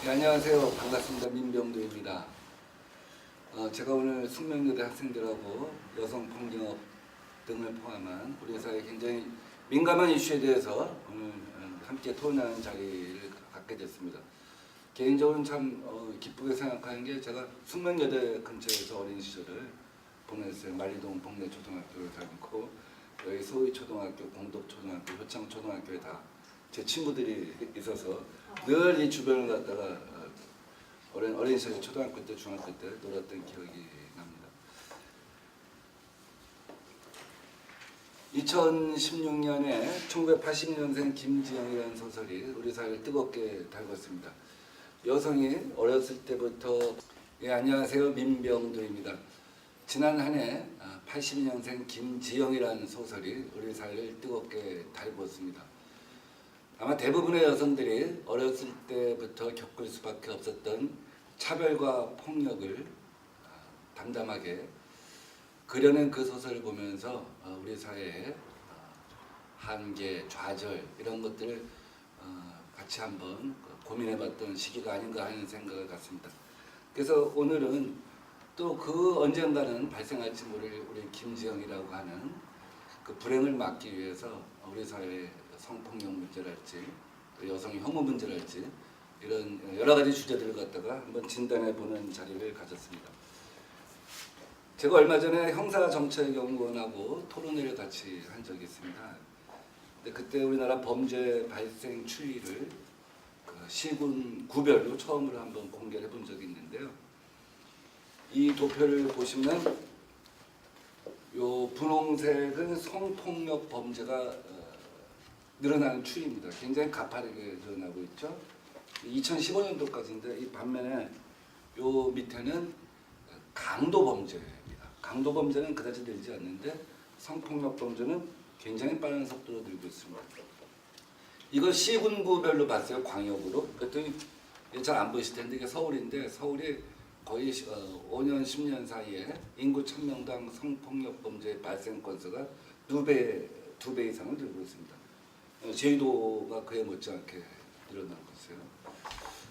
네, 안녕하세요. 반갑습니다. 민병도입니다. 제가 오늘 숙명여대 학생들하고 여성폭력 등을 포함한 우리 사회의 굉장히 민감한 이슈에 대해서 오늘 함께 토론하는 자리를 갖게 됐습니다. 개인적으로는 참 기쁘게 생각하는 게 제가 숙명여대 근처에서 어린 시절을 보냈어요. 만리동 복내초등학교를 다니고 여기 소위초등학교, 공덕초등학교, 효창초등학교에 다 제 친구들이 있어서 늘 이 주변을 갔다가 어린 시절 초등학교 때, 중학교 때 놀았던 기억이 납니다. 2016년에 1980년생 김지영이라는 소설이 우리 사회를 뜨겁게 달궜습니다. 여성이 어렸을 때부터 안녕하세요. 민병도입니다. 지난 한 해 80년생 김지영이라는 소설이 우리 사회를 뜨겁게 달궜습니다. 아마 대부분의 여성들이 어렸을 때부터 겪을 수밖에 없었던 차별과 폭력을 담담하게 그려낸 그 소설을 보면서 우리 사회의 한계, 좌절 이런 것들을 같이 한번 고민해봤던 시기가 아닌가 하는 생각을 갖습니다. 그래서 오늘은 또 그 언젠가는 발생할지 모를 우리 김지영이라고 하는 그 불행을 막기 위해서 우리 사회의 성폭력 문제랄지 여성 혐오 문제랄지 이런 여러 가지 주제들을 갖다가 한번 진단해보는 자리를 가졌습니다. 제가 얼마 전에 형사정책연구원하고 토론회를 같이 한 적이 있습니다. 근데 그때 우리나라 범죄 발생 추이를 시군 구별로 처음으로 한번 공개를 해본 적이 있는데요. 이 도표를 보시면 요 분홍색은 성폭력 범죄가 늘어나는 추이입니다. 굉장히 가파르게 늘어나고 있죠. 2015년도까지인데 이 반면에 요 밑에는 강도 범죄입니다. 강도 범죄는 그다지 늘지 않는데 성폭력 범죄는 굉장히 빠른 속도로 늘고 있습니다. 이걸 시군구별로 봤어요. 광역으로. 그랬더니 잘 안 보이실 텐데 이게 서울인데 서울이 거의 5년 10년 사이에 인구 1000명당 성폭력 범죄 발생 건수가 두 배 이상을 늘고 있습니다. 제주도가 그에 못지않게 늘어나고 있어요.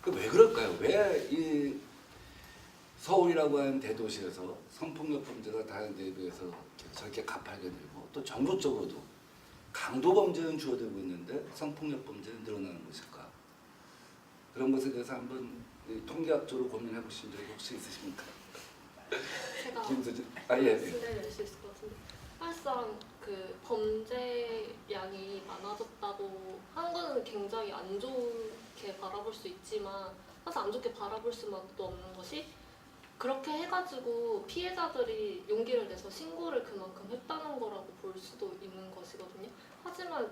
왜 그럴까요? 왜 이 서울이라고 하는 대도시에서 성폭력 범죄가 다른 데에 비해서 저렇게 가파르게 늘고 또 전국적으로도 강도 범죄는 줄어들고 있는데 성폭력 범죄는 늘어나는 것일까? 그런 것에 대해서 한번 통계학적으로 고민해 보신 적이 혹시 있으십니까? 제가 김수진. 말씀드릴 수 있을 것 같은데 사실상 그 범죄 양이 많아졌다고 하는 거는 굉장히 안 좋게 바라볼 수 있지만 사실 안 좋게 바라볼 수만도 없는 것이 그렇게 해가지고 피해자들이 용기를 내서 신고를 그만큼 했다는 거라고 볼 수도 있는 것이거든요. 하지만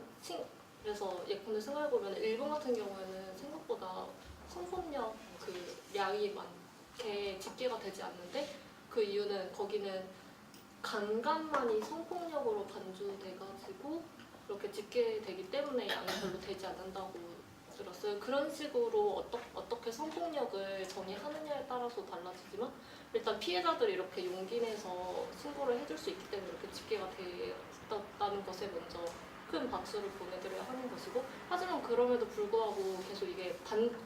그래서 예컨대 생각해보면 일본 같은 경우에는 생각보다 성폭력 그 양이 많게 집계가 되지 않는데 그 이유는 거기는 간간만이 성폭력으로 간주돼가지고 그렇게 집계되기 때문에 양이 별로 되지 않는다고 들었어요. 그런 식으로 어떻게 성폭력을 정의하느냐에 따라서 달라지지만 일단 피해자들이 이렇게 용기 내서 신고를 해줄 수 있기 때문에 이렇게 집계가 되었다는 것에 먼저 큰 박수를 보내드려야 하는 것이고 하지만 그럼에도 불구하고 계속 이게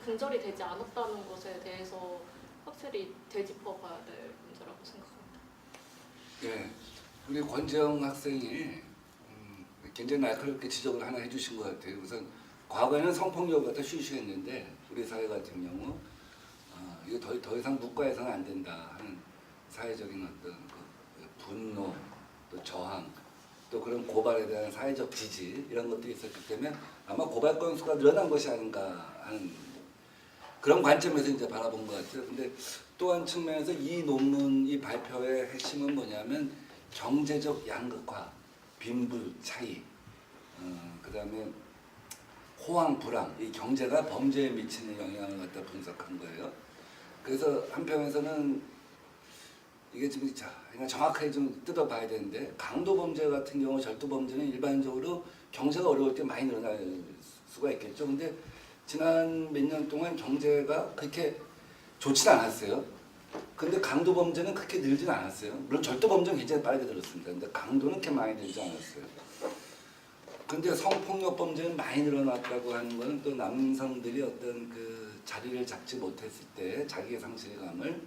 근절이 되지 않았다는 것에 대해서 확실히 되짚어봐야 될 문제라고 생각합니다. 예, 우리 권재영 학생이 굉장히 날카롭게 지적을 하나 해주신 것 같아요. 우선 과거에는 성폭력을 갖다 쉬쉬했는데 우리 사회 같은 경우 이거 더 이상 묵과해서는 안 된다 하는 사회적인 어떤 그 분노, 또 저항, 또 그런 고발에 대한 사회적 지지 이런 것들이 있었기 때문에 아마 고발 건수가 늘어난 것이 아닌가 하는 그런 관점에서 이제 바라본 것 같아요. 근데 또 한 측면에서 이 논문, 이 발표의 핵심은 뭐냐면 경제적 양극화, 빈부 차이, 그다음에 호황, 불황, 이 경제가 범죄에 미치는 영향을 갖다 분석한 거예요. 그래서 한편에서는 이게 지금 정확하게 좀 뜯어봐야 되는데 강도 범죄 같은 경우 절도 범죄는 일반적으로 경제가 어려울 때 많이 늘어날 수가 있겠죠. 근데 지난 몇 년 동안 경제가 그렇게 좋진 않았어요. 근데 강도 범죄는 그렇게 늘진 않았어요. 물론 절도 범죄는 굉장히 빠르게 늘었습니다. 근데 강도는 그렇게 많이 늘지 않았어요. 근데 성폭력 범죄는 많이 늘어났다고 하는 것은 또 남성들이 어떤 그 자리를 잡지 못했을 때 자기의 상실감을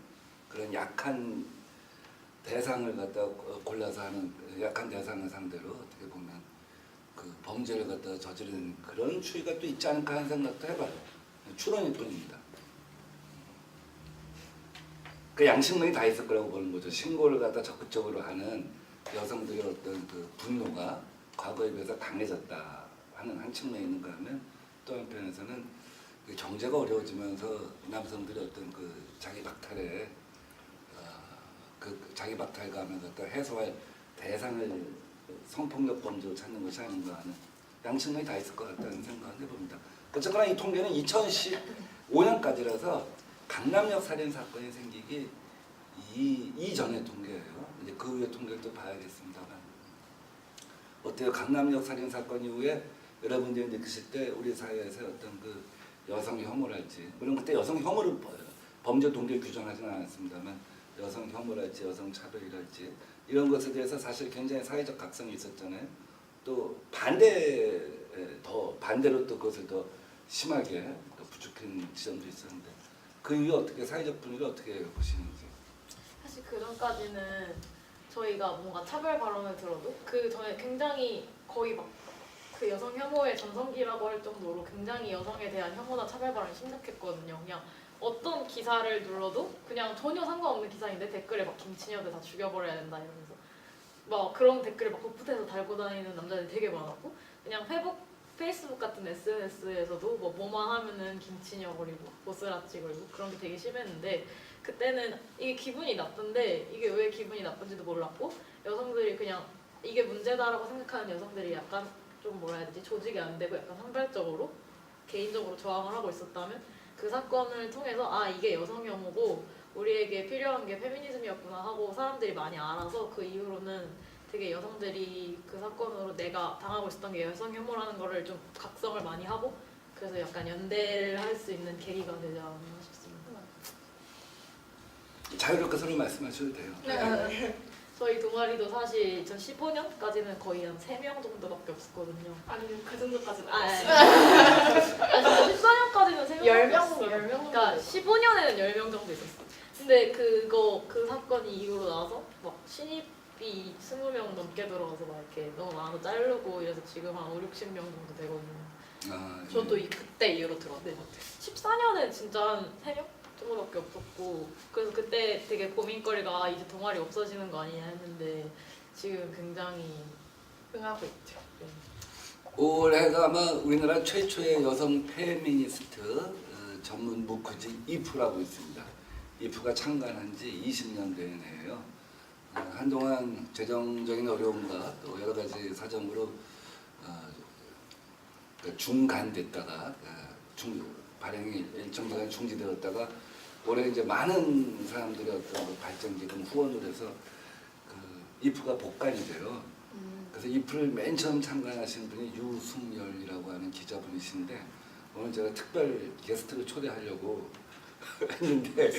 그런 약한 대상을 갖다 골라서 하는 약한 대상을 상대로 어떻게 보면 그 범죄를 갖다 저지르는 그런 추이가 또 있지 않을까 하는 생각도 해봐요. 추론일 뿐입니다. 그 양심론이 다 있을 거라고 보는 거죠. 신고를 갖다 적극적으로 하는 여성들의 어떤 그 분노가 과거에 비해서 강해졌다 하는 한 측면이 있는가 하면 또 한편에서는 그 경제가 어려워지면서 남성들의 어떤 그 자기 박탈에 그 자기 박탈감을 갖다 해소할 대상을 성폭력 범죄로 찾는 것이 아닌가 하는 양측면이 다 있을 것 같다는 생각을 해봅니다. 어쨌거나 이 통계는 2015년까지라서 강남역 살인 사건이 생기기 이전의 통계예요. 이제 그 후의 통계를 또 봐야겠습니다만 어때요? 강남역 살인 사건 이후에 여러분들이 느끼실 때 우리 사회에서 어떤 그 여성 혐오랄지 물론 그때 여성 혐오를 범죄 동기를 규정하지는 않았습니다만 여성 혐오랄지 여성 차별이랄지 이런 것에 대해서 사실 굉장히 사회적 각성이 있었잖아요. 또 반대로 또 그것을 더 심하게 또 부추긴 지점도 있었는데 그 이후 어떻게 사회적 분위기를 어떻게 보시는지. 사실 그 전까지는 저희가 뭔가 차별 발언을 들어도 그 전에 굉장히 거의 막 그 여성 혐오의 전성기라고 할 정도로 굉장히 여성에 대한 혐오나 차별 발언이 심각했거든요. 그냥 어떤 기사를 눌러도 그냥 전혀 상관없는 기사인데 댓글에 막 김치녀들 다 죽여버려야 된다 이러면서 막 그런 댓글을 막 복붙해서 달고 다니는 남자들이 되게 많았고 그냥 페이스북 같은 SNS에서도 뭐만 하면은 김치녀 그리고 보스라치 그리고 그런 게 되게 심했는데 그때는 이게 기분이 나쁜데 이게 왜 기분이 나쁜지도 몰랐고 여성들이 그냥 이게 문제다라고 생각하는 여성들이 약간 좀 뭐라 해야 되지 조직이 안 되고 약간 산발적으로 개인적으로 저항을 하고 있었다면 그 사건을 통해서 아 이게 여성 혐오고 우리에게 필요한 게 페미니즘이었구나 하고 사람들이 많이 알아서 그 이후로는 되게 여성들이 그 사건으로 내가 당하고 있었던 게 여성 혐오라는 거를 좀 각성을 많이 하고 그래서 약간 연대를 할 수 있는 계기가 되지 않았나 싶습니다. 자유롭게 서로 말씀하셔도 돼요. 네. 저희 동아리도 사실 2015년까지는 거의 한 3명 정도밖에 없었거든요. 아니면 그 정도까지는 아, 아니었어요. 14년까지는 3명 10명 그러니까 15년에는 10명 정도 있었어. 근데 그 사건이 이후로 나서 막 신입이 20명 넘게 들어가서 막 이렇게 너무 많아서 자르고 이래서 지금 한 5, 60명 정도 되거든요. 아, 저도 그때 이후로 들었던 것 같아요. 14년에 진짜 한 3명 정도밖에 없었고 그래서 그때 되게 고민거리가 이제 동아리 없어지는 거 아니냐 했는데 지금 굉장히 흥하고 있죠. 네. 올해가 아마 우리나라 최초의 여성 페미니스트 전문 무크지 이프라고 있습니다. 이프가 창간한 지 20년 된 해예요. 한동안 재정적인 어려움과 또 여러 가지 사정으로 중간됐다가 발행이 일정 기간 중지되었다가 올해 이제 많은 사람들의 어떤 발전 기금 후원을 해서 그 이프가 복간이 돼요. 그래서 이프를 맨 처음 참관하신 분이 유승열이라고 하는 기자분이신데 오늘 제가 특별 게스트를 초대하려고 했는데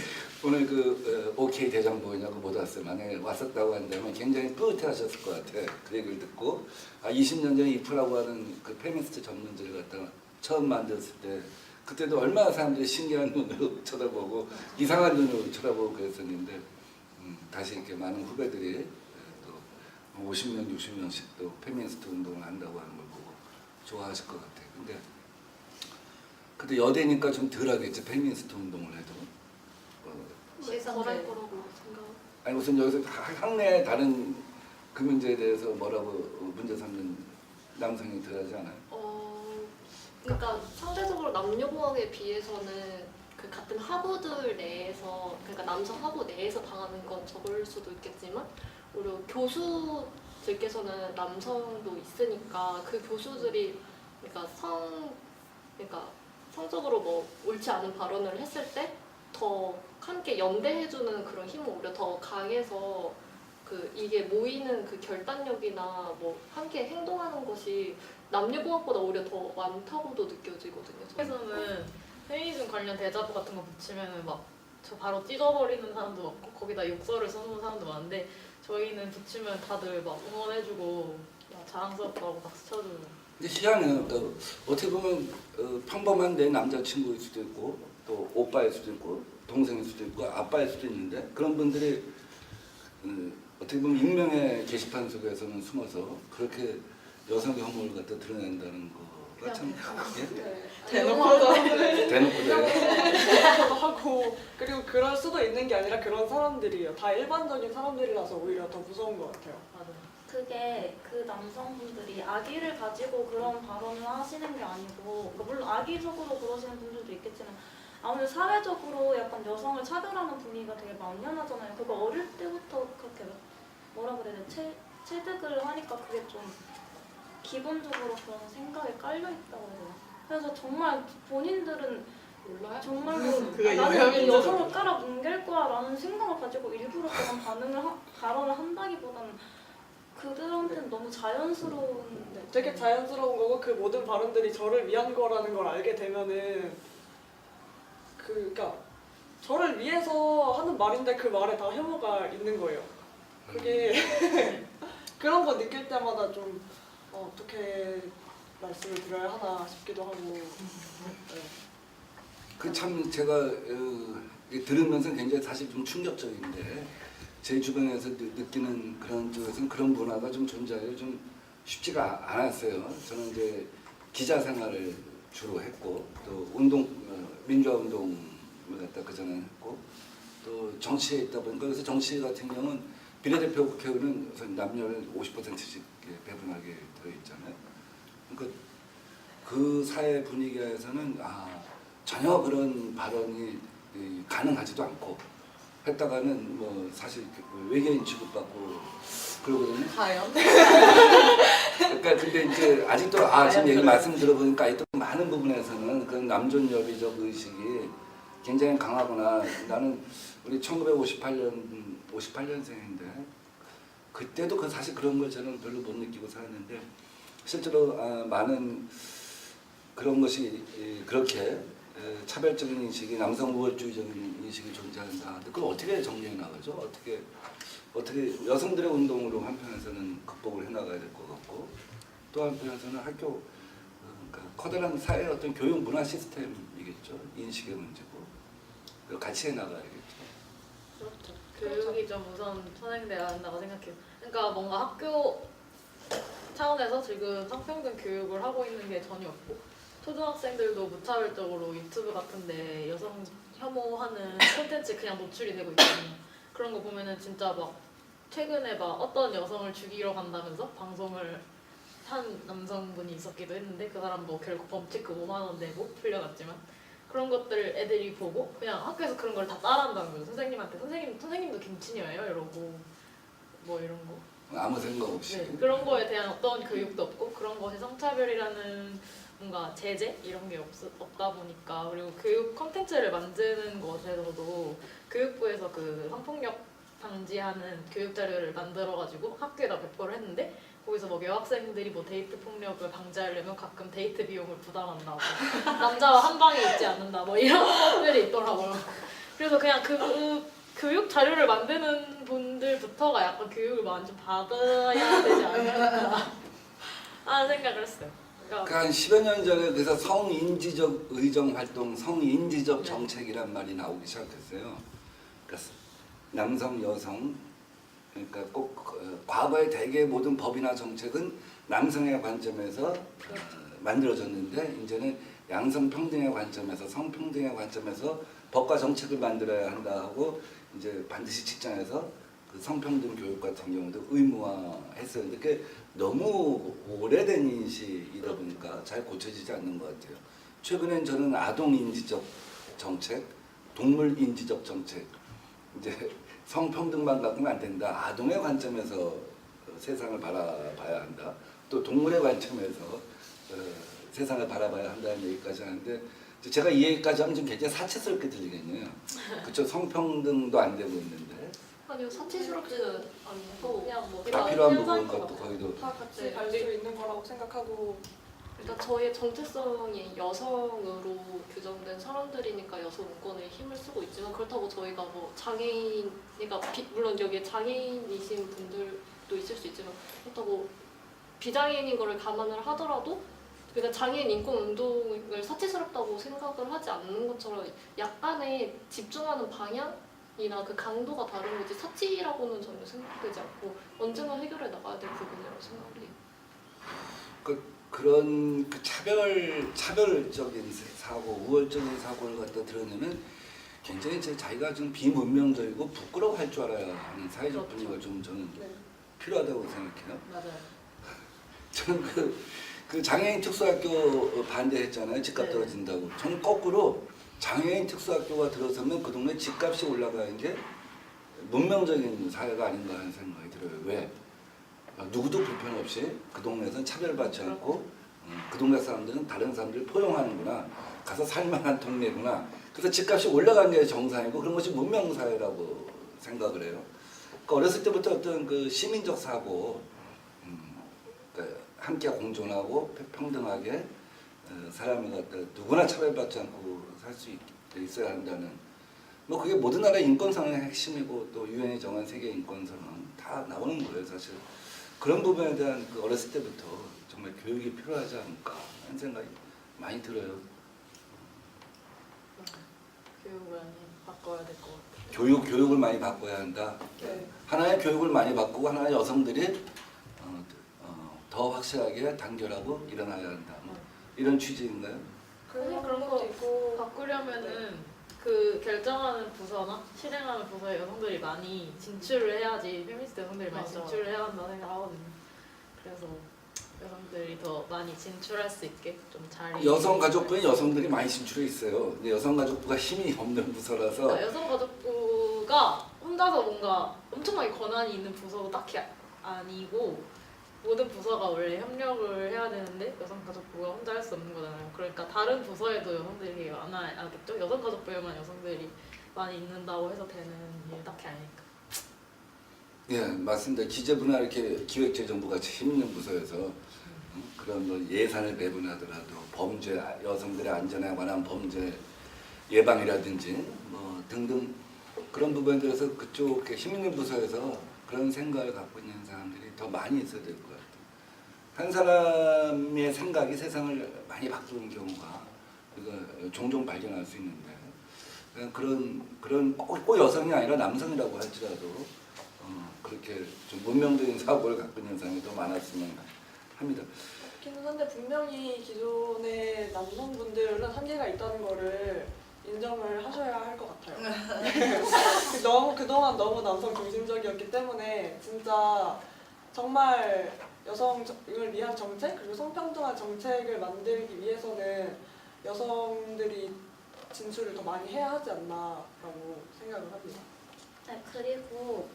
오늘 그 OK 대장 보이냐고 못 왔어요. 만약에 왔었다고 한다면 굉장히 뿌듯해하셨을 것 같아. 그 얘기를 듣고 20년 전에 이프라고 하는 그 페미니스트 전문지를 갖다가 처음 만들었을 때 그때도 얼마나 사람들이 신기한 눈으로 쳐다보고 이상한 눈으로 쳐다보고 그랬었는데 다시 이렇게 많은 후배들이 또 50명, 60명씩 또 페미니스트 운동을 한다고 하는 걸 보고 좋아하실 것 같아요. 근데 여대니까 좀 덜하겠지 페미니스트 운동을 해도. 덜할 거라고 생각. 아니 우선 여기서 학내 다른 그 문제에 대해서 뭐라고 문제 삼는 남성이 덜하지 않아요? 그러니까 상대적으로 남녀공학에 비해서는 그 같은 학우들 내에서 그러니까 남성 학우 내에서 당하는 건 적을 수도 있겠지만 오히려 교수들께서는 남성도 있으니까 그 교수들이 그러니까 성적으로 뭐 옳지 않은 발언을 했을 때 더 함께 연대해주는 그런 힘은 오히려 더 강해서 그 이게 모이는 그 결단력이나 뭐 함께 행동하는 것이 남녀공학보다 오히려 더 많다고도 느껴지거든요. 그래서는 페미니즘 관련 대자보 같은 거 붙이면은 막 저 바로 찢어버리는 사람도 많고 거기다 욕설을 써놓은 사람도 많은데 저희는 붙이면 다들 막 응원해주고 막 자랑스럽다고 박수 쳐주고. 근데 희한해요. 어떻게 보면 평범한 내 남자친구일 수도 있고 또 오빠일 수도 있고 동생일 수도 있고 아빠일 수도 있는데 그런 분들이 어떻게 보면 익명의 게시판 속에서는 숨어서 그렇게 여성 혐오를 갖다 드러낸다는 거가 참 대놓고도 대놓고 하고 그리고 그럴 수도 있는 게 아니라 그런 사람들이에요. 다 일반적인 사람들이라서 오히려 더 무서운 것 같아요. 맞아요. 그게 그 남성분들이 악의를 가지고 그런 발언을 하시는 게 아니고 그러니까 물론 악의적으로 그러시는 분들도 있겠지만 아무래도 사회적으로 약간 여성을 차별하는 분위기가 되게 만연하잖아요. 그거 어릴 때부터 그렇게 뭐라 그래야 돼 체득을 하니까 그게 좀 기본적으로 그런 생각에 깔려 있다고 해야 되나? 그래서 정말 본인들은 몰라요? 정말로 그게 나는 이 영향인 여성을 깔아뭉갤 거야라는 생각을 가지고 일부러 그런 발언을 한다기보다는 그들한테는 너무 자연스러운 되게 자연스러운 거고 그 모든 발언들이 저를 위한 거라는 걸 알게 되면은 그러니까 저를 위해서 하는 말인데 그 말에 다 혐오가 있는 거예요. 그게 그런 거 느낄 때마다 좀 어떻게 말씀을 드려야 하나 싶기도 하고. 네. 그 참 제가 이게 들으면서 굉장히 사실 좀 충격적인데 제 주변에서 느끼는 그런 쪽에서는 그런 문화가 좀 존재하기 좀 쉽지가 않았어요. 저는 이제 기자 생활을 주로 했고 또 민주화 운동을 갖다 그 전에 했고 또 정치에 있다 보니까 그래서 정치 같은 경우는 비례대표 국회의원은 우선 남녀를 50%씩 배분하게 되어 있잖아요. 그러니까 그 사회 분위기에서는 전혀 그런 발언이 가능하지도 않고 했다가는 뭐 사실 외계인 취급받고 그러거든요. 과연? 그러니까 근데 이제 아직도 지금 얘기 말씀 들어보니까 아직도 많은 부분에서는 그런 남존여비적 의식이 굉장히 강하구나. 나는 우리 1958년생인데 그때도 사실 그런 걸 저는 별로 못 느끼고 살았는데 실제로 많은 그런 것이 그렇게 차별적인 인식이 남성 우월주의적인 인식이 존재한다. 그걸 어떻게 정리해 나가죠? 어떻게 여성들의 운동으로 한편에서는 극복을 해 나가야 될 것 같고 또 한편에서는 학교 그러니까 커다란 사회의 어떤 교육 문화 시스템이겠죠. 인식의 문제고 그걸 같이 해 나가야겠죠. 그렇죠. 교육이 좀 우선 선행돼야 한다고 생각해요. 그러니까 뭔가 학교 차원에서 지금 성평등 교육을 하고 있는 게 전혀 없고 초등학생들도 무차별적으로 유튜브 같은데 여성 혐오하는 콘텐츠 그냥 노출이 되고 있거든요. 그런 거 보면은 진짜 막 최근에 막 어떤 여성을 죽이러 간다면서 방송을 한 남성분이 있었기도 했는데 그 사람도 결국 범칙금 5만 원 내고 풀려났지만 그런 것들 애들이 보고 그냥 학교에서 그런 걸 다 따라한다는 거예요. 선생님한테 선생님도 김치녀예요 이러고 뭐 이런 거. 아무 생각 없이. 네, 그런 거에 대한 어떤 교육도 없고 그런 것이 성차별이라는 뭔가 제재 이런 게 없다 보니까 그리고 교육 콘텐츠를 만드는 것에서도 교육부에서 그 성폭력 방지하는 교육 자료를 만들어가지고 학교에다 배포를 했는데 거기서 뭐 여학생들이 뭐 데이트 폭력을 방지하려면 가끔 데이트 비용을 부담한다고 남자와 한 방에 있지 않는다 뭐 이런 것들이 있더라고요. 그래서 그냥 그 교육 자료를 만드는 분들부터가 약간 교육을 많이 좀 받아야 되지 않을까 하는 생각을 했어요. 그러니까 한 10여 년 전에 그래서 성인지적 의정 활동, 성인지적 정책이란 말이 나오기 시작했어요. 그러니까 남성, 여성, 그러니까 꼭 과거의 대개 모든 법이나 정책은 남성의 관점에서 만들어졌는데 이제는 양성평등의 관점에서 성평등의 관점에서 법과 정책을 만들어야 한다 하고 이제 반드시 직장에서 그 성평등 교육 같은 경우도 의무화했어요. 근데 그게 너무 오래된 인식이다 보니까 잘 고쳐지지 않는 것 같아요. 최근엔 저는 아동인지적 정책, 동물인지적 정책, 이제 성평등만 갖고는 안 된다. 아동의 관점에서 세상을 바라봐야 한다. 또 동물의 관점에서 세상을 바라봐야 한다는 얘기까지 하는데 제가 이 얘기까지 하면 좀 굉장히 사치스럽게 들리겠네요. 그쵸? 성평등도 안 되고 있는데 아니요 사치스럽지는 않고 그냥 뭐 다 필요한 현상인 부분 것 것도 같아요. 거기도 다 같이 네. 갈 수 있는 거라고 생각하고 일단 저희의 정체성이 여성으로 규정된 사람들이니까 여성 인권에 힘을 쓰고 있지만 그렇다고 저희가 뭐 장애인이니까 물론 여기에 장애인이신 분들도 있을 수 있지만 그렇다고 비장애인인 거를 감안을 하더라도 그러니까 장애인 인권 운동을 사치스럽다고 생각을 하지 않는 것처럼 약간의 집중하는 방향이나 그 강도가 다른 거지 사치라고는 전혀 생각되지 않고 언젠가 해결해 나가야 될 부분이라고 생각해요. 그런 그 차별적인 사고, 우월적인 사고를 갖다 드러내면 굉장히 자기가 좀 비문명적이고 부끄러워할 줄 알아야 하는 사회적 분위기가 좀 저는 네. 필요하다고 생각해요. 맞아요. 저는 그 장애인 특수학교 반대했잖아요. 집값 네. 떨어진다고. 저는 거꾸로 장애인 특수학교가 들어서면 그 동네 집값이 올라가는 게 문명적인 사회가 아닌가 하는 생각이 들어요. 왜? 누구도 불편 없이 그 동네에서는 차별받지 않고 그 동네 사람들은 다른 사람들을 포용하는구나. 가서 살만한 동네구나. 그래서 집값이 올라가는 게 정상이고 그런 것이 문명사회라고 생각을 해요. 그러니까 어렸을 때부터 어떤 그 시민적 사고, 그러니까 함께 공존하고 평등하게 사람을 갖다 누구나 차별받지 않고 살 수 있어야 한다는, 뭐 그게 모든 나라의 인권선언의 핵심이고 또 유엔이 정한 세계 인권선언 다 나오는 거예요. 사실 그런 부분에 대한 그 어렸을 때부터 정말 교육이 필요하지 않을까 하는 생각이 많이 들어요. 교육을 많이 바꿔야 될 것 같아요. 교육을 많이 바꿔야 한다. 네. 하나의 교육을 많이 바꾸고 하나의 여성들이 더 확실하게 단결하고 일어나야 한다. 뭐 이런 취지인가요? 그런 것도 거 있고 바꾸려면은 그 결정하는 부서나 실행하는 부서에 여성들이 많이 진출을 해야지 페미니스트 여성들이 많이 맞아. 진출을 해야 한다고 생각하거든요. 그래서 여성들이 더 많이 진출할 수 있게 좀 잘 여성가족부에 여성들이 많이 진출해 있어요. 근데 여성가족부가 힘이 없는 부서라서 그러니까 여성가족부가 혼자서 뭔가 엄청나게 권한이 있는 부서도 딱히 아니고 모든 부서가 원래 협력을 해야 되는데 여성가족부가 혼자 할 수 없는 거잖아요. 그러니까 다른 부서에도 여성들이 많아야겠죠. 여성가족부에만 여성들이 많이 있는다고 해서 되는 일 딱히 아니니까. 예, 맞습니다. 기재부나 이렇게 기획재정부 같이 힘 있는 부서에서 그런 뭐 예산을 배분하더라도 범죄, 여성들의 안전에 관한 범죄 예방이라든지 뭐 등등 그런 부분에 대해서 그쪽 힘 있는 부서에서 그런 생각을 갖고 있는 사람들이 더 많이 있어야 될 것 같아요. 한 사람의 생각이 세상을 많이 바꾸는 경우가 우리가 종종 발견할 수 있는데 그런 꼭 여성이 아니라 남성이라고 할지라도 그렇게 좀 문명적인 사고를 갖고 있는 사람이 더 많았으면 합니다. 그렇기는 한데 분명히 기존의 남성분들은 한계가 있다는 거를 인정을 하셔야 할 것 같아요. 그동안 너무 남성 중심적이었기 때문에 진짜 정말 여성을 위한 정책 그리고 성평등한 정책을 만들기 위해서는 여성들이 진출을 더 많이 해야 하지 않나라고 생각을 합니다. 네, 그리고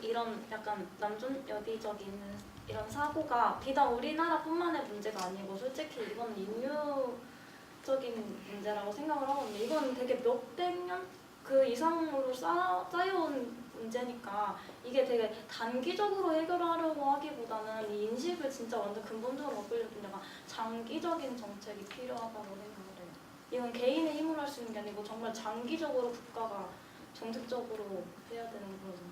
이런 약간 남존 여비적인 이런 사고가 비단 우리나라뿐만의 문제가 아니고 솔직히 이건 인류적인 문제라고 생각을 하거든요. 이건 되게 몇백 년 그 이상으로 쌓여온 문제니까 이게 되게 단기적으로 해결하려고 하기보다는 이 인식을 진짜 완전 근본적으로 바꾸려면 약간 장기적인 정책이 필요하다고 생각을 해요. 이건 개인의 힘으로 할 수 있는 게 아니고 정말 장기적으로 국가가 정책적으로 해야 되는 거거든요.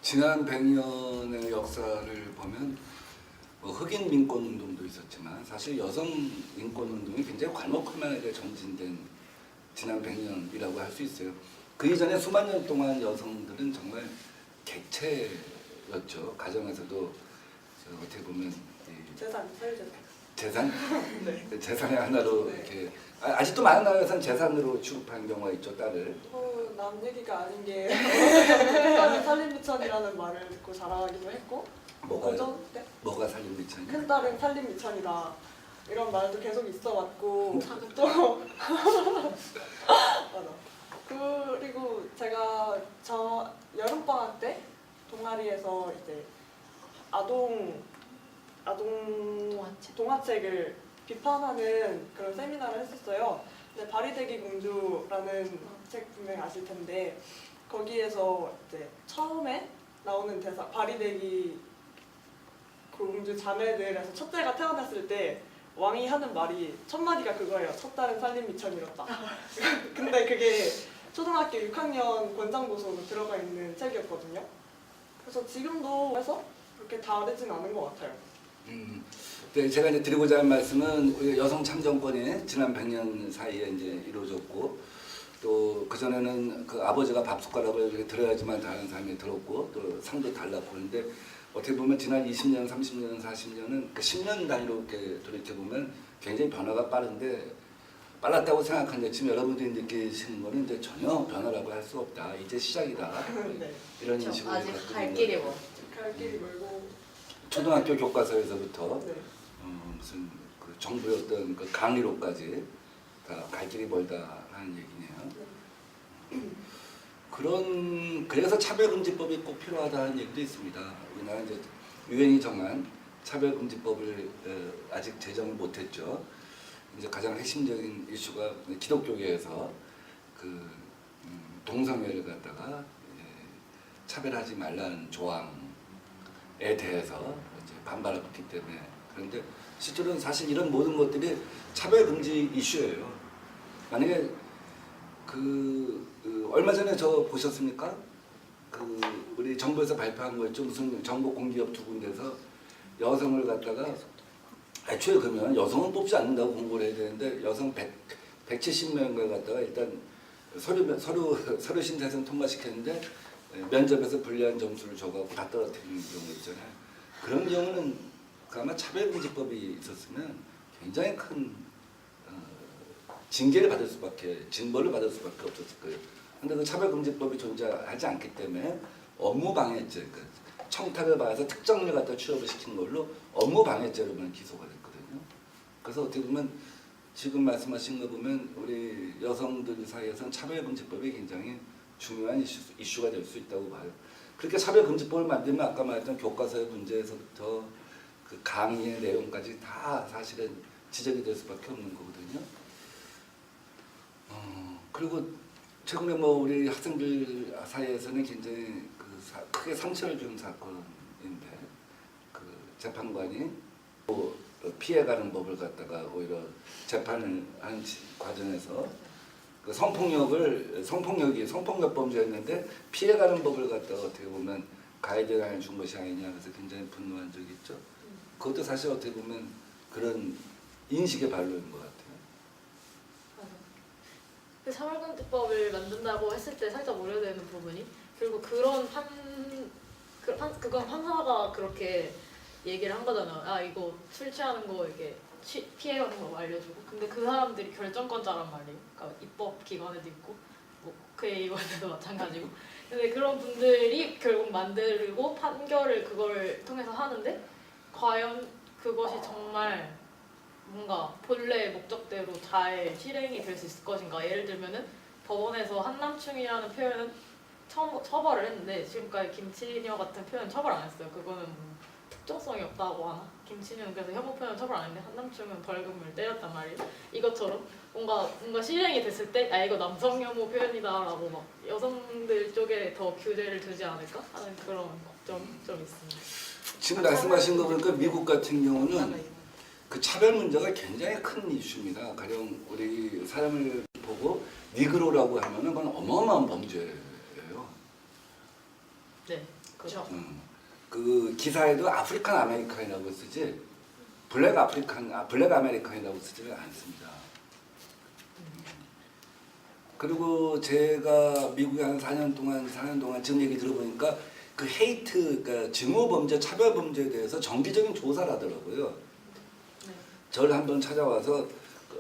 지난 100년의 역사를 보면 뭐 흑인 민권 운동도 있었지만 사실 여성 인권 운동이 굉장히 괄목할만하게 정진된 지난 100년이라고 할 수 있어요. 그 이전에 수만 년 동안 여성들은 정말 객체였죠. 가정에서도 어떻게 보면 재산, 사유재산. 재산? 네. 그 재산의 하나로 네. 이렇게 아직도 많은 나라에서는 재산으로 취급하는 경우가 있죠, 딸을. 남 얘기가 아닌 게 딸은 살림미천이라는 말을 듣고 자라기도 했고 네? 뭐가 살림 미천이? 큰 딸은 살림미천이다 이런 말도 계속 있어왔고 또 맞아. 그리고 제가 저 여름방학 때 동아리에서 이제 동화책을 비판하는 그런 세미나를 했었어요. 근데 바리대기 공주라는 책 분명히 아실 텐데 거기에서 이제 처음에 나오는 대사 바리대기 공주 자매들에서 첫째가 태어났을 때 왕이 하는 말이 첫 마디가 그거예요. 첫 딸은 살림미천이었다. 근데 그게 초등학교 6학년 권장도서로 들어가 있는 책이었거든요. 그래서 지금도 해서 그렇게 다르진 않은 것 같아요. 네, 제가 이제 드리고자 하는 말씀은 우리 여성 참정권이 지난 100년 사이에 이제 이루어졌고 또 그전에는 그 아버지가 밥 숟가락을 이렇게 들어야지만 다른 사람이 들었고 또 상도 달랐고 그런데 어떻게 보면 지난 20년, 30년, 40년은 그 10년 단위로 이렇게 돌이켜보면 굉장히 변화가 빠른데 빨랐다고 생각하는데 지금 여러분들이 느끼시는 거는 이제 전혀 변화라고 할 수 없다. 이제 시작이다. 네. 이런 그쵸, 인식을 아직 갖고 갈 있는 길이 거예요. 멀. 갈 길이 멀고. 초등학교 교과서에서부터 네. 무슨 그 정부의 어떤 그 강의로까지 다 갈 길이 멀다 하는 얘기네요. 그래서 차별금지법이 꼭 필요하다는 얘기도 있습니다. 우리나라 이제 유엔이 정한 차별금지법을 아직 제정을 못했죠. 이제 가장 핵심적인 이슈가 기독교계에서 그 동성애를 갖다가 차별하지 말라는 조항에 대해서 이제 반발했기 때문에 그런데 실제로는 사실 이런 모든 것들이 차별금지 이슈예요. 만약에 얼마 전에 저 보셨습니까? 우리 정부에서 발표한 거였죠. 무슨 정보 공기업 두 군데서 여성을 갖다가 애초에 그러면 여성은 뽑지 않는다고 공고를 해야 되는데 여성 170명을 갖다가 일단 서류 심사에서 통과시켰는데 면접에서 불리한 점수를 줘가지고 다 떨어뜨리는 경우 있잖아요. 그런 경우는 아마 차별금지법이 있었으면 굉장히 큰 징벌을 받을 수밖에 없었을 거예요. 그런데 그 차별금지법이 존재하지 않기 때문에 업무방해죄, 청탁을 받아서 특정인을 갖다 취업을 시킨 걸로 업무방해죄로만 기소가 됐거든요. 그래서 어떻게 보면 지금 말씀하신 거 보면 우리 여성들 사이에서는 차별금지법이 굉장히 중요한 이슈가 될 수 있다고 봐요. 그렇게 차별금지법을 만들면 아까 말했던 교과서의 문제에서부터 그 강의의 내용까지 다 사실은 지적이 될 수밖에 없는 거거든요. 그리고 최근에 뭐 우리 학생들 사이에서는 굉장히 크게 상처를 준 사건인데 그 재판관이 뭐 피해가는 법을 갖다가 오히려 재판을 하는 과정에서 그 성폭력 범죄였는데 피해가는 법을 갖다가 어떻게 보면 가이드라인을 준 것이 아니냐 그래서 굉장히 분노한 적이 있죠. 그것도 사실 어떻게 보면 그런 인식의 발로인 것 같아요. 그 차별금지법을 만든다고 했을 때 살짝 우려되는 부분이 그리고 그건 판사가 그렇게 얘기를 한 거잖아요. 아 이거 술 취하는 거 이게 피해가는 거 알려주고 근데 그 사람들이 결정권자란 말이에요. 그러니까 입법기관에도 있고 뭐 국회의원들도 마찬가지고 근데 그런 분들이 결국 만들고 판결을 그걸 통해서 하는데 과연 그것이 정말 뭔가 본래의 목적대로 잘 실행이 될 수 있을 것인가. 예를 들면은 법원에서 한남충이라는 표현은 처벌을 했는데 지금까지 김치녀 같은 표현 처벌 안 했어요. 그거는 뭐 특정성이 없다고 하나? 김치녀는 그래서 혐오 표현 처벌 안 했는데 한남충은 벌금을 때렸단 말이에요. 이것처럼 뭔가 실행이 됐을 때 아 이거 남성 혐오 표현이다라고 막 여성들 쪽에 더 규제를 두지 않을까 하는 그런 걱정이 좀 있습니다. 지금 말씀하신 거 보니까 미국 같은 경우는 그 차별 문제가 굉장히 큰 이슈입니다. 가령 우리 사람을 보고 니그로라고 하면은 그건 어마어마한 범죄예요. 네, 그렇죠. 그 기사에도 아프리칸 아메리칸이라고 쓰지 블랙 아메리칸이라고 쓰지는 않습니다. 그리고 제가 미국에 한 4년 동안 지금 얘기 들어보니까 그 그러니까 증오 범죄, 차별 범죄에 대해서 정기적인 조사를 하더라고요. 저를 한번 찾아와서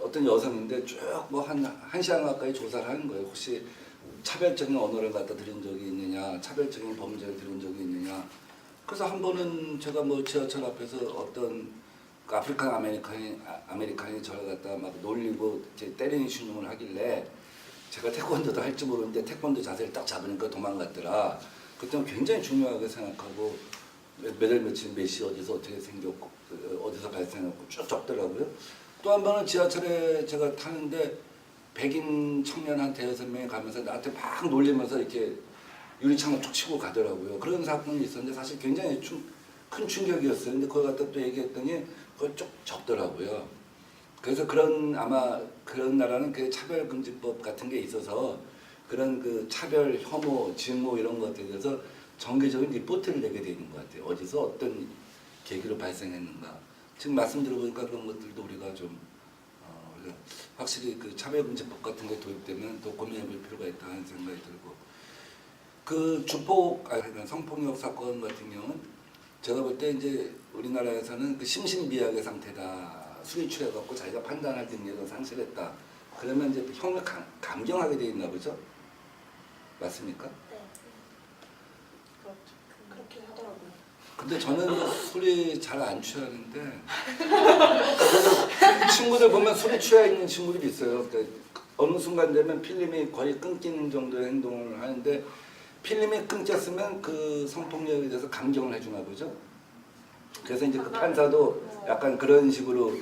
어떤 여성인데 쭉 뭐 한 시간 가까이 조사를 하는 거예요. 혹시 차별적인 언어를 갖다 들은 적이 있느냐, 차별적인 범죄를 들은 적이 있느냐. 그래서 한 번은 제가 뭐 지하철 앞에서 어떤 그 아프리칸 아메리칸이 저를 갖다 막 놀리고 이제 때리는 신용을 하길래 제가 태권도도 할 줄 모르는데 태권도 자세를 딱 잡으니까 도망갔더라. 그때는 굉장히 중요하게 생각하고 몇월 며칠 몇 시 어디서 어떻게 생겼고 어디서 발생했고 쭉 적더라고요. 또 한 번은 지하철에 제가 타는데 백인 청년 한 대여섯 명이 가면서 나한테 막 놀리면서 이렇게 유리창을 툭 치고 가더라고요. 그런 사건이 있었는데 사실 굉장히 큰 충격이었어요. 근데 그걸 갖다 또 얘기했더니 그걸 쭉 적더라고요. 그래서 아마 그런 나라는 그 차별금지법 같은 게 있어서 그런 그 차별, 혐오, 증오 이런 것들에 대해서 정기적인 리포트를 내게 되는 것 같아요. 어디서 어떤 계기로 발생했는가. 지금 말씀 들어보니까 그런 것들도 우리가 좀 우리가 확실히 그 차별금지법 같은 게 도입되면 더 고민해볼 필요가 있다 하는 생각이 들고 그 주폭 성폭력 사건 같은 경우는 제가 볼 때 이제 우리나라에서는 그 심신미약의 상태다. 술이 취해갖고 자기가 판단할 능력을 상실했다. 그러면 이제 형을 감경하게 돼 있나 보죠? 맞습니까? 네. 그렇게 하더라고요. 근데 저는 술이 잘 안 취하는데 그래서 친구들 보면 술이 취해 있는 친구들이 있어요. 그러니까 어느 순간 되면 필름이 거의 끊기는 정도의 행동을 하는데 필름이 끊겼으면 그 성폭력에 대해서 감경을 해주나 보죠. 그래서 이제 그 판사도 약간 그런 식으로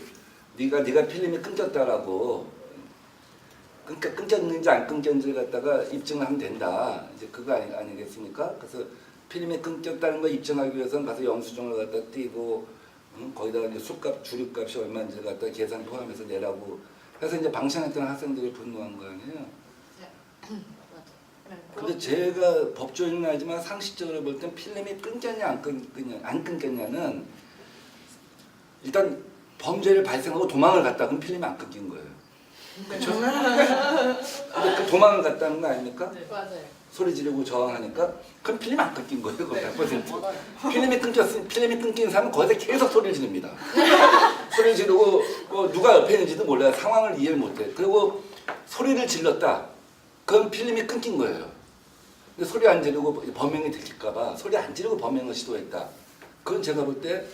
네가 필름이 끊겼다라고 끊겼는지 안 끊겼는지 갖다가 입증을 하면 된다. 이제 그거 아니겠습니까? 그래서 필름이 끊겼다는 걸 입증하기 위해서는 가서 영수증을 갖다 띄고 거기다가 이제 술값 주류값이 얼마인지 갖다 계산 포함해서 내라고 해서 이제 방치했던 학생들이 분노한 거 아니에요. 근데 제가 법조인은 알지만 상식적으로 볼 땐 필름이 끊겼냐 안 끊겼냐는 일단 범죄를 발생하고 도망을 갔다 그럼 필름이 안 끊긴 거예요. 그렇죠? 근데 그 도망을 갔다는 거 아닙니까? 네, 맞아요. 소리 지르고 저항하니까 그럼 필름이 안 끊긴 거예요. 그거 100%. 필름이 끊긴 사람은 거기서 계속 소리를 지릅니다. 소리를 지르고 누가 옆에 있는지도 몰라요. 상황을 이해를 못해. 그리고 소리를 질렀다. 그건 필름이 끊긴 거예요. 근데 소리 안 지르고 범행이 들킬까봐 소리 안 지르고 범행을 시도했다. 그건 제가 볼 때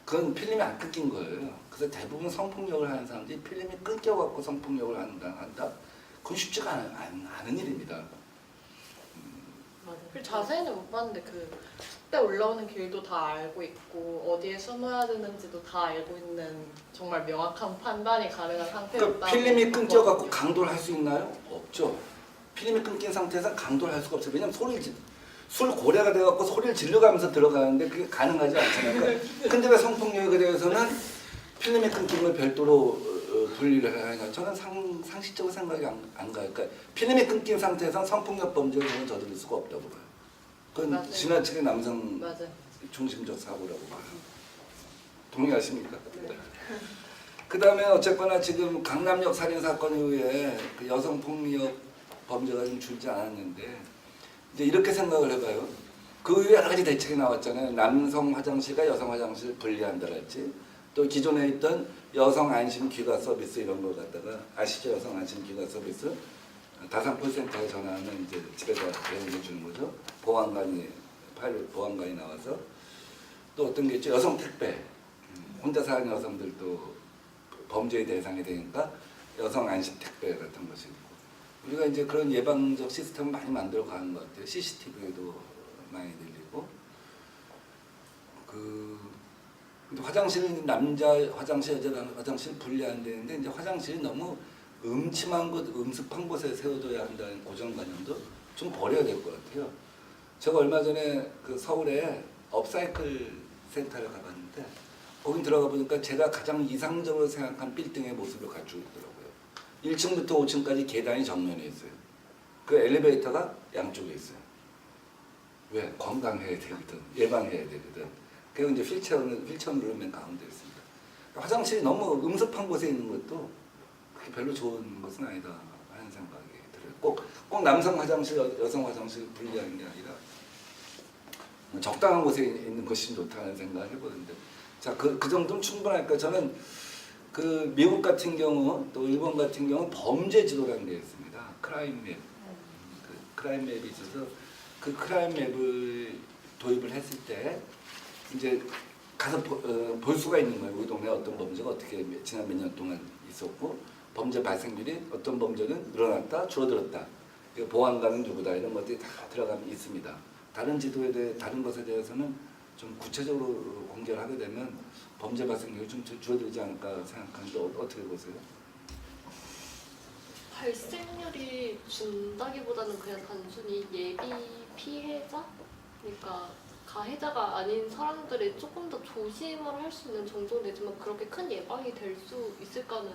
그건 필름이 안 끊긴 거예요. 그래서 대부분 성폭력을 하는 사람들이 필름이 끊겨갖고 성폭력을 한다. 그건 쉽지가 않은 일입니다. 맞아요. 그 자세히는 못 봤는데 그 숙대 올라오는 길도 다 알고 있고 어디에 숨어야 되는지도 다 알고 있는 정말 명확한 판단이 가능한 상태였다. 그러니까 필름이 끊겨갖고 강도를 할 수 있나요? 없죠. 필름이 끊긴 상태에서 강도를 할 수가 없어요. 왜냐면 술 고래가 돼갖고 소리를 질러가면서 들어가는데 그게 가능하지 않잖아요. 그러니까 근데 왜 성폭력에 대해서는 필름이 끊긴 걸 별도로 분리를 하냐? 저는 상식적으로 생각이 안 가요. 그러니까 필름이 끊긴 상태에서 성폭력 범죄를 저는 저지를 수가 없다고 봐요. 그건 맞아요. 지나치게 남성 맞아요. 중심적 사고라고 봐요. 동의하십니까? 그 다음에 어쨌거나 지금 강남역 살인 사건 이후에 그 여성 폭력 범죄가 좀 줄지 않았는데 이제 이렇게 생각을 해봐요. 그 이후에 여러 가지 대책이 나왔잖아요. 남성 화장실과 여성 화장실 분리한다랄지 또 기존에 있던 여성 안심 귀가 서비스 이런 걸 갖다가 아시죠? 여성 안심 귀가 서비스 다산 콜센터에 전화하면 이제 집에다 배웅해 주는 거죠. 보안관이 나와서 또 어떤 게 있죠? 여성 택배 혼자 사는 여성들도 범죄의 대상이 되니까 여성 안심 택배 같은 것이 있고 우리가 이제 그런 예방적 시스템을 많이 만들어 가는 것 같아요. CCTV도 많이 늘리고 화장실은 남자 화장실, 여자 화장실 분리 안 되는데 이제 화장실이 너무 음침한 곳, 음습한 곳에 세워둬야 한다는 고정관념도 좀 버려야 될 것 같아요. 제가 얼마 전에 그 서울에 업사이클 센터를 가봤는데 거기 들어가 보니까 제가 가장 이상적으로 생각한 빌딩의 모습을 갖추고 있더라고요. 1층부터 5층까지 계단이 정면에 있어요. 그 엘리베이터가 양쪽에 있어요. 왜? 건강해야 되거든. 예방해야 되거든. 그리고 이제 휠체어 누르면 가운데 있습니다. 화장실이 너무 음습한 곳에 있는 것도 그렇게 별로 좋은 것은 아니다 하는 생각이 들어요. 꼭 남성 화장실, 여성 화장실 분리하는 게 아니라 적당한 곳에 있는 것이 좋다는 생각을 해보는데 자, 그 정도면 충분할까? 저는 그 미국 같은 경우 또 일본 같은 경우 범죄 지도라는 게 있습니다. 크라임 맵. 그 크라임 맵이 있어서 그 크라임 맵을 도입을 했을 때 이제 가서 볼 수가 있는 거예요. 우리 동네에 어떤 범죄가 어떻게 지난 몇 년 동안 있었고 범죄 발생률이 어떤 범죄는 늘어났다, 줄어들었다. 보안관은 누구다 이런 것들이 다 들어가면 있습니다. 다른 지도에 대해 다른 것에 대해서는 좀 구체적으로 공개를 하게 되면 범죄 발생률이 좀 줄어들지 않을까 생각하는데 어떻게 보세요? 발생률이 준다기보다는 그냥 단순히 예비 피해자? 그러니까 가해자가 아닌 사람들이 조금 더 조심을 할 수 있는 정도는 되지만 그렇게 큰 예방이 될 수 있을까는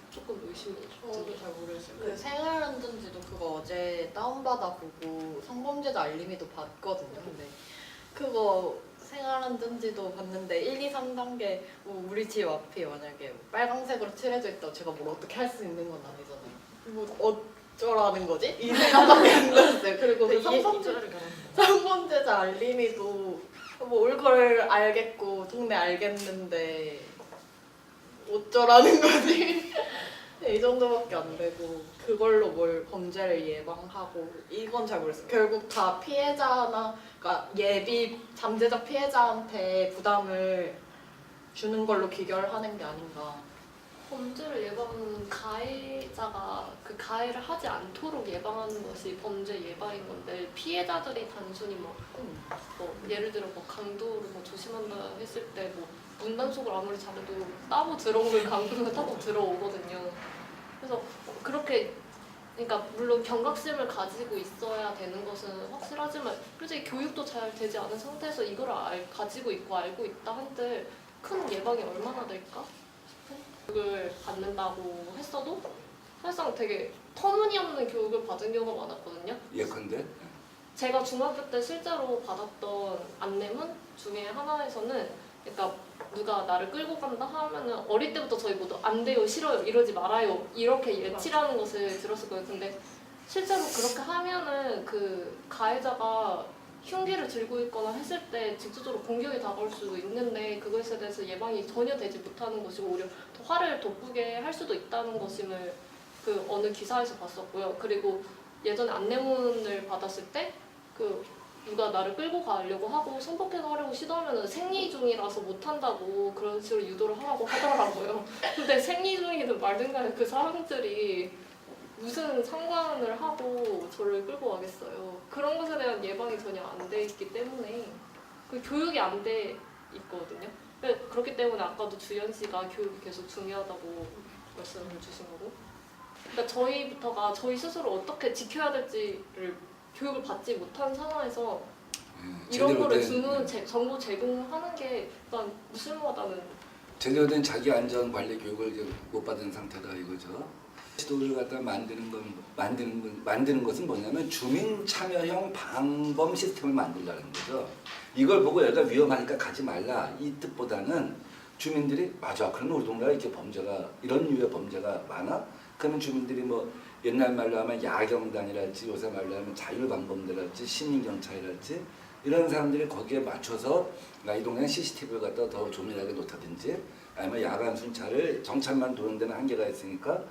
조금 의심이 저도 듭니다. 잘 모르겠어요. 그 생활안전지도 그거 어제 다운받아 보고 성범죄자 알림이도 봤거든요. 근데 그거 생활안전지도 봤는데 1, 2, 3단계 뭐 우리 집 앞이 만약에 뭐 빨강색으로 칠해져 있다고 제가 뭘 어떻게 할 수 있는 건 아니잖아요. 뭐 어쩌라는 거지? 이 생각밖에 안 들었어요. 그리고 그 성범죄자 알림이도 뭐 올 걸 알겠고 동네 알겠는데 어쩌라는 거지? 이 정도밖에 안 되고 그걸로 뭘 범죄를 예방하고 이건 잘 모르겠어요. 결국 다 피해자나 그러니까 예비 잠재적 피해자한테 부담을 주는 걸로 귀결하는 게 아닌가. 범죄를 예방하는 가해자가 그 가해를 하지 않도록 예방하는 것이 범죄 예방인 건데 피해자들이 단순히 뭐 예를 들어 뭐 강도를 뭐 조심한다 했을 때 뭐 문단속을 아무리 잘해도 따고 들어오면 강도는 따고 들어오거든요. 그래서 그렇게 그러니까 물론 경각심을 가지고 있어야 되는 것은 확실하지만 솔직히 교육도 잘 되지 않은 상태에서 이걸 가지고 있고 알고 있다 한들 큰 예방이 얼마나 될까 싶은 교육을 받는다고 했어도 사실상 되게 터무니없는 교육을 받은 경우가 많았거든요. 예컨대 제가 중학교 때 실제로 받았던 안내문 중에 하나에서는 그러니까 누가 나를 끌고 간다 하면은 어릴 때부터 저희 모두 안 돼요, 싫어요, 이러지 말아요 이렇게 예치라는 것을 들었을 거예요. 근데 실제로 그렇게 하면은 그 가해자가 흉기를 들고 있거나 했을 때 직접적으로 공격이 다가올 수 있는데 그것에 대해서 예방이 전혀 되지 못하는 것이고 오히려 더 화를 돋구게 할 수도 있다는 것임을 그 어느 기사에서 봤었고요. 그리고 예전에 안내문을 받았을 때 그 누가 나를 끌고 가려고 하고 성폭행 하려고 시도하면 생리 중이라서 못한다고 그런 식으로 유도를 하라고 하더라고요. 근데 생리 중이든 말든 간에 그 사람들이 무슨 상관을 하고 저를 끌고 가겠어요. 그런 것에 대한 예방이 전혀 안 돼 있기 때문에 그 교육이 안 돼 있거든요. 그렇기 때문에 아까도 주연 씨가 교육이 계속 중요하다고 말씀을 주신 거고 그러니까 저희부터가 저희 스스로 어떻게 지켜야 될지를 교육을 받지 못한 상황에서 이런 제대로 거를 된 정보 제공하는 게 일단 무실무하다는 제대로 된 자기 안전 관리 교육을 이제 못 받은 상태다 이거죠. 시도를 갖다 만드는 것은 뭐냐면 주민 참여형 방범 시스템을 만들라는 거죠. 이걸 보고 여기가 위험하니까 가지 말라 이 뜻보다는 주민들이 맞아 그러면 우리 동네가 이렇게 범죄가 이런 유의 범죄가 많아? 그러면 주민들이 뭐 옛날 말로 하면 야경단이랄지 요새 말로 하면 자율방범대랄지 시민경찰이랄지 이런 사람들이 거기에 맞춰서 이 동네는 CCTV를 갖다 더 조밀하게 놓다든지 아니면 야간 순찰을 정찰만 도는 데는 한계가 있으니까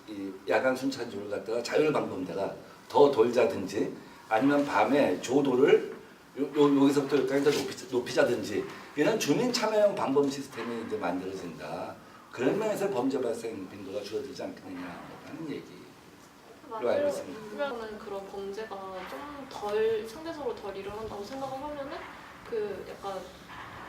이 야간 순찰조를 갖다가 자율방범대가 더 돌자든지 아니면 밤에 조도를 여기서부터 여기까지 더 높이자든지 이런 주민 참여형 방범 시스템이 이제 만들어진다. 그런 면에서 범죄 발생 빈도가 줄어들지 않겠느냐 하는 얘기로 알고 있습니다. 그러면 그런 범죄가 좀 덜 상대적으로 덜 일어난다고 생각을 하면은 그 약간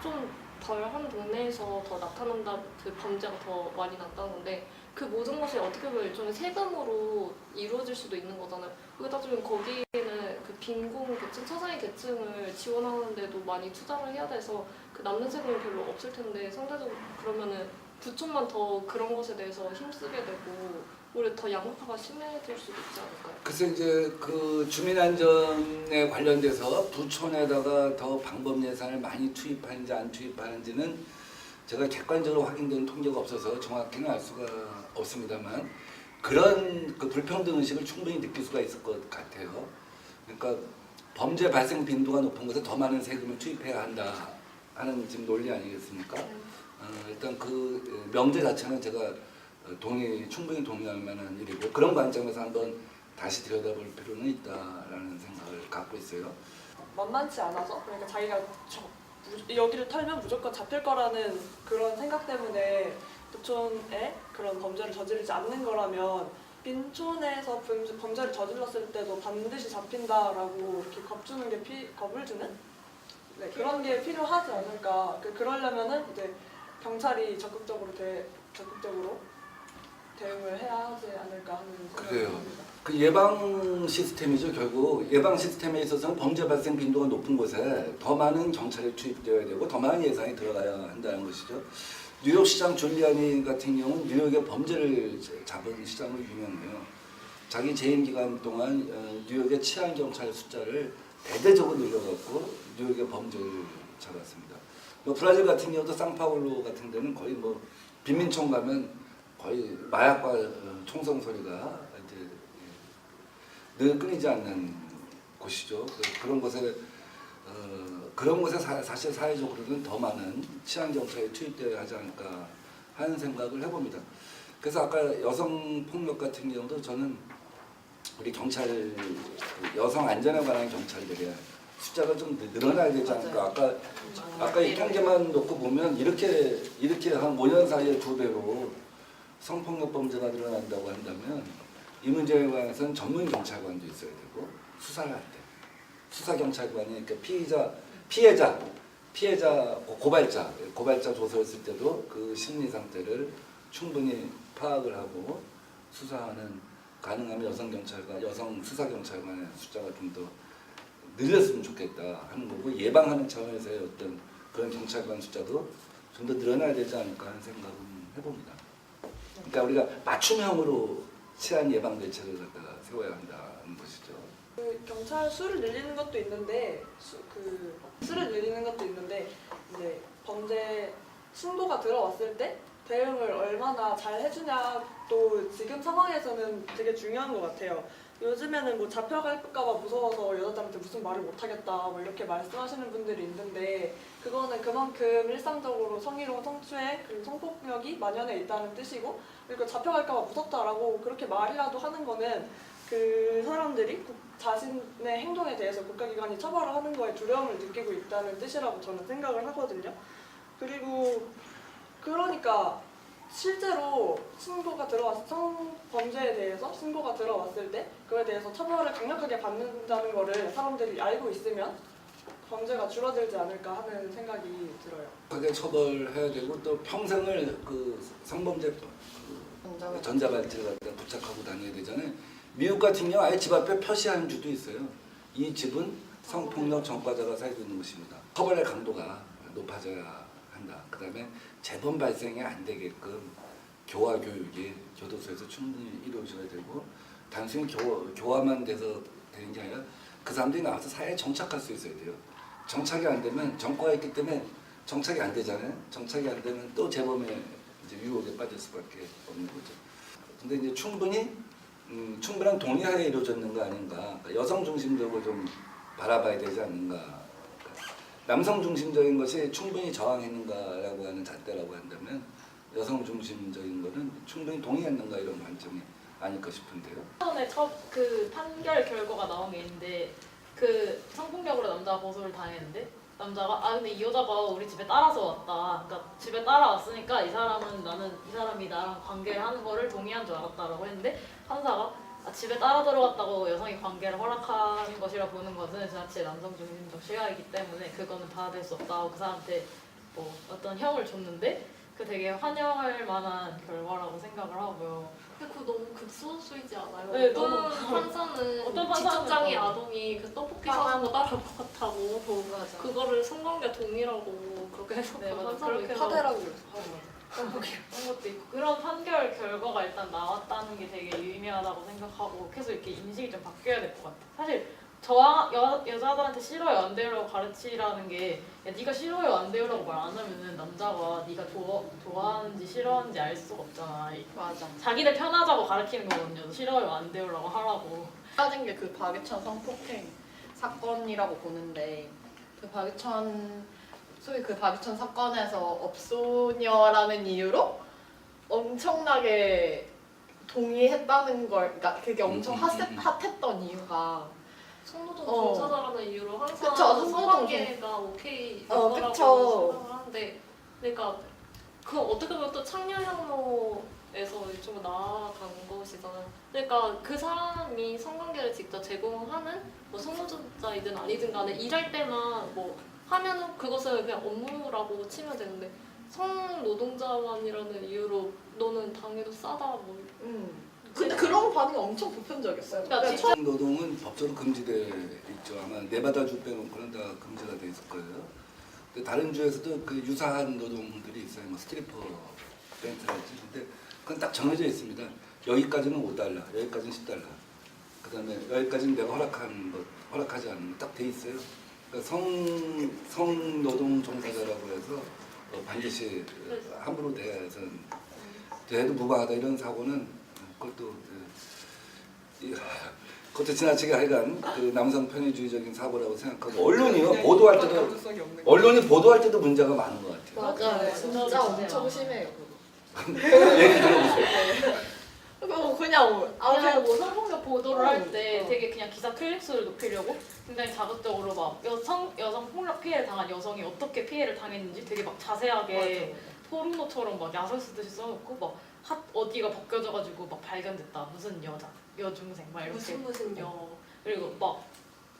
좀 덜한 동네에서 더 나타난다 그 범죄가 더 많이 난다는 건데 그 모든 것이 어떻게 보면 일종의 세금으로 이루어질 수도 있는 거잖아요. 그게 따지면 거기에는 그 빈곤 계층, 차상위 계층을 지원하는데도 많이 투자를 해야 돼서 그 남는 세금이 별로 없을 텐데 상대적으로 그러면은 부촌만 더 그런 것에 대해서 힘쓰게 되고 오히려 더 양극화가 심해질 수도 있지 않을까요? 그래서 이제 그 주민 안전에 관련돼서 부촌에다가 더 방범 예산을 많이 투입하는지 안 투입하는지는 제가 객관적으로 확인된 통계가 없어서 정확히는 알 수가 없습니다만 그런 그 불평등 의식을 충분히 느낄 수가 있을 것 같아요. 그러니까 범죄 발생 빈도가 높은 곳에 더 많은 세금을 투입해야 한다 하는 지금 논리 아니겠습니까? 일단 그 명제 자체는 제가 충분히 동의할 만한 일이고 그런 관점에서 한번 다시 들여다볼 필요는 있다라는 생각을 갖고 있어요. 만만치 않아서 그러니까 자기가 여기를 털면 무조건 잡힐 거라는 그런 생각 때문에 부촌에 그런 범죄를 저지르지 않는 거라면 빈촌에서 범죄를 저질렀을 때도 반드시 잡힌다라고 이렇게 겁을 주는 그런 게 필요하지 않을까. 그러려면은 이제 경찰이 적극적으로 대응을 해야 하지 않을까 하는 생각이 그래요. 듭니다. 그 예방 시스템이죠. 결국 예방 시스템에 있어서는 범죄 발생 빈도가 높은 곳에 더 많은 경찰이 투입되어야 되고 더 많은 예산이 들어가야 한다는 것이죠. 뉴욕 시장 줄리아니 같은 경우는 뉴욕의 범죄를 잡은 시장으로 유명해요. 자기 재임 기간 동안 뉴욕의 치안 경찰 숫자를 대대적으로 늘려갖고 뉴욕의 범죄를 잡았습니다. 뭐 브라질 같은 경우도 상파울루 같은 데는 거의 뭐 빈민촌 가면 거의 마약과 총성 소리가 이제 늘 끊이지 않는 곳이죠. 그런 곳에 사실 사회적으로는 더 많은 치안 경찰이 투입되어야 하지 않을까 하는 생각을 해봅니다. 그래서 아까 여성 폭력 같은 경우도 저는 우리 경찰 여성 안전에 관한 경찰들의 숫자가 좀 늘어나야 되지 않을까. 아까 이 통계만 놓고 보면 이렇게 한 5년 사이에 2배로 성폭력 범죄가 늘어난다고 한다면 이 문제에 관해서는 전문 경찰관도 있어야 되고 수사를 할 때 수사 경찰관이 그러니까 피해자 고발자 조사했을 때도 그 심리 상태를 충분히 파악을 하고 수사하는 가능하면 여성 수사 경찰관의 숫자가 좀 더 늘렸으면 좋겠다 하는 거고 예방하는 차원에서의 어떤 그런 경찰관 숫자도 좀 더 늘어나야 되지 않을까 하는 생각은 해봅니다. 그러니까 우리가 맞춤형으로 치안 예방 대책을 갖다가 세워야 한다는 것이죠. 그 경찰 수를 늘리는 것도 있는데 수를 늘리는 것도 있는데 이제 범죄 신고가 들어왔을 때 대응을 얼마나 잘 해주냐도 지금 상황에서는 되게 중요한 것 같아요. 요즘에는 뭐 잡혀갈까봐 무서워서 여자들한테 무슨 말을 못하겠다 뭐 이렇게 말씀하시는 분들이 있는데 그거는 그만큼 일상적으로 성희롱, 성추행 그리고 성폭력이 만연해 있다는 뜻이고 그리고 잡혀갈까봐 무섭다라고 그렇게 말이라도 하는 거는 그 사람들이 자신의 행동에 대해서 국가기관이 처벌을 하는 거에 두려움을 느끼고 있다는 뜻이라고 저는 생각을 하거든요. 그리고 그러니까 실제로 성범죄에 대해서 신고가 들어왔을 때 그에 대해서 처벌을 강력하게 받는다는 거를 사람들이 알고 있으면 범죄가 줄어들지 않을까 하는 생각이 들어요. 하게 처벌해야 되고 또 평생을 그 성범죄 전자발찌를 갖다 부착하고 다녀야 되잖아요. 미국 같은 경우 아예 집 앞에 표시하는 주도 있어요. 이 집은 성폭력 전과자가 살고 있는 곳입니다. 처벌의 강도가 높아져야 한다. 그 다음에 재범 발생이 안 되게끔 교화 교육이 교도소에서 충분히 이루어져야 되고 단순히 교화만 돼서 되는 게 아니라 그 사람들이 나와서 사회에 정착할 수 있어야 돼요. 정착이 안 되면 전과가 있기 때문에 정착이 안 되잖아요. 정착이 안 되면 또 재범에 이제 유혹에 빠질 수밖에 없는 거죠. 근데 이제 충분한 동의하에 이루어졌는 거 아닌가. 그러니까 여성 중심적으로 좀 바라봐야 되지 않는가. 남성 중심적인 것이 충분히 저항했는가라고 하는 잣대라고 한다면 여성 중심적인 거는 충분히 동의했는가 이런 관점이 아닐까 싶은데요. 처음에 그 판결 결과가 나온 게 있는데 그 성폭력으로 남자가 고소를 당했는데 남자가 근데 이 여자가 우리 집에 따라서 왔다. 그러니까 집에 따라왔으니까 이 사람이 나랑 관계를 하는 거를 동의한 줄 알았다라고 했는데 판사가 집에 따라 들어갔다고 여성이 관계를 허락하는 것이라 보는 것은 지나치게 남성 중심적 시각이기 때문에 그거는 받아들일 수 없다고 그 사람한테 뭐 어떤 형을 줬는데 그 되게 환영할 만한 결과라고 생각을 하고요. 근데 그거 너무 극소수이지 않아요? 네, 어떤 너무 판사는 어떤 판사는 지적장애 아동이 그 떡볶이 사는 거 따라먹었다고 맞아. 그거를 성관계 동의라고 그렇게 해석한 네, 맞아. 판사도 그렇게 있고 파대라고 그런 것도 있고 그런 판결 결과가 일단 나왔다는 게 되게 유의미하다고 생각하고 계속 이렇게 인식이 좀 바뀌어야 될 것 같아요. 사실 여자들한테 싫어요 안 돼요라고 가르치라는 게 야, 네가 싫어요 안 돼요라고 말 안 하면은 남자가 네가 좋아하는지 싫어하는지 알 수가 없잖아. 맞아. 자기들 편하자고 가르치는 거거든요. 싫어요 안 돼요라고 하라고. 빠진 게 그 박유천 성폭행 사건이라고 보는데 그 소위 그 박유천 사건에서 업소녀라는 이유로 엄청나게 동의했다는 걸, 그러니까 그게 엄청 핫했던 이유가 성노동 어. 종사자라는 이유로 항상 그쵸, 성노동 성관계가 오케이 거라고 그쵸. 생각을 하는데 그러니까 그 어떻게 보면 또 창녀혐오에서 좀 나아간 것이잖아요. 그러니까 그 사람이 성관계를 직접 제공하는 뭐 성노동자이든 아니든 간에 일할 때만 뭐 하면은 그것을 그냥 업무라고 치면 되는데 성노동자만이라는 이유로 너는 당해도 싸다 뭐 근데 그런 반응이 엄청 보편적이었어요. 그러니까 성 노동은 법적으로 금지돼 있죠. 아마 네바다 주 빼놓고는 다 금지가 돼 있을 거예요. 근데 다른 주에서도 그 유사한 노동들이 있어요. 뭐 스트리퍼, 벤트라든지. 근데 그건 딱 정해져 있습니다. 여기까지는 $5, 여기까지는 $10. 그다음에 여기까지는 내가 허락하지 않는 딱 돼 있어요. 그러니까 성노동 종사자라고 해서 반드시 함부로 대해서는 해도 무방하다 이런 사고는 그것도 지나치게 하여간 그 남성 편의주의적인 사고라고 생각하고 가능성이 없는 거. 언론이 보도할 때도 문제가 많은 것 같아요. 맞아요. 진짜 진짜 엄청 심해요. 그거. 얘기 들어보세요. 그거 그냥 그냥 뭐 성폭력 보도를 할 때 어. 되게 그냥 기사 클릭수를 높이려고 굉장히 자극적으로 막 여성 폭력 피해를 당한 여성이 어떻게 피해를 당했는지 되게 막 자세하게 포르노처럼 막 야설 쓰듯이 써놓고 막 어디가 벗겨져가지고 막 발견됐다 무슨 여자 여중생 막 이렇게 무슨 여 그리고 막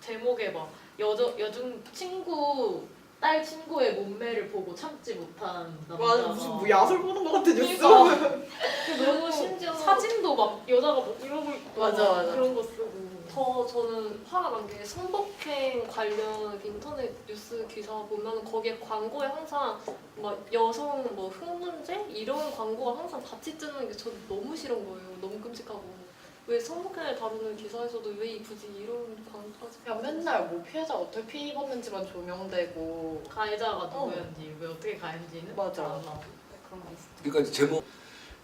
제목에 막 여중 친구 딸 친구의 몸매를 보고 참지 못한 남자가 맞아 무슨 뭐 야설 보는 것 같은 뉴스. 그러니까 그리고 심지어 사진도 막 여자가 막 이러고 있고 맞아. 그런 거 쓰고 저는 화가 난 게 성폭행 관련 인터넷 뉴스 기사 보면 거기에 광고에 항상 막 여성 뭐 흥문제 이런 광고가 항상 같이 뜨는 게 저는 너무 싫은 거예요. 너무 끔찍하고 왜 성폭행을 다루는 기사에서도 왜 굳이 이런 광고까지? 그냥 맨날 뭐 피해자가 어떻게 피해 입었는지만 조명되고. 가해자가 누구였는지 왜 어떻게 가했는지는 맞아. 안 나오고 그런 게 있어. 그러니까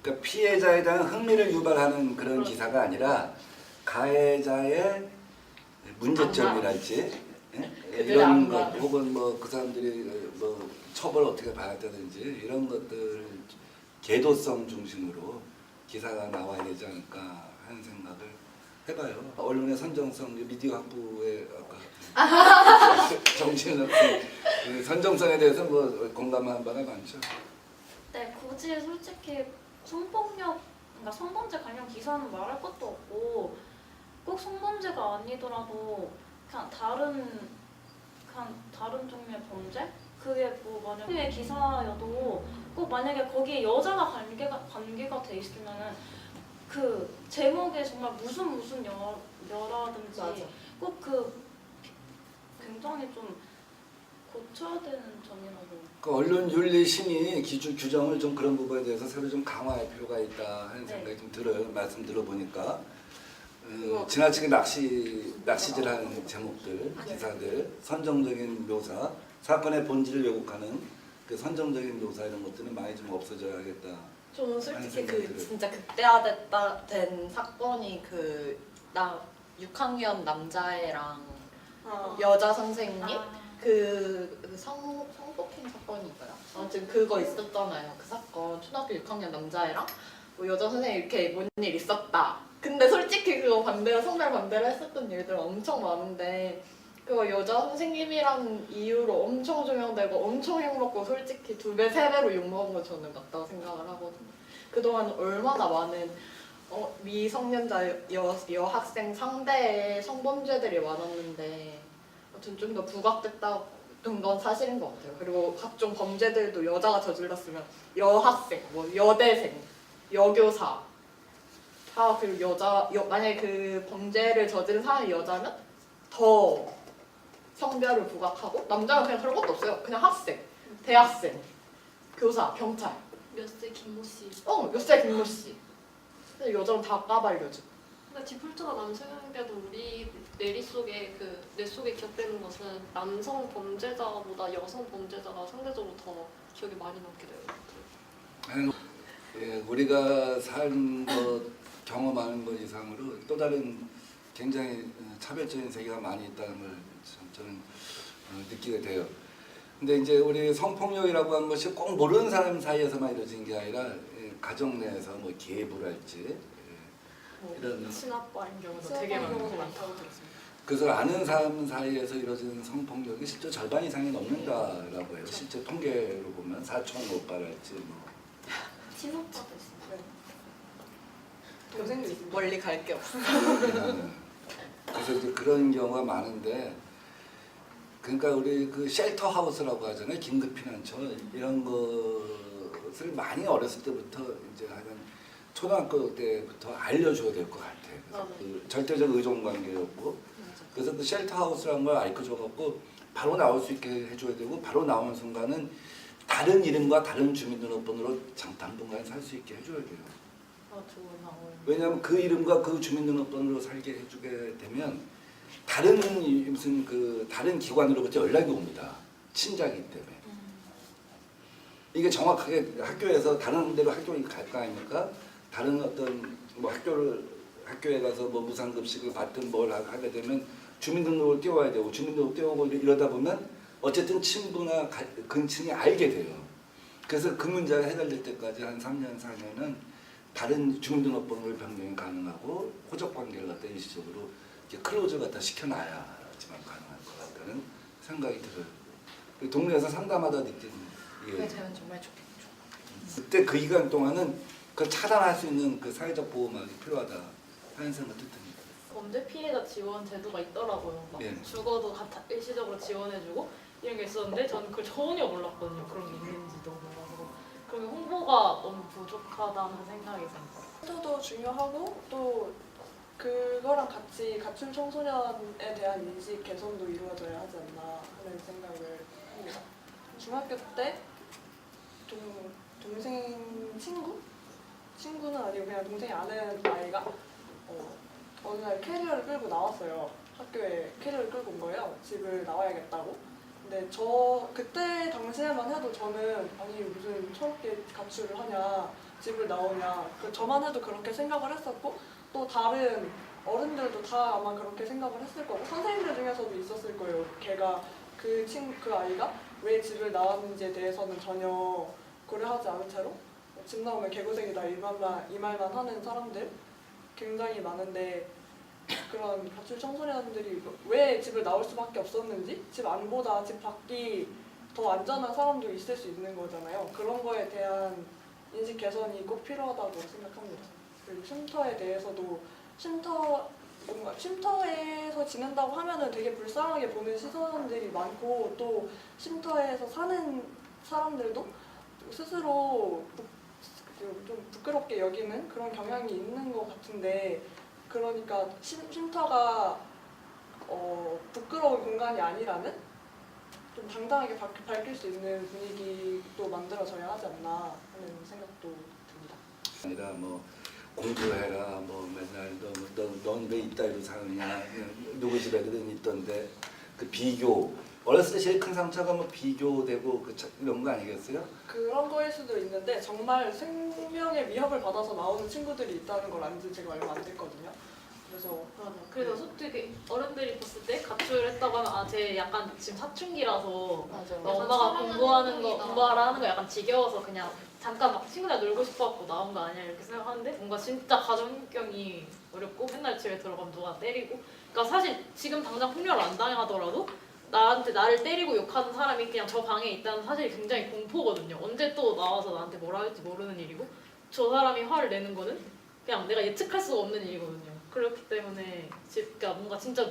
그러니까 피해자에 대한 흥미를 유발하는 그런 그렇죠. 기사가 아니라 가해자의 문제점이랄지 이런 것 혹은 뭐 그 사람들이 뭐 처벌 어떻게 받았다든지 이런 것들 계도성 중심으로 기사가 나와야 되지 않을까 하는 생각을 해봐요. 언론의 선정성, 미디어 학부의 아까 정신은 그 선정성에 대해서 뭐 공감하는 바가 많죠. 네, 굳이 솔직히 성폭력, 그러니까 성범죄 관련 기사는 말할 것도 없고 꼭 성범죄가 아니더라도 그냥 다른 종류의 범죄? 그게 뭐 만약에 기사여도 꼭 만약에 거기에 여자가 관계가 돼 있으면은 그 제목에 정말 무슨 여라든지 맞아. 꼭 그 굉장히 좀 고쳐야 되는 점이라고. 그 언론윤리심의 규정을 좀 그런 부분에 대해서 새로 좀 강화할 필요가 있다 하는 생각이 좀 들어요. 말씀 들어보니까 지나치게 낚시질하는 제목들, 기사들, 선정적인 묘사, 사건의 본질을 왜곡하는 그 선정적인 묘사 이런 것들은 많이 좀 없어져야겠다. 저는 솔직히 생각이 그 들어요. 진짜 극대화된 사건이 나 6학년 남자애랑 여자 선생님 그 성폭행 사건인가요? 아무튼 그거 있었잖아요. 그 사건 초등학교 6학년 남자애랑 뭐 여자 선생님 이렇게 뭔 일 있었다. 근데 솔직히 그거 성별 반대로 했었던 일들 엄청 많은데 그거 여자 선생님이란 이유로 엄청 조명되고 엄청 욕먹고 솔직히 2배, 3배로 욕먹은 거 저는 맞다고 생각을 하거든요. 그동안 얼마나 많은 미성년자 여학생 상대의 성범죄들이 많았는데 아무튼 좀 더 부각됐다는 건 사실인 것 같아요. 그리고 각종 범죄들도 여자가 저질렀으면 여학생, 뭐 여대생, 여교사 다 그리고 만약에 그 범죄를 저지른 사람이 여자면 더 성별을 부각하고 남자는 그냥 그런 것도 없어요. 그냥 학생, 대학생, 교사, 경찰 몇세 김모 씨. 몇 살 김모 씨. 근데 여자는 다 까발려줘. 근데 디폴트가 남성인데도 우리 뇌리 속에 뇌 속에 기억되는 것은 남성 범죄자보다 여성 범죄자가 상대적으로 더 기억이 많이 남게 돼요. 예, 우리가 산 것, 경험하는 것 이상으로 또 다른 굉장히 차별적인 세계가 많이 있다는 걸 저는 느끼게 돼요. 근데 이제 우리 성폭력이라고 하는 것이 꼭 모르는 사람 사이에서만 이루어진 게 아니라 가정 내에서 뭐 계부랄지 이런 친아빠인 경우도 되게 많다고 들었습니다. 그것을 아는 사람 사이에서 이루어지는 성폭력이 실제 절반 이상이 넘는다라고 해요. 실제 통계로 보면 사촌 오빠랄지 뭐. 친오빠도 있어요. 교생도 있습니다. 멀리 갈 게 없어. 그래서 이제 그런 경우가 많은데, 그러니까 우리 그 쉘터 하우스라고 하잖아요. 긴급 피난처 이런 것을 많이 어렸을 때부터 이제 한 초등학교 때부터 알려줘야 될 것 같아요. 그 절대적 의존 관계였고, 그래서 그 쉘터 하우스라는 걸 알려줘갖고 바로 나올 수 있게 해줘야 되고, 바로 나오는 순간은 다른 이름과 다른 주민등록번호로 당분간 살 수 있게 해줘야 돼요. 좋은 방법. 왜냐하면 그 이름과 그 주민등록번호로 살게 해주게 되면 다른 무슨 그 다른 기관으로부터 연락이 옵니다. 친자이기 때문에. 이게 정확하게 학교에서 다른 데로 학교를 갈 거 아닙니까? 다른 어떤 뭐 학교에 가서 뭐 무상급식을 받든 뭘 하게 되면 주민등록을 띄워야 되고 주민등록 띄우고 이러다 보면 어쨌든 친부나 근친이 알게 돼요. 그래서 그 문제가 해결될 때까지 한 3년, 4년은 다른 주민등록번호를 변경이 가능하고 호적관계를 갖다 일시적으로 이렇게 클로즈를 갖다 시켜놔야지만 가능할 것 같다는 생각이 들어요. 동네에서 상담하다 느낀 그게 예. 되면 정말 좋겠죠. 그때 그 기간 동안은 그 차단할 수 있는 그 사회적 보호막이 필요하다 하는 생각도 듭니다. 범죄 피해자 지원 제도가 있더라고요. 막 예. 죽어도 일시적으로 지원해주고 이런 게 있었는데 저는 그걸 전혀 몰랐거든요. 그런 게 있는지도 몰라서 그런 홍보가 너무 부족하다는 생각이 들어요. 도 중요하고 또 그거랑 같이 가출 청소년에 대한 인식 개선도 이루어져야 하지 않나 하는 생각을 합니다. 중학교 때 동생 친구는 아니고 그냥 동생이 아는 아이가 어느 날 캐리어를 끌고 나왔어요. 학교에 캐리어를 끌고 온 거예요. 집을 나와야겠다고. 근데 그때 당시에만 해도 저는 아니 무슨 저렇게 가출을 하냐 집을 나오냐 저만 해도 그렇게 생각을 했었고 또 다른 어른들도 다 아마 그렇게 생각을 했을 거고 선생님들 중에서도 있었을 거예요. 걔가 그 아이가 왜 집을 나왔는지에 대해서는 전혀 고려하지 않은 채로 집 나오면 개고생이다 이 말만 하는 사람들 굉장히 많은데 그런 가출 청소년들이 왜 집을 나올 수밖에 없었는지 집 안보다 집 밖이 더 안전한 사람도 있을 수 있는 거잖아요. 그런 거에 대한 인식 개선이 꼭 필요하다고 생각합니다. 그리고 쉼터에 대해서도 쉼터에서 지낸다고 하면은 되게 불쌍하게 보는 시선들이 많고 또 쉼터에서 사는 사람들도 스스로 좀 부끄럽게 여기는 그런 경향이 있는 것 같은데 그러니까 쉼터가 부끄러운 공간이 아니라는 좀 당당하게 밝힐 수 있는 분위기도 만들어져야 하지 않나 하는 생각도 듭니다. 아니라 뭐 공부해라 뭐 맨날 넌 왜 이따위로 사느냐 누구 집 애들은 있던데 그 비교 어렸을 때 제일 큰 상처가 뭐 비교되고 이런 거 아니겠어요? 그런 거일 수도 있는데 정말 생명의 위협을 받아서 나오는 친구들이 있다는 걸 안 지 제가 얼마 안 됐거든요. 그래서 맞아. 그래서 솔직히 어른들이 봤을 때 가출했다고 하면 쟤 약간 지금 사춘기라서 맞아. 엄마가 사랑하는 행동이다. 공부하라 하는 거 약간 지겨워서 그냥 잠깐 막 친구랑 놀고 싶어갖고 나온 거 아니야 이렇게 생각하는데 뭔가 진짜 가정 환경이 어렵고 맨날 집에 들어가면 누가 때리고 그러니까 사실 지금 당장 폭력을 안 당하더라도 나를 때리고 욕하는 사람이 그냥 저 방에 있다는 사실이 굉장히 공포거든요. 언제 또 나와서 나한테 뭐라 할지 모르는 일이고 저 사람이 화를 내는 거는 그냥 내가 예측할 수가 없는 일이거든요. 그렇기 때문에 그러니까 뭔가 진짜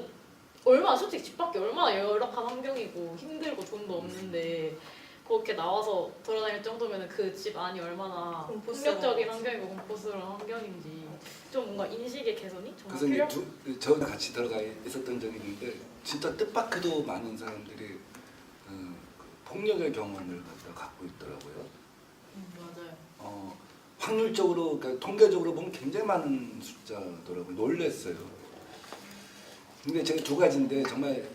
솔직히 집 밖에 얼마나 열악한 환경이고 힘들고 돈도 없는데 그렇게 나와서 돌아다닐 정도면 그 집 안이 얼마나 폭력적인 환경이고 공포스러운 환경인지 좀 뭔가 인식의 개선이 정말 그래서 필요. 이제 저는 같이 들어가 있었던 적이 있는데 진짜 뜻밖에도 많은 사람들이 그 폭력의 경험을 갖고 있더라고요. 맞아요. 확률적으로 그러니까 통계적으로 보면 굉장히 많은 숫자더라고요. 놀랐어요. 근데 제가 두 가지인데 정말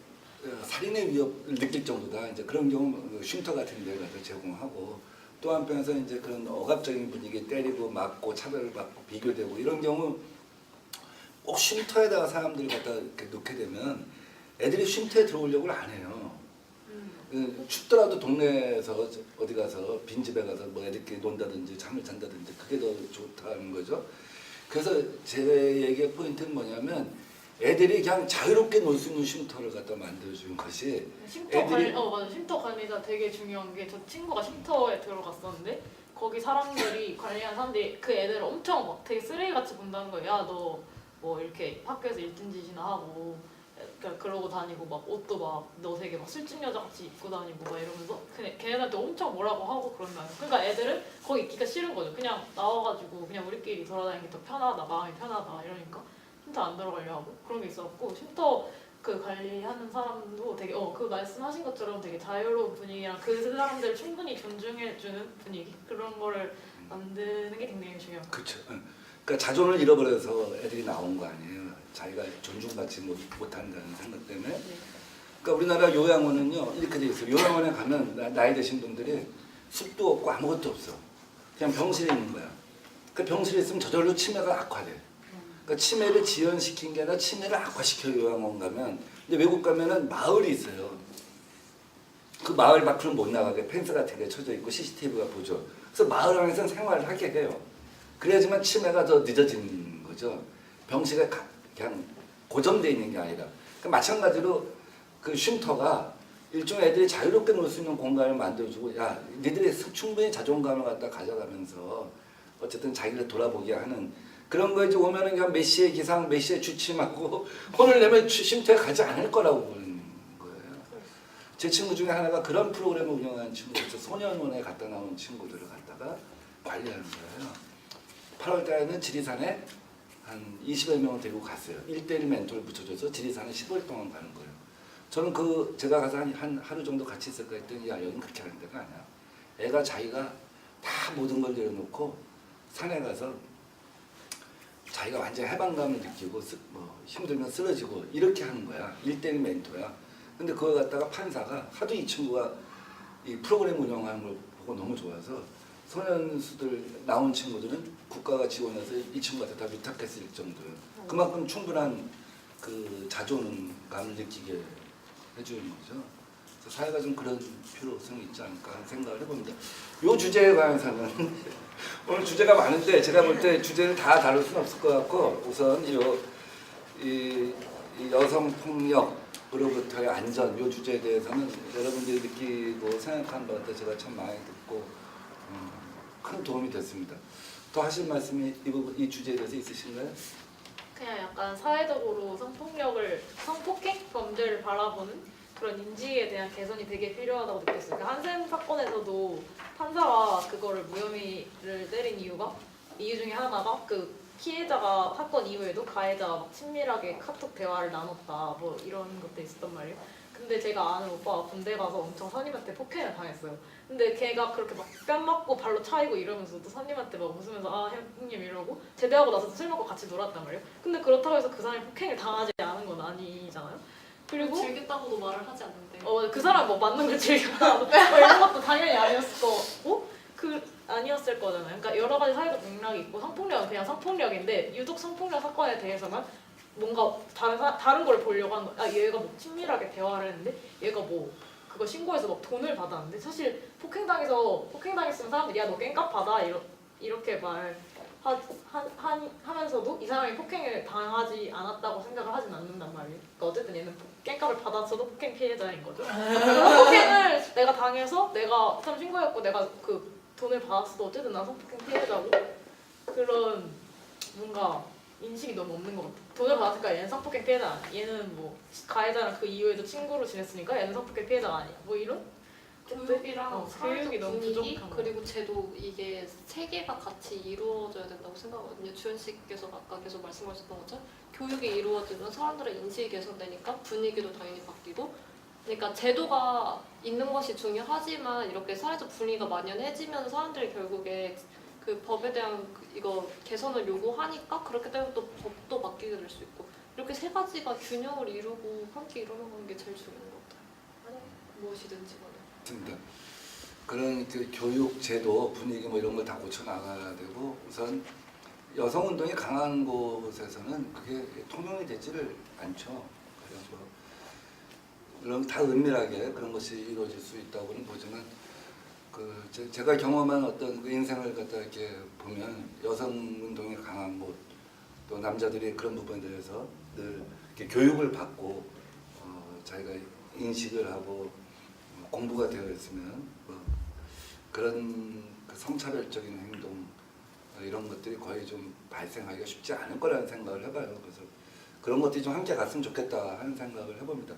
살인의 위협을 느낄 정도다. 이제 그런 경우 쉼터 같은 데를 갖다 제공하고 또 한편에서 이제 그런 억압적인 분위기 때리고 맞고 차별받고 비교되고 이런 경우 꼭 쉼터에다가 사람들을 갖다 이렇게 놓게 되면 애들이 쉼터에 들어오려고 안 해요. 춥더라도 동네에서 어디 가서 빈집에 가서 뭐 애들끼리 논다든지 잠을 잔다든지 그게 더 좋다는 거죠. 그래서 제 얘기의 포인트는 뭐냐면 애들이 그냥 자유롭게 놀 수 있는 쉼터를 갖다 만들어주는 것이 맞아. 쉼터 관리가 되게 중요한 게 저 친구가 쉼터에 들어갔었는데 거기 사람들이 관리하는 사람들이 그 애들을 엄청 막 되게 쓰레기같이 본다는 거야. 야, 너 뭐 이렇게 학교에서 일진 짓이나 하고 그러고 다니고 막 옷도 막 너 되게 막 술집 여자같이 입고 다니고 막 이러면서 그냥 걔네한테 엄청 뭐라고 하고 그런다는 거야. 그러니까 애들은 거기 있기가 싫은 거죠. 그냥 나와가지고 그냥 우리끼리 돌아다니는 게 더 편하다, 마음이 편하다 이러니까 쉼터 안 들어가려 하고 그런 게 있었고 쉼터 그 관리하는 사람도 되게 그 말씀하신 것처럼 되게 자유로운 분위기랑 그 사람들을 충분히 존중해주는 분위기 그런 거를 만드는 게 굉장히 중요해요. 그렇죠. 그러니까 자존을 잃어버려서 애들이 나온 거 아니에요. 자기가 존중받지 못한다는 생각 때문에. 그러니까 우리나라 요양원은요 이렇게 돼 있어요. 요양원에 가면 나이 드신 분들이 숲도 없고 아무것도 없어. 그냥 병실에 있는 거야. 그 병실에 있으면 저절로 치매가 악화돼. 그러니까 치매를 지연시킨 게 아니라 치매를 악화시켜요. 요양원 가면. 근데 외국 가면은 마을이 있어요. 그 마을 밖으로 못 나가게 펜스 같은 게 쳐져 있고 CCTV가 보죠. 그래서 마을 안에서 생활을 하게 해요. 그래야지만 치매가 더 늦어지는 거죠. 병실에 그냥 고정되어 있는 게 아니라. 그러니까 마찬가지로 그 쉼터가 일종의 애들이 자유롭게 놀 수 있는 공간을 만들어주고 야 니들이 충분히 자존감을 갖다 가져가면서 어쨌든 자기를 돌아보게 하는 그런 거 이제 오면은 그냥 몇 시에 기상 몇 시에 취침하고 오늘 내면 쉼터에 가지 않을 거라고 보는 거예요. 제 친구 중에 하나가 그런 프로그램을 운영하는 친구가 있어요. 소년원에 갔다 나온 친구들을 갖다가 관리하는 거예요. 8월 달에는 지리산에 한 20여 명을 데리고 갔어요. 1대1 멘토를 붙여줘서 지리산에 15일 동안 가는 거예요. 저는 제가 가서 한 하루 정도 같이 있을까 했더니 야 여긴 그렇게 하는 데가 아니야. 애가 자기가 다 모든 걸 내려놓고 산에 가서 자기가 완전 해방감을 느끼고 힘들면 쓰러지고 이렇게 하는 거야. 1대1 멘토야. 근데 그걸 갖다가 판사가 하도 이 친구가 이 프로그램 운영하는 걸 보고 너무 좋아서 소년수들 나온 친구들은 국가가 지원해서 이 친구한테 다 위탁했을 정도예요. 그만큼 충분한 그 자존감을 느끼게 해주는 거죠. 그래서 사회가 좀 그런 필요성이 있지 않을까 하는 생각을 해봅니다. 이 주제에 관해서는 오늘 주제가 많은데 제가 볼 때 주제를 다 다룰 수는 없을 것 같고 우선 이 여성 폭력으로부터의 안전 이 주제에 대해서는 여러분들이 느끼고 생각하는 것들 제가 참 많이 듣고 큰 도움이 됐습니다. 더 하실 말씀이 이 주제에 대해서 있으신가요? 그냥 약간 사회적으로 성폭행 범죄를 바라보는 그런 인지에 대한 개선이 되게 필요하다고 느꼈어요. 그러니까 한샘 사건에서도 판사가 그거를 무혐의를 때린 이유 중에 하나가 그 피해자가 사건 이후에도 가해자가 막 친밀하게 카톡 대화를 나눴다 뭐 이런 것도 있었단 말이에요. 근데 제가 아는 오빠가 군대 가서 엄청 선임한테 폭행을 당했어요. 근데 걔가 그렇게 막 뺨 맞고 발로 차이고 이러면서도 선임한테 막 웃으면서 아 형님 이러고 제대하고 나서 술 먹고 같이 놀았단 말이에요. 근데 그렇다고 해서 그 사람이 폭행을 당하지 않은 건 아니잖아요. 그리고 즐겼다고도 말을 하지 않는데. 그 사람 뭐 맞는 걸 즐겼다 뭐 이런 것도 당연히 아니었을 거고 아니었을 거잖아요. 그러니까 여러 가지 사회적 맥락이 있고 성폭력은 그냥 성폭력인데 유독 성폭력 사건에 대해서만 뭔가 다른 걸 보려고 하는 거야. 얘가 뭐 친밀하게 대화를 했는데 얘가 뭐 그거 신고해서 막 돈을 받았는데 사실 폭행당했으면 사람들이 야 너 깽값 받아 이렇게 하면서도 이 사람이 폭행을 당하지 않았다고 생각을 하진 않는단 말이에요. 그러니까 어쨌든 얘는 깽값을 받았어도 폭행 피해자인 거죠. 폭행을 내가 당해서 내가 사람 신고했고 내가 그 돈을 받았어도 어쨌든 난 성폭행 피해자고 그런 뭔가 인식이 너무 없는 것 같아. 돈을 받았으니까 얘는 성폭행 피해자 아니야. 얘는 뭐 가해자랑 그 이후에도 친구로 지냈으니까 얘는 성폭행 피해자가 아니야. 뭐 이런? 교육이랑 교육이 너무 분위기 부족한 거. 그리고 제도 이게 세 개가 같이 이루어져야 된다고 생각하거든요. 주현 씨께서 아까 계속 말씀하셨던 것처럼 교육이 이루어지면 사람들의 인식이 개선되니까 분위기도 당연히 바뀌고 그러니까 제도가 있는 것이 중요하지만 이렇게 사회적 분위기가 만연해지면 사람들이 결국에 그 법에 대한 이거 개선을 요구하니까 그렇게 되면 또 법도 바뀌게 될 수 있고 이렇게 세 가지가 균형을 이루고 함께 일어나는 게 제일 중요한 것 같아요. 무엇이든지 간에. 맞습니다. 그런 그 교육 제도 분위기 뭐 이런 걸 다 고쳐 나가야 되고 우선 여성 운동이 강한 곳에서는 그게 통용이 되지를 않죠. 그래서 물론 다 은밀하게 그런 것이 이루어질 수 있다고는 보지만 제가 경험한 어떤 그 인생을 갖다 이렇게 보면 여성 운동이 강한 곳 또 남자들이 그런 부분에 대해서 늘 이렇게 교육을 받고 자기가 인식을 하고 공부가 되어 있으면 그런 그 성차별적인 행동 이런 것들이 거의 좀 발생하기가 쉽지 않을 거라는 생각을 해봐요. 그래서 그런 것들이 좀 함께 갔으면 좋겠다 하는 생각을 해봅니다.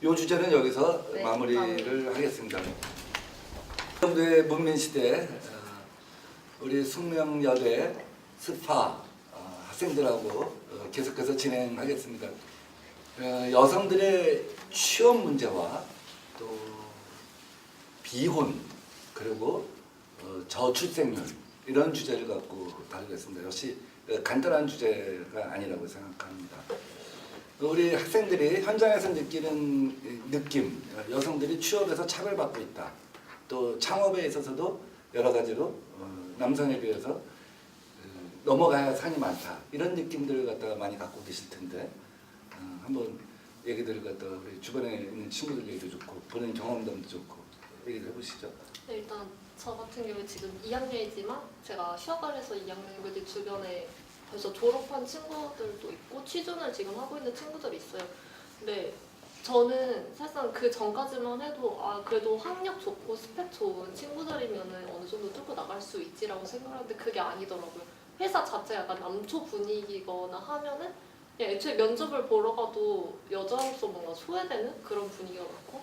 이 주제는 여기서 마무리를 하겠습니다. 정도의 문민시대 우리 숙명여대 스파 학생들하고 계속해서 진행하겠습니다. 여성들의 취업 문제와 또 비혼 그리고 저출생률 이런 주제를 갖고 다루겠습니다. 역시 간단한 주제가 아니라고 생각합니다. 우리 학생들이 현장에서 느끼는 느낌, 여성들이 취업에서 차별받고 있다. 또 창업에 있어서도 여러 가지로 남성에 비해서 넘어가야 할 산이 많다. 이런 느낌들을 갖다가 많이 갖고 계실 텐데 한번 얘기들을 갖다가 우리 주변에 있는 친구들 얘기도 좋고 본인 경험담도 좋고 얘기를 해보시죠. 네, 일단 저 같은 경우에 지금 2학년이지만 제가 휴학을 해서 2학년이고 주변에 벌써 졸업한 친구들도 있고 취준을 지금 하고 있는 친구들이 있어요. 근데 저는 사실상 그 전까지만 해도 그래도 학력 좋고 스펙 좋은 친구들이면은 어느 정도 뚫고 나갈 수 있지라고 생각하는데 그게 아니더라고요. 회사 자체가 약간 남초 분위기거나 하면은 그냥 애초에 면접을 보러 가도 여자로서 뭔가 소외되는 그런 분위기가 많고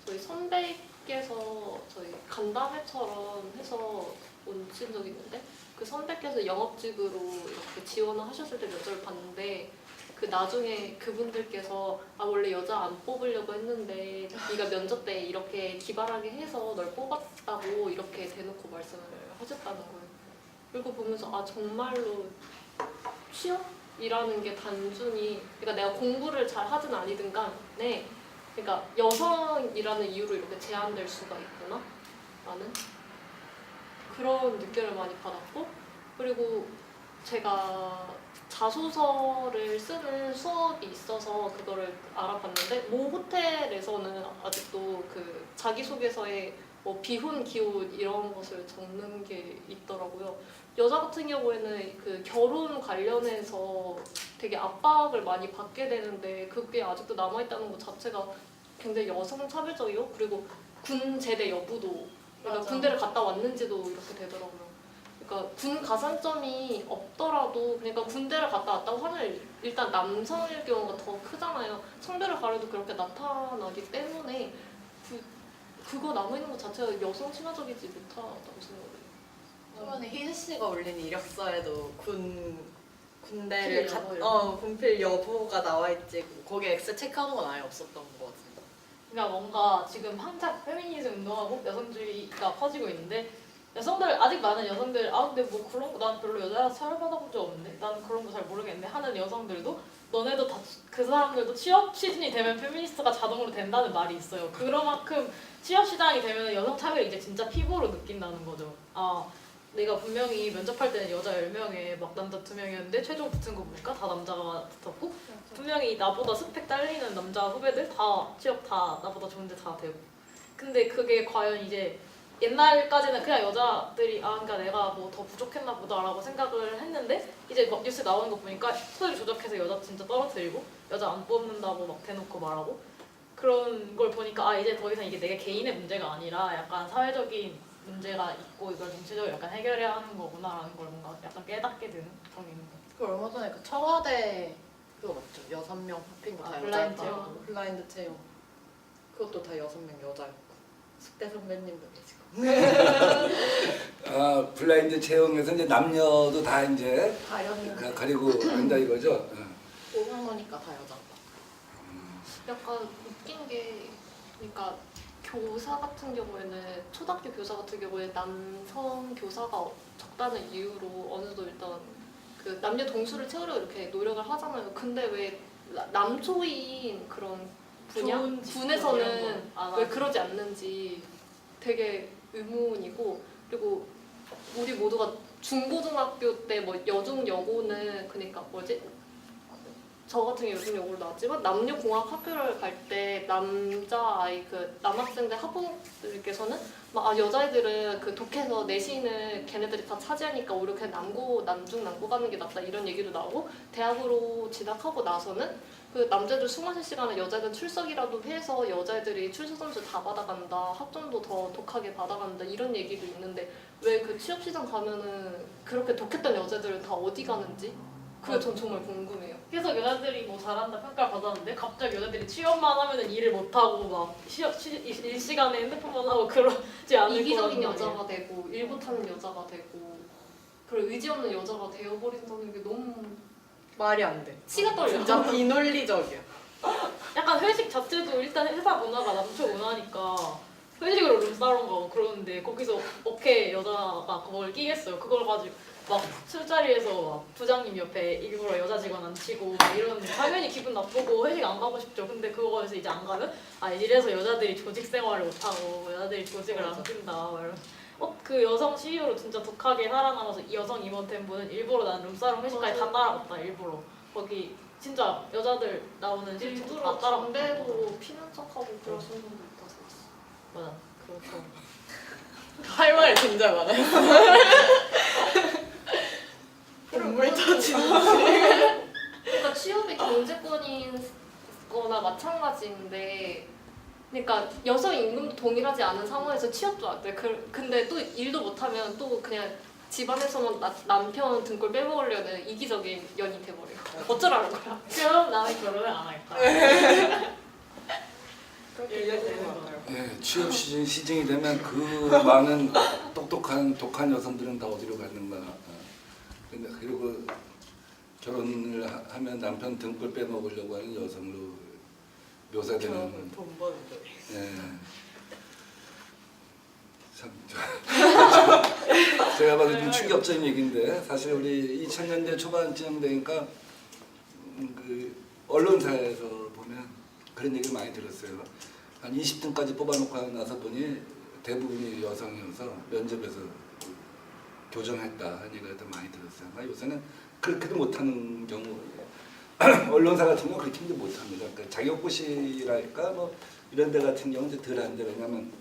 저희 선배께서 저희 간담회처럼 해서 오신 적이 있는데 그 선배께서 영업직으로 이렇게 지원을 하셨을 때 면접을 봤는데 그 나중에 그분들께서 원래 여자 안 뽑으려고 했는데 네가 면접 때 이렇게 기발하게 해서 널 뽑았다고 이렇게 대놓고 말씀을 하셨다는 거예요. 그리고 보면서 정말로 취업이라는 게 단순히 그러니까 내가 공부를 잘 하든 아니든 간에 그러니까 여성이라는 이유로 이렇게 제한될 수가 있구나 라는 그런 느낌을 많이 받았고 그리고 제가 자소서를 쓰는 수업이 있어서 그거를 알아봤는데 모 호텔에서는 아직도 그 자기소개서에 뭐 비혼, 기혼 이런 것을 적는 게 있더라고요. 여자 같은 경우에는 그 결혼 관련해서 되게 압박을 많이 받게 되는데 그게 아직도 남아있다는 것 자체가 굉장히 여성 차별적이고 그리고 군 제대 여부도 그러니까 맞아. 군대를 갔다 왔는지도 이렇게 되더라고요. 그러니까 군 가산점이 없더라도 그러니까 군대를 갔다 왔다고 하면 일단 남성일 경우가 더 크잖아요. 성별을 가려도 그렇게 나타나기 때문에 그거 남아있는 것 자체가 여성 친화적이지 못하다고 생각해요. 저번에 희재 씨가 올린 이력서에도 군대를 군필 여부 군필 여부가 나와 있지 거기에 엑셀 체크하는 건 아예 없었던 것 같은데. 그러니까 뭔가 지금 한창 페미니즘 운동하고 여성주의가 퍼지고 있는데 여성들 아직 많은 여성들 근데 뭐 그런 거 난 별로 여자라서 차별받아본 적 없는데 나는 그런 거 잘 모르겠는데 하는 여성들도 너네도 다 그 사람들도 취업 시즌이 되면 페미니스트가 자동으로 된다는 말이 있어요. 그런 만큼 취업 시장이 되면 여성 차별을 이제 진짜 피부로 느낀다는 거죠. 내가 분명히 면접할 때는 여자 10명에 막 남자 2명이었는데 최종 붙은 거 보니까 다 남자가 붙었고 분명히 나보다 스펙 딸리는 남자 후배들 다 취업 다 나보다 좋은데 다 되고 근데 그게 과연 이제 옛날까지는 그냥 여자들이 그러니까 내가 뭐 더 부족했나 보다라고 생각을 했는데 이제 막 뉴스 나오는 거 보니까 소리 조작해서 여자 진짜 떨어뜨리고 여자 안 뽑는다고 막 대놓고 말하고 그런 걸 보니까 이제 더 이상 이게 내가 개인의 문제가 아니라 약간 사회적인 문제가 있고 이걸 정치적으로 약간 해결해야 하는 거구나라는 걸 뭔가 약간 깨닫게 되는 그런 게 있는 것 같아요. 그 얼마 전에 그 청와대 그거 맞죠? 6명 뽑힌 거 다 블라인드 여자였다. 채용. 블라인드 채용. 그것도 다 6명 여자였고. 숙대 선배님도 계시고. 블라인드 채용에서 이제 남녀도 다 이제 다 여자. 가리고 한다 이거죠. 5학년이니까 다 여자다. 약간 웃긴 게 그러니까 교사 같은 경우에는 초등학교 교사 같은 경우에 남성 교사가 적다는 이유로 어느 정도 일단 그 남녀 동수를 채우려고 이렇게 노력을 하잖아요. 근데 왜 남초인 그런 분야 좋은 직종 분에서는 이런 거안 왜 하지. 그러지 않는지 되게 의문이고 그리고 우리 모두가 중고등학교 때 뭐 여중 여고는 그러니까 뭐지? 저 같은 경우 여중 여고를 나왔지만 남녀 공학 학교를 갈 때 남자 아이 그 남학생들 학부모들께서는 막 여자애들은 그 독해서 내신을 걔네들이 다 차지하니까 오히려 그냥 남중 남고 가는 게 낫다 이런 얘기도 나오고 대학으로 진학하고 나서는 그 남자들 술 마실 시간에 여자애들 출석이라도 해서 여자애들이 출석 점수 다 받아간다 학점도 더 독하게 받아간다 이런 얘기도 있는데 왜 그 취업 시장 가면은 그렇게 독했던 여자들은 다 어디 가는지 그게 전 정말 궁금해요. 계속 여자들이 뭐 잘한다 평가를 받았는데 갑자기 여자들이 취업만 하면은 일을 못하고 막 일 시간에 핸드폰만 하고 그러지 않을 이기적인 거란 말이에요. 여자가 되고 일 못하는 여자가 되고 그리고 의지 없는 여자가 되어버린다는 게 너무 말이 안 돼. 치가 떨려. 진짜 비논리적이야. 약간 회식 자체도 일단 회사 문화가 남초 문화니까 회식으로 룸사롱 가고 그러는데 거기서 어깨 여자가 그걸 끼겠어요. 그걸 가지고 막 술자리에서 막 부장님 옆에 일부러 여자 직원 앉히고 막 이러는데 당연히 기분 나쁘고 회식 안 가고 싶죠. 근데 그거에서 이제 안 가면 아 이래서 여자들이 조직 생활을 못하고 여자들이 조직을 안 낀다 막 이러면서 그 여성 CEO로 진짜 독하게 살아남아서 이 여성 임원템분은 일부러 난 룸사롱 회식까지 다 따라갔다 일부러 거기 진짜 여자들 나오는 실체 다 일부러 따라갔다 담배도 피는 척하고 그러시는 분도 있다고 들었어. 맞아 그렇고 할 말이 진짜 많아요. 눈물 터지는. 그러니까 취업이 경제권인 거나 마찬가지인데 그러니까 여성 임금도 동일하지 않은 상황에서 취업도 안 돼. 근데 또 일도 못하면 또 그냥 집안에서는 남편 등골 빼먹으려는 이기적인 연이 돼버려. 어쩌라는 거야. 그럼 나는 결혼을 안 할까? 그렇게 이해되는 것 같아요. 예, 취업 시즌이 되면 그 많은 똑똑한 독한 여성들은 다 어디로 갔는가. 근데 그리고 결혼을 하면 남편 등골 빼먹으려고 하는 여성으로 묘사되는. 돈 버는데. 예. 참 제가 봐도 좀 충격적인 얘기인데 사실 우리 2000년대 초반쯤 되니까 그 언론사에서 보면 그런 얘기를 많이 들었어요. 한 20등까지 뽑아놓고 나서 보니 대부분이 여성이어서 면접에서 교정했다 하는 얘기를 더 많이 들었어요. 요새는 그렇게도 못하는 경우 언론사 같은 경우 그렇게도 못합니다. 그러니까 자격고시랄까 뭐 이런 데 같은 경우는 이제 덜한데 왜냐하면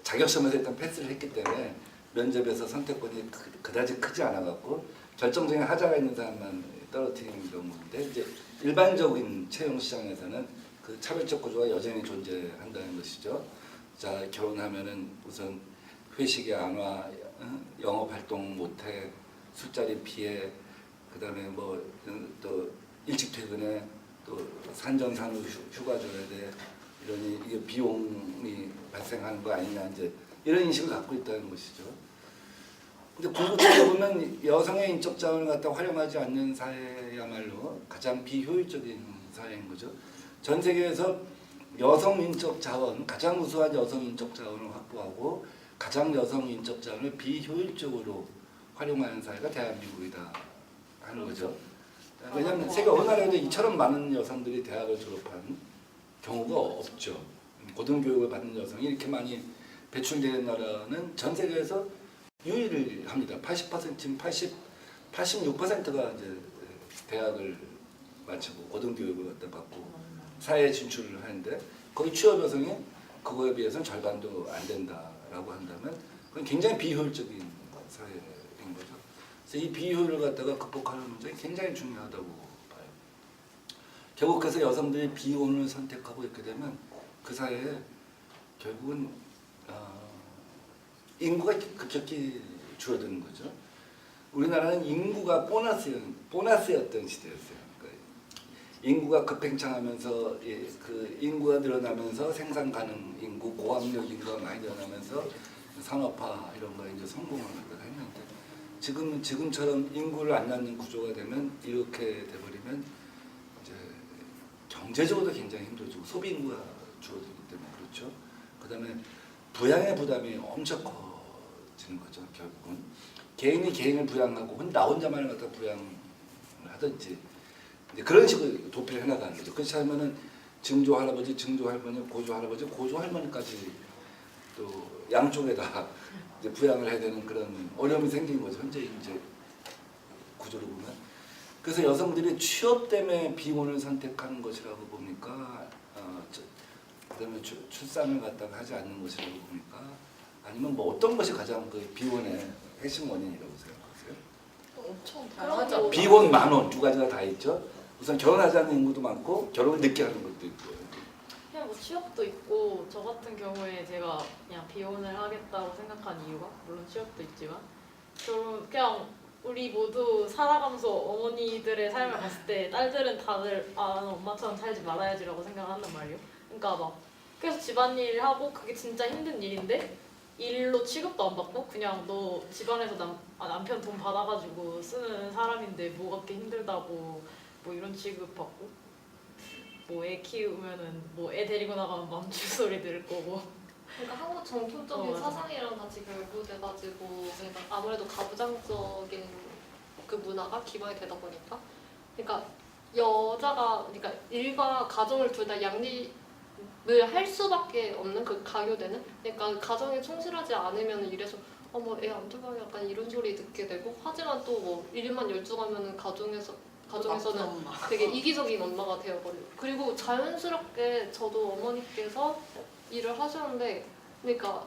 자격시험에서 일단 패스를 했기 때문에 면접에서 선택권이 그다지 크지 않아갖고 결정적인 하자가 있는 사람만 떨어뜨리는 경우인데 이제 일반적인 채용 시장에서는 그 차별적 구조가 여전히 존재한다는 것이죠. 자 결혼하면은 우선 회식에 안 와, 영업 활동 못해, 술자리 피해, 그다음에 뭐 또 일찍 퇴근해, 또 산전산후 휴가 줘야 돼. 이러니 이게 비용이 발생하는 거 아니냐 이제 이런 인식을 갖고 있다는 것이죠. 근데 궁극적으로 보면 여성의 인적 자원을 갖다 활용하지 않는 사회야말로 가장 비효율적인 사회인 거죠. 전 세계에서 여성 인적 자원, 가장 우수한 여성 인적 자원을 확보하고 가장 여성 인적 자원을 비효율적으로 활용하는 사회가 대한민국이다 하는 거죠. 왜냐하면 세계 어느 나라에도 이처럼 많은 여성들이 대학을 졸업한 경우가 없죠. 고등교육을 받는 여성이 이렇게 많이 배출되는 나라는 전 세계에서 유일합니다. 80%쯤 86%가 이제 대학을 마치고 고등교육을 갖다 받고 사회에 진출을 하는데 거기 취업 여성이 그거에 비해서는 절반도 안 된다라고 한다면 그건 굉장히 비효율적인 사회인 거죠. 그래서 이 비효율을 갖다가 극복하는 문제가 굉장히 중요하다고 봐요. 결국 그래서 여성들이 비혼을 선택하고 이렇게 되면 그 사회에 결국은 인구가 급격히 줄어드는 거죠. 우리나라는 인구가 보너스였던 시대였어요. 그러니까 인구가 급팽창하면서 그 인구가 늘어나면서 생산 가능 인구, 고학력 인구가 많이 늘어나면서 산업화 이런 거에 이제 성공을 했는데 지금처럼 인구를 안 낳는 구조가 되면 이렇게 돼버리면 이제 경제적으로도 굉장히 힘들어지고 소비 인구가 줄어들기 때문에 그렇죠. 그다음에 부양의 부담이 엄청 커지는 거죠. 결국은 개인이 개인을 부양하고 나 혼자만을 갖다 부양을 하든지 그런 식으로 도피를 해나가는 거죠. 그렇지 않으면은 증조 할아버지, 증조 할머니, 고조 할아버지, 고조 할머니까지 또 양쪽에다 이제 부양을 해야 되는 그런 어려움이 생긴 거죠. 현재 이제 구조를 보면. 그래서 여성들이 취업 때문에 비혼을 선택하는 것이라고 봅니까? 그다음에 출산을 갖다가 하지 않는 것이라고 봅니까? 아니면 뭐 어떤 것이 가장 그 비혼의 핵심 원인이라고 생각하세요? 엄청 다양하죠. 뭐 비혼 만원 두 가지가 다 있죠. 우선 결혼하지 않는 인구도 많고 결혼을 늦게 하는 것도 있고. 그냥 뭐 취업도 있고 저 같은 경우에 제가 그냥 비혼을 하겠다고 생각한 이유가 물론 취업도 있지만 그냥 우리 모두 살아가면서 어머니들의 삶을 봤을 때 딸들은 다들 나는 엄마처럼 살지 말아야지라고 생각을 한단 말이에요. 그러니까 막 계속 집안일 하고 그게 진짜 힘든 일인데 일로 취급도 안 받고 그냥 너 집안에서 남편 돈 받아가지고 쓰는 사람인데 뭐가 그렇게 힘들다고 뭐 이런 취급 받고 뭐 애 키우면은 뭐 애 데리고 나가면 맘줄 소리 들을 거고. 그러니까 한국 전통적인 맞아. 사상이랑 같이 결부돼가지고 그러니까 아무래도 가부장적인 그 문화가 기반이 되다 보니까 그러니까 여자가 그러니까 일과 가정을 둘 다 양립을 할 수밖에 없는 그 강요되는 그러니까 가정에 충실하지 않으면 이래서 어머 애 안 들어가 약간 이런 소리 듣게 되고 하지만 또 뭐 일만 열중하면은 가정에서는 엄마. 되게 이기적인 엄마가 되어버려요. 그리고 자연스럽게 저도 어머니께서 일을 하셨는데, 그러니까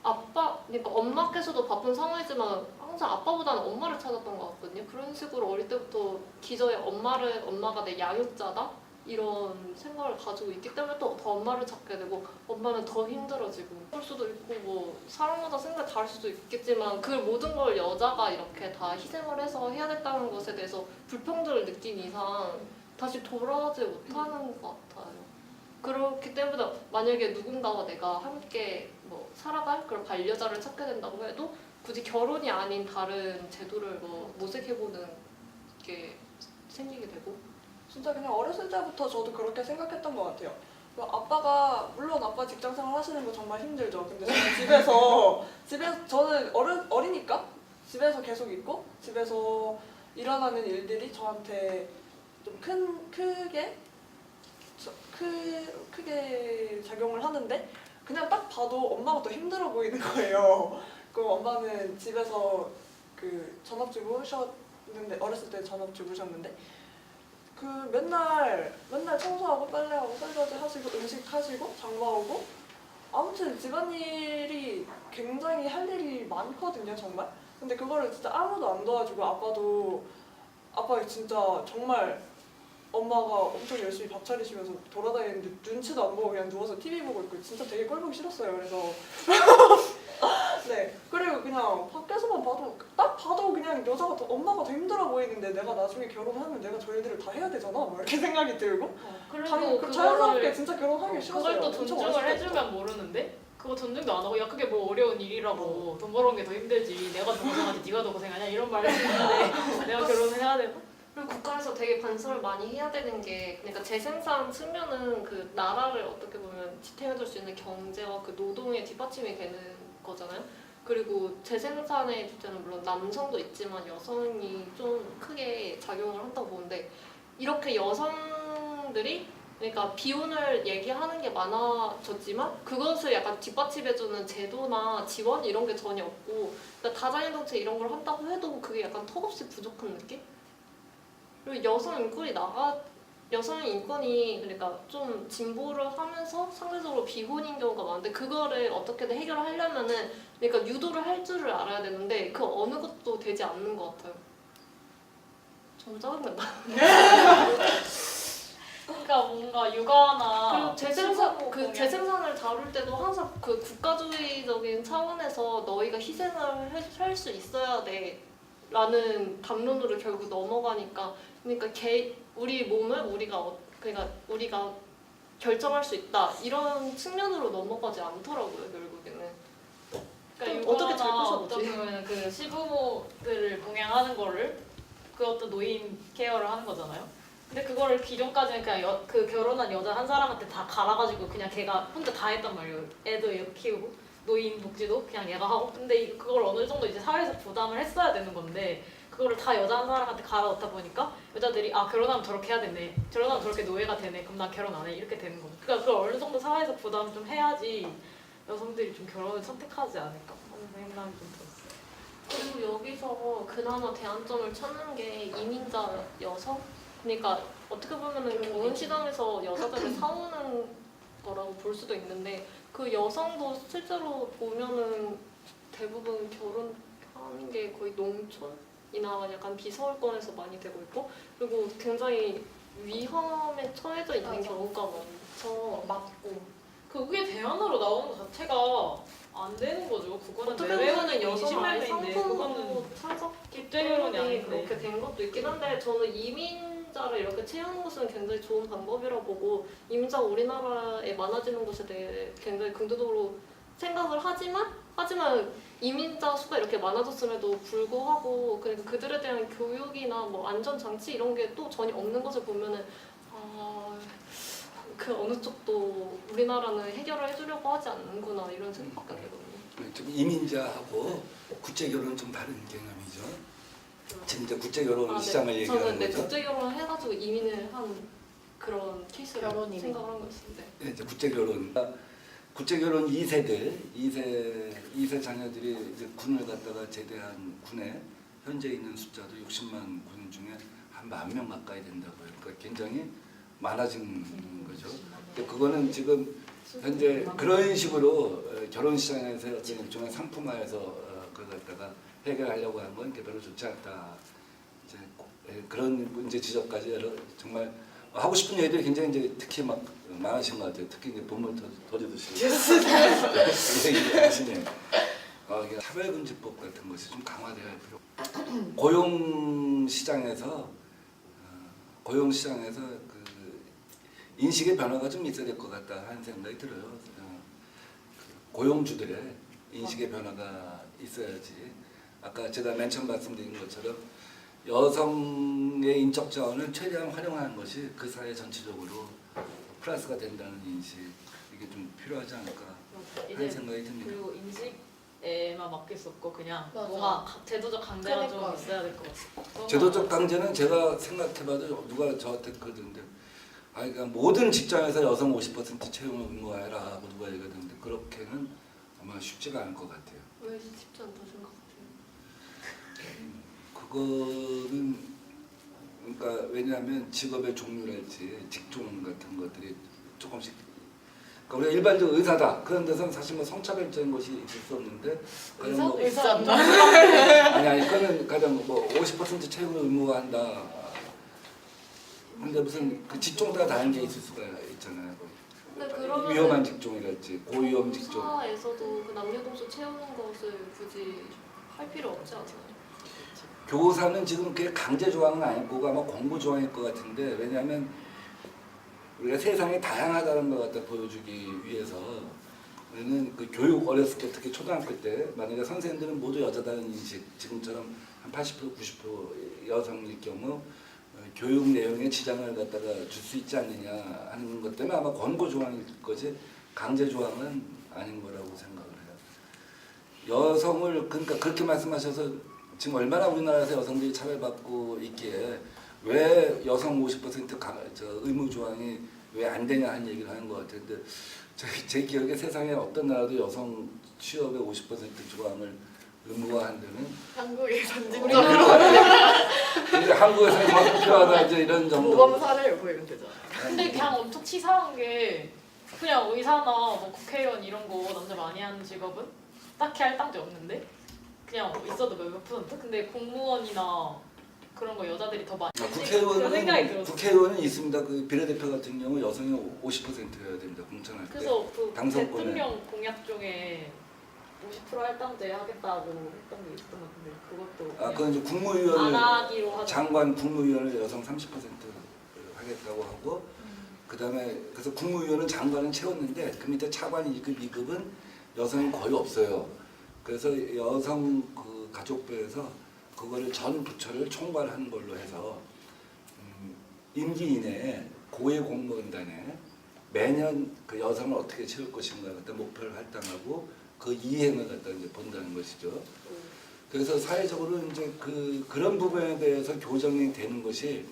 그러니까 엄마께서도 바쁜 상황이지만 항상 아빠보다는 엄마를 찾았던 것 같거든요. 그런 식으로 어릴 때부터 기저에 엄마가 내 양육자다 이런 생각을 가지고 있기 때문에 또 더 엄마를 찾게 되고 엄마는 더 힘들어지고 그럴 수도 있고 뭐 사람마다 생각이 다를 수도 있겠지만 그 모든 걸 여자가 이렇게 다 희생을 해서 해야 됐다는 것에 대해서 불평등을 느낀 이상 다시 돌아오지 못하는 것 같아요. 그렇기 때문에 만약에 누군가와 내가 함께 뭐 살아갈 그런 반려자를 찾게 된다고 해도 굳이 결혼이 아닌 다른 제도를 뭐 모색해보는 게 생기게 되고 진짜 그냥 어렸을 때부터 저도 그렇게 생각했던 것 같아요. 아빠가 물론 아빠 직장생활 하시는 거 정말 힘들죠. 근데 저는 집에서 저는 어리니까 집에서 계속 있고 집에서 일어나는 일들이 저한테 좀 크게 작용을 하는데 그냥 딱 봐도 엄마가 더 힘들어 보이는 거예요. 그럼 엄마는 집에서 그 전업주부셨는데 어렸을 때 전업주부셨는데 그 맨날 청소하고 빨래하고 설거지 하시고 음식 하시고 장봐오고 아무튼 집안일이 굉장히 할 일이 많거든요 정말. 근데 그거를 진짜 아무도 안 도와주고 아빠 진짜 정말 엄마가 엄청 열심히 밥 차리시면서 돌아다니는데 눈치도 안 보고 그냥 누워서 TV 보고 있고 진짜 되게 꼴보기 싫었어요. 그래서 네 그리고 그냥 밖에서만 딱 봐도 그냥 엄마가 더 힘들어 보이는데 내가 나중에 결혼하면 내가 저 일들을 다 해야 되잖아 뭐 이렇게 생각이 들고 그리고 자연스럽게 진짜 결혼하기 싫었어요. 그걸 또 엄청 존중을 어렸을 해주면 모르는데 그거 존중도 안 하고 야 그게 뭐 어려운 일이라고 돈 벌어온 게 더 힘들지 내가 더 고생하지 네가 더 고생하냐 이런 말을 했는데 내가 결혼을 해야 되고 그리고 국가에서 되게 반성을 많이 해야 되는 게 그러니까 재생산 측면은 그 나라를 어떻게 보면 지탱해줄 수 있는 경제와 그 노동의 뒷받침이 되는 거잖아요. 그리고 재생산의 주체는 물론 남성도 있지만 여성이 좀 크게 작용을 한다고 보는데 이렇게 여성들이 그러니까 비혼을 얘기하는 게 많아졌지만 그것을 약간 뒷받침해주는 제도나 지원 이런 게 전혀 없고 그러니까 다자녀 정책 이런 걸 한다고 해도 그게 약간 턱없이 부족한 느낌? 그리고 여성 인권이 그러니까 좀 진보를 하면서 상대적으로 비혼인 경우가 많은데 그거를 어떻게든 해결하려면은 그러니까 유도를 할 줄을 알아야 되는데 그 어느 것도 되지 않는 것 같아요. 좀 짜증난다. 그러니까 뭔가 육아나 그리고 재생산을 다룰 때도 항상 그 국가주의적인 차원에서 너희가 희생을 할 수 있어야 돼라는 담론으로 결국 넘어가니까 그러니까 우리 몸을 그러니까 우리가 결정할 수 있다 이런 측면으로 넘어가지 않더라고요 결국에는. 그러니까 어떻게 잘 육아나 꼬셔보지? 어떻게 보면 그 시부모들을 봉양하는 거를 그 어떤 노인 케어를 하는 거잖아요. 근데 그거를 기존까지는 그냥 그 결혼한 여자 한 사람한테 다 갈아가지고 그냥 걔가 혼자 다 했단 말이에요. 애도 키우고 노인 복지도 그냥 얘가 하고. 근데 그걸 어느 정도 이제 사회에서 부담을 했어야 되는 건데 그거를 다 여자 한 사람한테 갈아넣다 보니까 여자들이 결혼하면 저렇게 해야 되네. 결혼하면 저렇게 노예가 되네. 그럼 나 결혼 안 해. 이렇게 되는 거죠. 그러니까 그걸 어느 정도 사회에서 부담을 좀 해야지 여성들이 좀 결혼을 선택하지 않을까 하는 생각이 좀 들었어요. 그리고 여기서 그나마 대안점을 찾는 게 이민자 여성? 그러니까 어떻게 보면은 결혼 시장에서 여자들을 사오는 거라고 볼 수도 있는데 그 여성도 실제로 보면은 대부분 결혼하는 게 거의 농촌이나 약간 비서울권에서 많이 되고 있고 그리고 굉장히 위험에 처해져 있는 맞아. 경우가 많죠. 맞고. 그게 대안으로 나오는 것 자체가 안 되는 거죠. 그거는 어떻게 내외하는 보면 여성 아예 인식인데 상품으로 그거는 찾았기 국제결혼이 때문에 아닌데. 그렇게 된 것도 있긴 한데 저는 이민자를 이렇게 채우는 것은 굉장히 좋은 방법이라고 보고 이민자가 우리나라에 많아지는 것에 대해 굉장히 긍정적으로 생각을 하지만 이민자 수가 이렇게 많아졌음에도 불구하고 그러니까 그들에 대한 교육이나 뭐 안전장치 이런 게 또 전혀 없는 것을 보면은 그 어느 쪽도 우리나라는 해결을 해주려고 하지 않는구나 이런 생각밖에 안 들거든요. 좀 이민자하고 국제 결혼은 좀 다른 개념이죠. 지금 이제 국제 결혼 시장을 저는 얘기하는 네, 거죠. 국제 결혼을 해가지고 이민을 한 그런 케이스를 결혼 이민. 생각을 한 거였는데. 네, 이제 국제 결혼 2세세 자녀들이 이제 군을 갔다가 제대한 군에 현재 있는 숫자도 60만 군 중에 한 10,000명 가까이 된다고요. 그러니까 굉장히 많아진 거죠. 근데 그거는 지금 현재 그런 식으로 결혼 시장에서 어떤 일종의 상품화해서 그걸 갖다가 해결하려고 하는 건 별로 좋지 않다. 이제 그런 문제 지적까지 정말 하고 싶은 얘기들이 굉장히 이제 특히 막 많으신 것 같아요. 특히 이제 본물 터지듯이 얘기하시네요. 이게 차별금지법 같은 것이 좀 강화돼야 할 필요. 고용 시장에서 그 인식의 변화가 좀 있어야 될 것 같다 하는 생각이 들어요. 고용주들의 인식의 변화가 있어야지. 아까 제가 맨 처음 말씀드린 것처럼 여성의 인적 자원을 최대한 활용하는 것이 그 사회 전체적으로 플러스가 된다는 인식, 이게 좀 필요하지 않을까 하는 이제 생각이 듭니다. 그리고 인식에만 맡길 수 없고 그냥 맞아. 뭔가 제도적 강제가 그러니까. 좀 있어야 될 것 같아요. 제도적 강제는 제가 생각해봐도 누가 저한테 그러던데, 그러니까 모든 직장에서 여성 50% 채용을 의무화해라 하고 누가 얘기하던데 그렇게는 아마 쉽지가 않을 것 같아요. 왜 쉽지 않다 생각하세요? 그거는 그러니까 왜냐하면 직업의 종류랄지 직종 같은 것들이 조금씩, 그러니까 우리가 일반적 의사다 그런 데서는 사실 뭐 성차별적인 것이 있을 수 없는데 가령 뭐 있지 않나? 아니 그거는 가령 뭐 50% 채용을 의무화한다. 근데 무슨 그 직종마다 다른 게 있을 수가 있잖아요. 근데 그러면 위험한 직종이랄지 고위험 직종. 교사에서도 그 남녀동소 채우는 것을 굳이 할 필요 없지 않아요? 교사는 지금 그게 강제 조항은 아니고 아마 권고 조항일 것 같은데, 왜냐하면 우리가 세상이 다양하다는 걸 갖다 보여주기 위해서 우리는 그 교육 어렸을 때 특히 초등학교 때 만약에 선생님들은 모두 여자다는 인식, 지금처럼 한 80% 90% 여성일 경우 교육 내용에 지장을 갖다가 줄 수 있지 않느냐 하는 것 때문에 아마 권고 조항일 거지 강제 조항은 아닌 거라고 생각을 해요. 여성을 그러니까 그렇게 말씀하셔서 지금 얼마나 우리나라에서 여성들이 차별받고 있기에 왜 여성 50% 의무 조항이 왜 안 되냐 하는 얘기를 하는 것 같아요. 근데 제 기억에 세상에 어떤 나라도 여성 취업의 50% 조항을 의무화한 데는 한국이 선진적으로 근데 한국에서는 더 필요하다 이제 이런 정도. 모범 사례를 보이면 되잖아. 근데 그냥 엄청 치사한 게 그냥 의사나 뭐 국회의원 이런 거 남자 많이 하는 직업은 딱히 할당제 없는데 그냥 있어도 몇몇 %? 근데 공무원이나 그런 거 여자들이 더 많이 그런 생각이 들었어요. 국회의원은 있습니다. 그 비례대표 같은 경우 여성이 50%여야 됩니다. 공천할 때. 그래서 그 당선권에. 대통령 공약 중에 50% 할당제 하겠다고 했던 게 있었던 것 같은데 그것도 그건 이제 안 국무위원을 하기로 하죠. 장관 국무위원을 여성 30% 하겠다고 하고, 그다음에 그래서 국무위원은 장관은 채웠는데 그 밑에 차관 2급, 2급은 여성이 거의 없어요. 그래서 여성 그 가족부에서 그거를 전 부처를 총괄하는 걸로 해서 임기 이내에 고위 공무원단에 매년 그 여성을 어떻게 채울 것인가 갖다 목표를 할당하고 그 이행을 갖다 이제 본다는 것이죠. 그래서 사회적으로 이제 그런 부분에 대해서 교정이 되는 것이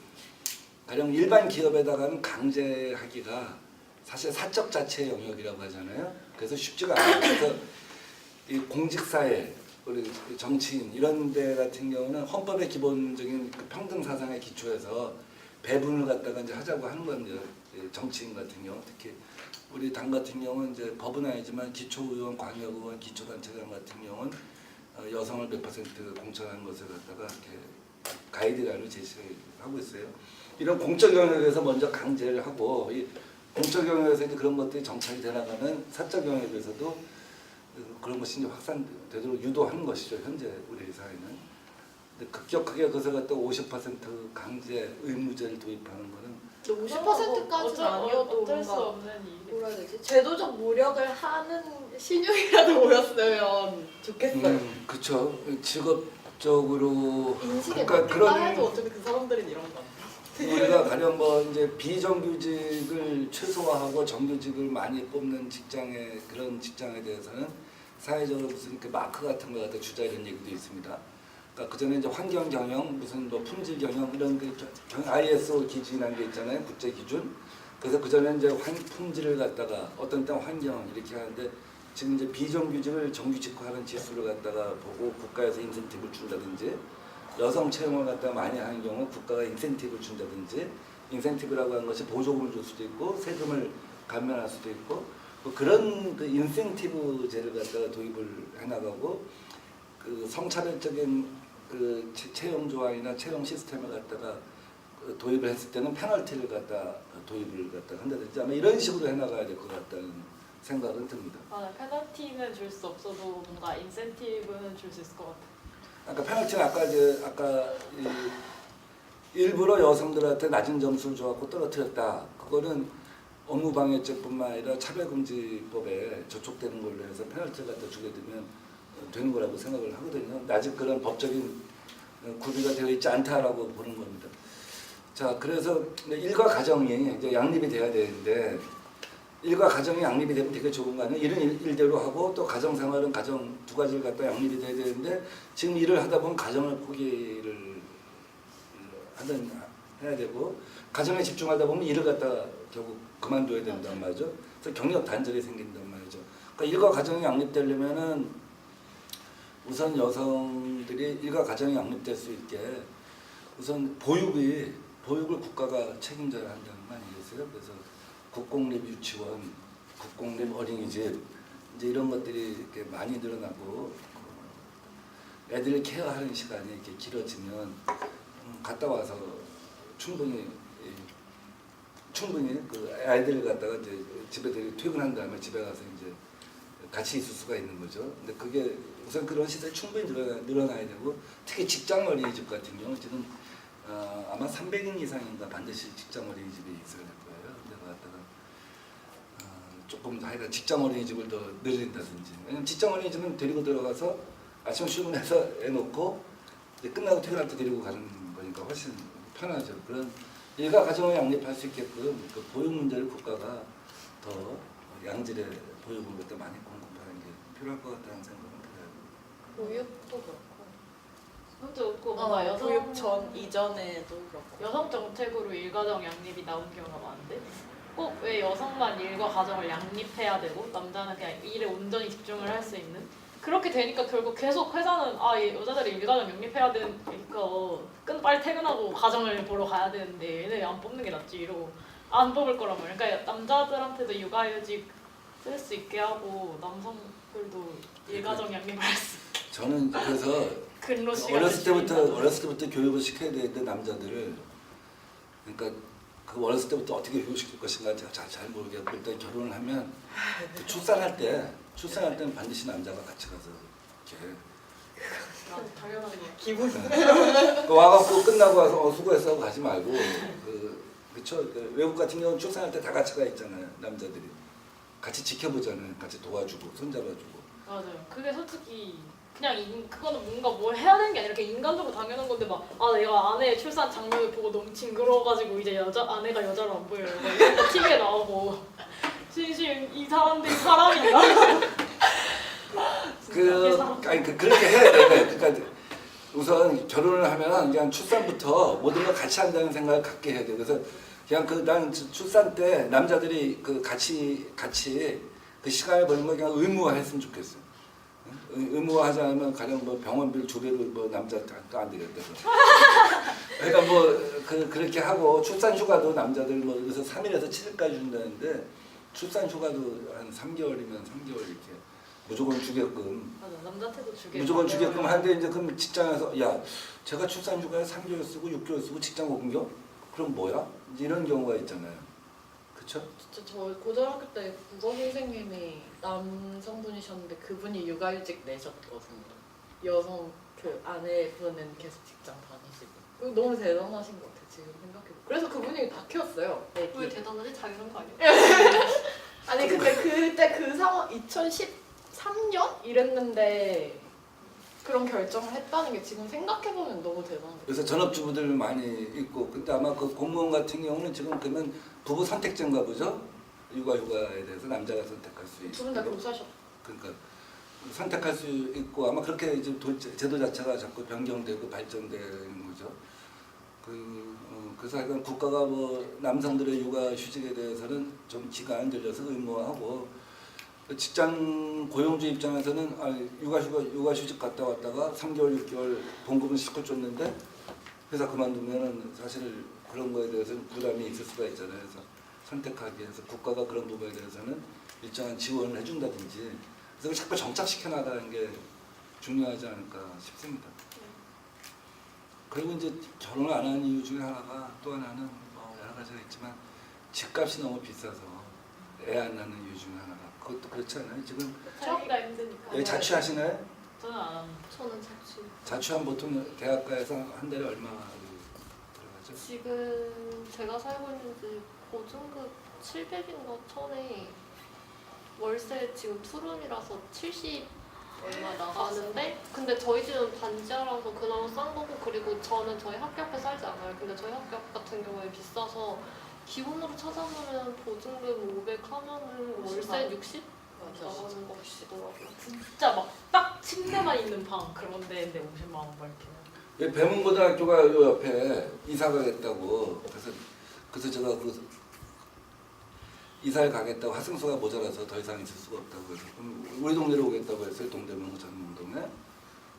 가령 일반 기업에다가는 강제하기가 사실 사적 자체의 영역이라고 하잖아요. 그래서 쉽지가 않아요. 그래서 이 공직사회, 우리 정치인 이런 데 같은 경우는 헌법의 기본적인 그 평등 사상에 기초해서 배분을 갖다가 이제 하자고 하는 건데, 정치인 같은 경우 특히 우리 당 같은 경우는 이제 법은 아니지만 기초의원, 광역의원, 기초단체장 같은 경우는 여성을 몇 % 공천하는 것을 갖다가 이렇게 가이드라인을 제시하고 있어요. 이런 공적 영역에서 먼저 강제를 하고, 이 공적 영역에서 이제 그런 것들이 정착이 되나가면 사적 영역에서도 그런 것이 이제 확산되도록 유도하는 것이죠. 현재 우리 사회는. 근데 급격하게 그것을 갖다 50% 강제 의무제를 도입하는 거는 50%까지는 아니어도 어쩔 수 뭔가 없는 일이. 뭐라 해야 되지? 제도적 노력을 하는 신용이라도 보였으면 좋겠어요. 그렇죠. 직업적으로 인식에 그러니까 바뀐다 해도 어차피 그 사람들은 이런 거. 우리가 가령 뭐 이제 비정규직을 최소화하고 정규직을 많이 뽑는 직장의 그런 직장에 대해서는 사회적으로 무슨 그 마크 같은 거 갖다 주자 이런 얘기도 있습니다. 그러니까 그 전에 이제 환경 경영, 무슨 뭐 품질 경영 이런 그 ISO 기준이라는 게 있잖아요, 국제 기준. 그래서 그 전에 이제 품질을 갖다가 어떤 때는 환경 이렇게 하는데 지금 이제 비정규직을 정규직화하는 지수를 갖다가 보고 국가에서 인센티브를 준다든지. 여성 채용을 갖다 많이 하는 경우 국가가 인센티브를 준다든지 인센티브라고 하는 것이 보조금을 줄 수도 있고 세금을 감면할 수도 있고 뭐 그런 그 인센티브제를 갖다가 도입을 해나가고 그 성차별적인 그 채용 조항이나 채용 시스템을 갖다가 그 도입을 했을 때는 페널티를 갖다 도입을 갖다 한다든지 아마 이런 식으로 해나가야 될 것 같다는 생각은 듭니다. 맞아, 페널티는 줄 수 없어도 뭔가 인센티브는 줄 수 있을 것 같아. 아까 페널티는 아까 일부러 여성들한테 낮은 점수를 줘갖고 떨어뜨렸다. 그거는 업무방해죄뿐만 아니라 차별금지법에 저촉되는 걸로 해서 페널티를 갖다 주게 되면 되는 거라고 생각을 하거든요. 아직 그런 법적인 구비가 되어 있지 않다라고 보는 겁니다. 자, 그래서 일과 가정이 이제 양립이 돼야 되는데 일과 가정이 양립이 되면 되게 좋은 거 아니에요? 일은 일대로 하고 또 가정생활은 가정 두 가지를 갖다 양립이 돼야 되는데 지금 일을 하다 보면 가정을 포기를 해야 되고 가정에 집중하다 보면 일을 갖다 결국 그만둬야 된단 말이죠. 그래서 경력 단절이 생긴단 말이죠. 그러니까 일과 가정이 양립되려면은 우선 여성들이 일과 가정이 양립될 수 있게 우선 보육을 국가가 책임져야 한다는 거 아니겠어요? 그래서 국공립 유치원, 국공립 어린이집 이제 이런 것들이 이렇게 많이 늘어나고 애들 케어하는 시간이 이렇게 길어지면 갔다 와서 충분히 그 아이들을 갖다가 이제 집에 퇴근한 다음에 집에 가서 이제 같이 있을 수가 있는 거죠. 근데 그게 우선 그런 시설이 충분히 늘어나야 되고 특히 직장 어린이집 같은 경우 지금 아마 300인 이상인가 반드시 직장 어린이집이 있어야 될 거예요. 근데 그 갖다가 조금 하여간 직장 어린이집을 더 늘린다든지. 왜냐면 직장 어린이집은 데리고 들어가서 아침 출근해서 애 놓고 이제 끝나고 퇴근할 때 데리고 가는 거니까 훨씬 편하죠. 그런 일과 가정을 양립할 수 있게끔 그 보육 문제를 국가가 더 양질의 보육을 그때 많이 공급하는 게 필요할 것 같다는 생각은 들어요. 보육도 그렇고 그것도 그렇고 뭔가 여성 보육 전 이전에도 그렇고 여성 정책으로 일가정 양립이 나온 경우가 많은데 꼭 왜 여성만 일과 가정을 양립해야 되고 남자는 그냥 일에 온전히 집중을 할 수 있는 그렇게 되니까 결국 계속 회사는 여자들이 일가정 양립해야 되니까 빨리 퇴근하고 가정을 보러 가야 되는데 얘네 안 뽑는 게 낫지 이러고 안 뽑을 거란 말이야. 그러니까 남자들한테도 육아휴직 쓸 수 있게 하고 남성들도 일가정 양립을 할 수 있게 저는 그래서 근로 시간 어렸을 때부터 교육을 시켜야 되는데 남자들을 그러니까 그 어렸을 때부터 어떻게 교육시킬 것인가 제가 잘 모르겠고 일단 결혼을 하면 그 출산할 때는 반드시 남자가 같이 가서 이렇게 당연한 거야. 기분 그 와갖고 끝나고 와서 수고했어 하고 가지 말고 그쵸 그 외국 같은 경우는 출산할 때 다 같이 가 있잖아요. 남자들이 같이 지켜보잖아요. 같이 도와주고 손잡아주고. 맞아요. 그게 솔직히 그냥 그거는 뭔가 뭘 해야 되는 게 아니라 그냥 인간적으로 당연한 건데 내가 아내의 출산 장면을 보고 너무 징그러워가지고 이제 아내가 여자로 안 보여요. 막 이런 거 TV에 나오고 진심 이 사람들이 사람인가? 그렇게 해야 돼. 그러니까 우선 결혼을 하면 그냥 출산부터 모든 걸 같이 한다는 생각을 갖게 해야 돼. 그래서 그냥 난 출산 때 남자들이 그 같이 그 시간을 보내는 거 그냥 의무화했으면 좋겠어요. 의무화하지 않으면 가령 뭐 병원비를 2배로 뭐 남자한테 안 되겠다. 그러니까 그렇게 하고 출산 휴가도 남자들 뭐 그래서 3일에서 7일까지 준다는데 출산 휴가도 한 3개월이면 3개월 이렇게 무조건 주게끔. 맞아, 남자한테도 주게. 무조건 주게끔 하는데 이제 그럼 직장에서 야 제가 출산 휴가에 3개월 쓰고 6개월 쓰고 직장 옮겨? 그럼 뭐야? 이제 이런 경우가 있잖아요. 그쵸? 진짜 저 고등학교 때 국어 선생님이 남성분이셨는데 그분이 육아휴직 내셨거든요. 여성 그 아내분은 계속 직장 다니시고 그거 너무 대단하신 것 같아요. 지금 생각해보면. 그래서 그분이 다 키웠어요. 왜 대단하지? 당연한 거 아니야? 아니 근데 그때 그 상황 2013년 이랬는데 그런 결정을 했다는 게 지금 생각해보면 너무 대단한 거예요. 그래서 전업주부들 많이 있고, 근데 아마 그 공무원 같은 경우는 지금 그러면 부부 선택제인가 보죠? 육아휴가에 대해서 남자가 선택할 수 있고. 두 분 다 교사셨. 그러니까 선택할 수 있고 아마 그렇게 이제 제도 자체가 자꾸 변경되고 발전되는 거죠. 그래서 하여간 국가가 뭐 남성들의 육아휴직에 대해서는 좀 기간을 늘려서 의무화하고 직장 고용주 입장에서는 육아휴직 갔다 왔다가 3개월, 6개월 봉급은 실컷 줬는데 회사 그만두면은 사실 그런 거에 대해서는 부담이 있을 수가 있잖아요. 그래서 선택하기 위해서 국가가 그런 부분에 대해서는 일정한 지원을 해준다든지 그래서 그걸 자꾸 정착시켜 나가는 게 중요하지 않을까 싶습니다. 그리고 이제 결혼을 안 하는 이유 중에 하나가 또 하나는 뭐 여러 가지가 있지만 집값이 너무 비싸서 애 안 낳는 이유 중에 하나가 그것도 그렇지 않아요? 지금 살기가 힘드니까. 애 자취하시나요? 저는 안 합니다. 저는 자취. 자취하면 보통 대학가에서 한 달에 얼마 들어가죠? 지금 제가 살고 있는 집 보증금 700인가 1000에 월세 지금 투룸이라서 70 얼마 나가는데 근데 저희 집은 반지하라서 그나마 싼 거고 그리고 저는 저희 학교 앞에 살지 않아요. 근데 저희 학교 앞 같은 경우에 비싸서 기본으로 찾아보면 보증금 500 하면은 월세 60 나가는 거 같더라고요. 진짜 막 딱 침대만 있는 방 그런 데인데 50만 원 밝혀요. 배문고등학교가 요 옆에 이사 가겠다고 그래서 제가 그 이사를 가겠다고 하승수가 모자라서 더 이상 있을 수가 없다고 해서 그럼 우리 동네로 오겠다고 했어요. 동대문 전문동에.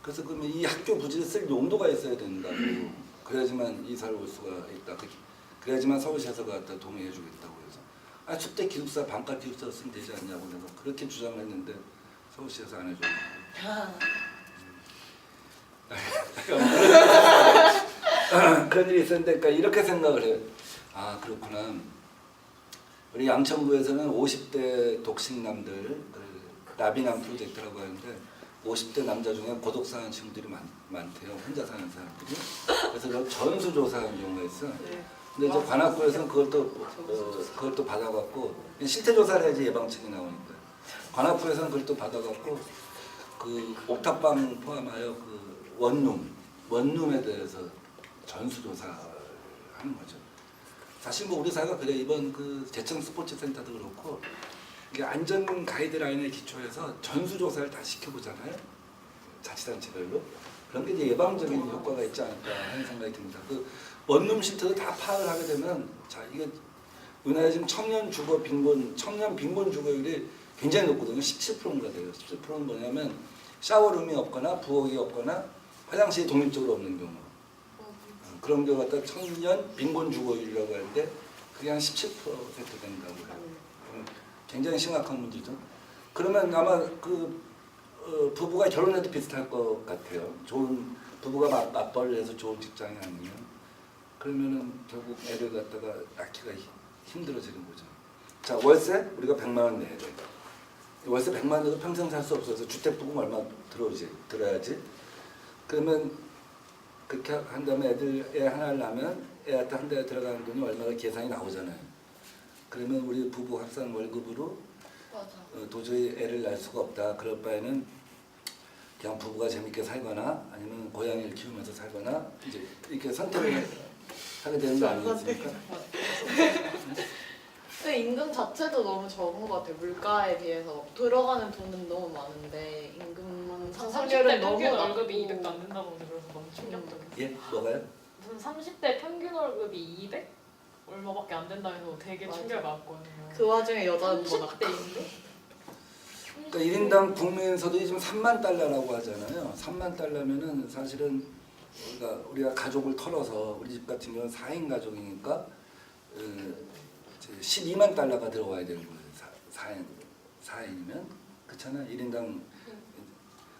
그래서 그러면 이 학교 부지를 쓸 용도가 있어야 된다고 그래야지만 이사를 올 수가 있다. 그래야지만 서울시에서 갖다 동의해 주겠다고 해서 축대 기숙사 반값 기숙사 쓰면 되지 않냐고 내가 그렇게 주장을 했는데 서울시에서 안 해줘. 그런 일이 있었는데 그러니까 이렇게 생각을 해요. 아 그렇구나. 우리 양천구에서는 50대 독신남들 나비남 프로젝트라고 하는데 50대 남자 중에 고독 사는 친구들이 많대요. 혼자 사는 사람들이. 그래서 그걸 전수조사하는 경우가 있어. 근데 이제 관악구에서는 그걸 또 받아갖고 실태 조사를 해야지 예방책이 나오니까. 관악구에서는 그걸 또 받아갖고 그 옥탑방 포함하여 그 원룸에 대해서 전수조사를 하는 거죠. 사실 뭐 우리 사회가 그래 이번 그 제천 스포츠 센터도 그렇고 이게 안전 가이드라인에 기초해서 전수조사를 다 시켜보잖아요. 자치단체별로 그런 게 이제 예방적인 효과가 있지 않을까 하는 생각이 듭니다. 그 원룸 실태도 다 파악을 하게 되면 자 이게 우리나라 지금 청년 빈곤 주거율이 굉장히 높거든요. 17%인가 돼요. 17%는 뭐냐면 샤워룸이 없거나 부엌이 없거나 화장실이 독립적으로 없는 경우. 그런 경우 갖다 청년 빈곤 주거율이라고 하는데 그게 한 17% 된다고 해요. 굉장히 심각한 문제죠. 그러면 아마 그 부부가 결혼해도 비슷할 것 같아요. 좋은 부부가 맞벌이를 해서 좋은 직장이 아니면 그러면은 결국 애를 갖다가 낳기가 힘들어지는 거죠. 자 월세 우리가 100만 원 내야 돼. 월세 100만 원 내도 평생 살 수 없어서 주택부금 얼마 들어야지. 그러면 그렇게 한 다음에 애 하나를 낳으면 애한테 한 달에 들어가는 돈이 얼마나 계산이 나오잖아요. 그러면 우리 부부 합산 월급으로 도저히 애를 낳을 수가 없다. 그럴 바에는 그냥 부부가 재밌게 살거나 아니면 고양이를 키우면서 살거나 이제 이렇게 선택을 하게 되는 거 아니겠습니까? 근데 임금 자체도 너무 적은 것 같아요. 물가에 비해서 들어가는 돈은 너무 많은데 임금 상승률은 30대 너무 평균 낮고 월급이 200도 안 된다고 하는데 그래서 너무 충격적이에요. 예, 뭐가요? 무슨 30대 평균 월급이 200 얼마밖에 안 된다 해서 되게 맞아. 충격 받았거든요. 그 와중에 여자는 더 낮고 30대인데? 그러니까 1인당 국민소득이 지금 3만 달러라고 하잖아요. 3만 달러면은 사실은 우리가 가족을 털어서 우리 집 같은 경우는 4인 가족이니까 12만 달러가 들어와야 되는 거예요. 4인이면 그렇잖아요. 1인당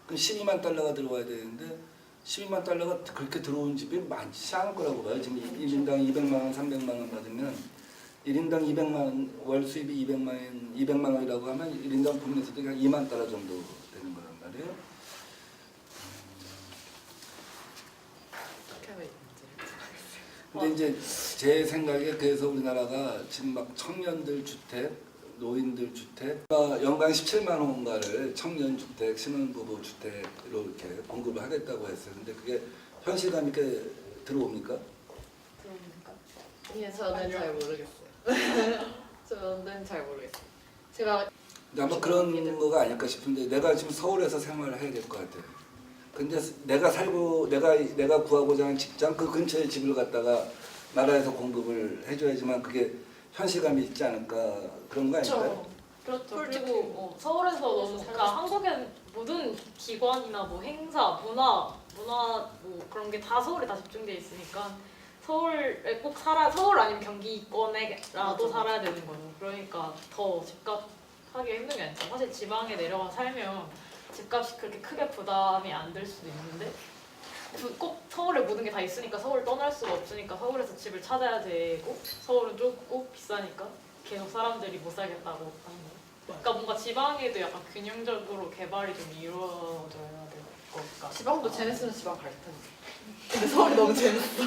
그럼 12만 달러가 들어와야 되는데 12만 달러가 그렇게 들어온 집이 많지 않을 거라고 봐요. 지금 1인당 200만 원, 300만 원 받으면 1인당 200만 원, 월 수입이 200만 원이라고 하면 1인당 국민소득이 한 2만 달러 정도 되는 거란 말이에요. 어떻게 하면 근데 이제 제 생각에 그래서 우리나라가 지금 막 청년들 주택 노인들 주택 연간 17만 호인가를 청년 주택, 신혼부부 주택으로 이렇게 공급을 하겠다고 했어요. 근데 그게 현실감 있게 들어옵니까? 들어보니까 예, 저는 잘 모르겠어요. 저는 잘 모르겠어요. 제가 근데 아마 그런 거가 아닐까 싶은데 내가 지금 서울에서 생활을 해야 될 것 같아요. 근데 내가 구하고자 하는 직장 그 근처에 집을 갖다가 나라에서 공급을 해줘야지만 그게 현실감이 있지 않을까 그런 거 아닐까요? 그렇죠. 그리고 서울에서 너무 그러니까 한국엔 모든 기관이나 뭐 행사, 문화 뭐 그런 게 다 서울에 다 집중돼 있으니까 서울에 꼭 서울 아니면 경기권에라도 살아야 되는 거죠. 그러니까 더 집값 하기 힘든 게 아니죠. 사실 지방에 내려가 살면 집값이 그렇게 크게 부담이 안 될 수도 있는데 꼭 서울에 모든 게 다 있으니까 서울 떠날 수가 없으니까 서울에서 집을 찾아야 되고 서울은 좁고 비싸니까 계속 사람들이 못 살겠다고 하는 거예요. 그러니까 뭔가 지방에도 약간 균형적으로 개발이 좀 이루어져야 될 것 같아요. 지방도 재밌으면 지방 갈 텐데. 근데 서울이 너무 재밌어.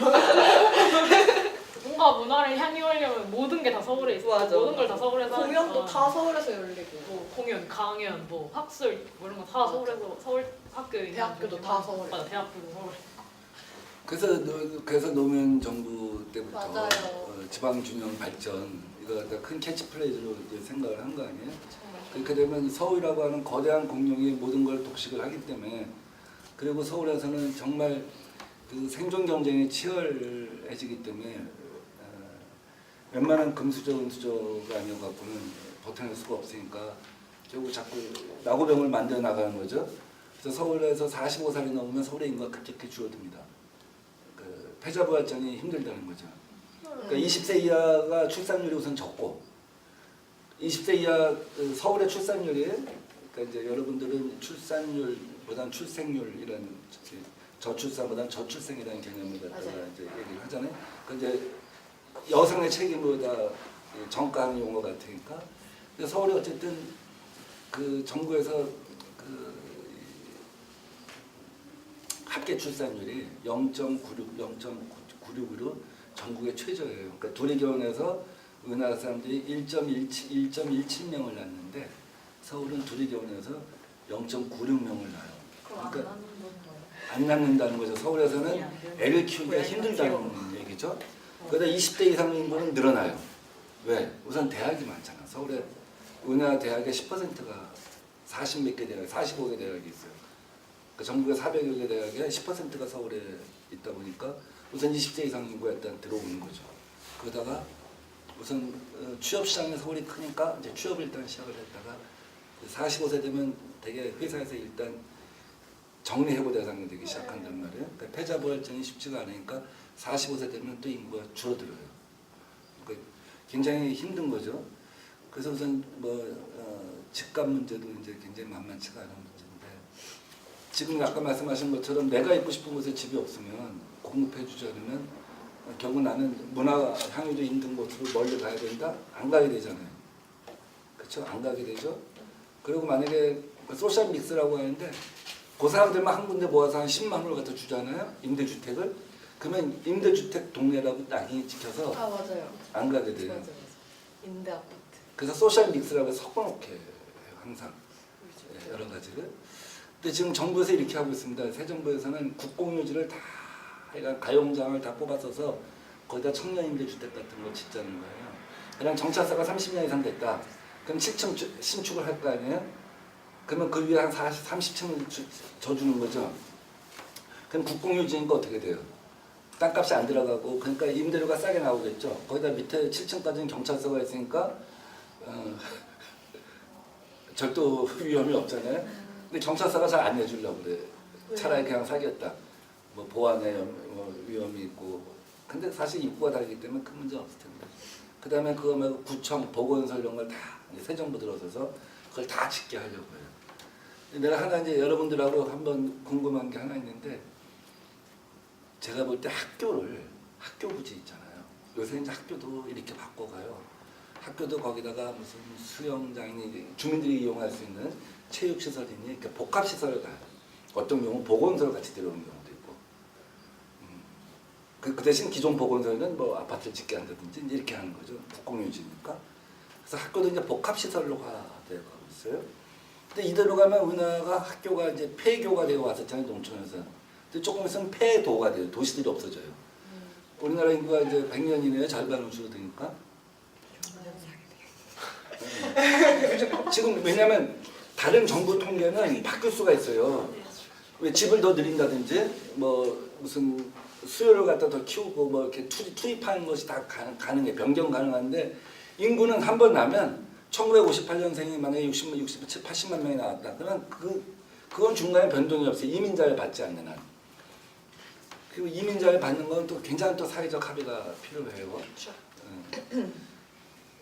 뭔가 문화를 향유하려면 모든 게 다 서울에 있어. 맞아. 모든 걸 다 서울에서 공연도 하니까. 다 서울에서 열리고. 뭐 공연, 강연, 뭐 학술 뭐 이런 거 다 서울에서 서울 학교 있는 대학교도 중심으로. 다 서울에. 맞아, 대학교도 서울. 그래서 노무현 정부 때부터 맞아요. 지방균형 발전 이거 갖다 큰 캐치프레이즈로 이제 생각을 한 거 아니에요? 정말. 그렇게 되면 서울이라고 하는 거대한 공룡이 모든 걸 독식을 하기 때문에 그리고 서울에서는 정말 그 생존 경쟁이 치열해지기 때문에 웬만한 금수저 은수저가 아니어갖고는 버텨낼 수가 없으니까 결국 자꾸 나고병을 만들어 나가는 거죠. 그래서 서울에서 45살이 넘으면 서울의 인구가 급격히 줄어듭니다. 그 패자부활전이 힘들다는 거죠. 그러니까 20세 이하가 출산율이 우선 적고 20세 이하 그 서울의 출산율이 그러니까 이제 여러분들은 출산율보다는 출생률이라는 저출산보다는 저출생이라는 개념을 갖다가 맞아요. 이제 얘기를 하잖아요. 그 이제 여성의 책임으로 다 전가하는 용어 같으니까. 근데 서울이 어쨌든 그 정부에서 그 합계 출산율이 0.96으로 전국의 최저예요. 그러니까 둘이 결혼해서 우리나라 사람들이 1.17명을 낳는데 서울은 둘이 결혼해서 0.96명을 낳아요. 그럼 그러니까 안 낳는 거예요? 안 낳는다는 거죠. 서울에서는 애를 키우기가 힘들다는 얘기죠. 그러다 20대 이상 인구는 늘어나요. 왜? 우선 대학이 많잖아. 서울에 우리나라 대학의 10%가 40몇 개 대학, 45개 대학이 있어요. 그러니까 전국의 400여 개 대학의 10%가 서울에 있다 보니까 우선 20대 이상 인구가 일단 들어오는 거죠. 그러다가 우선 취업 시장에 서울이 크니까 이제 취업을 일단 시작을 했다가 45세 되면 되게 회사에서 일단 정리해고 대상이 되기 시작한단 말이에요. 그러니까 패자부활전이 쉽지가 않으니까 45세 되면 또 인구가 줄어들어요. 그러니까 굉장히 힘든 거죠. 그래서 우선 집값 문제도 이제 굉장히 만만치가 않은 문제인데 지금 아까 말씀하신 것처럼 내가 있고 싶은 곳에 집이 없으면 공급해 주지 않으면 결국 나는 문화 향유도 힘든 곳으로 멀리 가야 된다? 안 가게 되잖아요. 그렇죠? 안 가게 되죠. 그리고 만약에 소셜 믹스라고 하는데 그 사람들만 한 군데 모아서 한 10만 원을 갖다 주잖아요. 임대주택을. 그러면 임대주택 동네라고 딱이 지켜서 아 맞아요. 안 가게 돼요. 맞아. 임대 아파트. 그래서 소셜 믹스라고 해서 섞어놓게 해요. 항상 그렇죠. 여러 가지를. 근데 지금 정부에서 이렇게 하고 있습니다. 새 정부에서는 국공유지를 다 그러니까 가용장을 다 뽑아서서 거기다 청년 임대주택 같은 거 짓자는 거예요. 그냥 정차사가 30년 이상 됐다. 그럼 7층 신축을 할 거 아니에요? 그러면 그 위에 한 30층을 져주는 거죠. 그럼 국공유지니까 어떻게 돼요? 땅값이 안 들어가고 그러니까 임대료가 싸게 나오겠죠. 거기다 밑에 7층까지는 경찰서가 있으니까 절도 위험이 없잖아요. 근데 경찰서가 잘 안 내주려고 그래. 차라리 그냥 사겠다. 뭐 보안에 위험이 있고. 근데 사실 입구가 다르기 때문에 큰 문제 없을 텐데. 그 다음에 그거 말고 구청, 보건소 이런 걸 다 새 정부 들어서서 그걸 다 짓게 하려고 해요. 내가 하나 이제 여러분들하고 한번 궁금한 게 하나 있는데 제가 볼 때 학교 부지 있잖아요. 요새 이제 학교도 이렇게 바꿔가요. 학교도 거기다가 무슨 수영장이니 주민들이 이용할 수 있는 체육시설이니 이렇게 복합시설을 가요. 어떤 경우 보건소를 같이 들어오는 경우도 있고. 그 대신 기존 보건소에는 뭐 아파트를 짓게 한다든지 이렇게 하는 거죠. 국공유지니까. 그래서 학교도 이제 복합시설로가 되고 있어요. 근데 이대로 가면 우리나라가 학교가 이제 폐교가 되어 왔었잖아요, 농촌에서. 근데 조금 있으면 폐도가 돼요. 도시들이 없어져요. 우리나라 인구가 이제 100년 이내에 절반으로 줄어드니까. 지금 왜냐면 다른 정부 통계는 바뀔 수가 있어요. 왜 집을 더 늘린다든지 뭐 무슨 수요를 갖다 더 키우고 뭐 이렇게 투입하는 것이 다 가능해, 변경 가능한데 인구는 한 번 나면 1958년생이 만약에 67, 80만 명이 나왔다. 그러면 그건 중간에 변동이 없어요. 이민자를 받지 않는 한. 그리고 이민자를 받는 건 또 굉장히 또 사회적 합의가 필요해요. 그렇죠.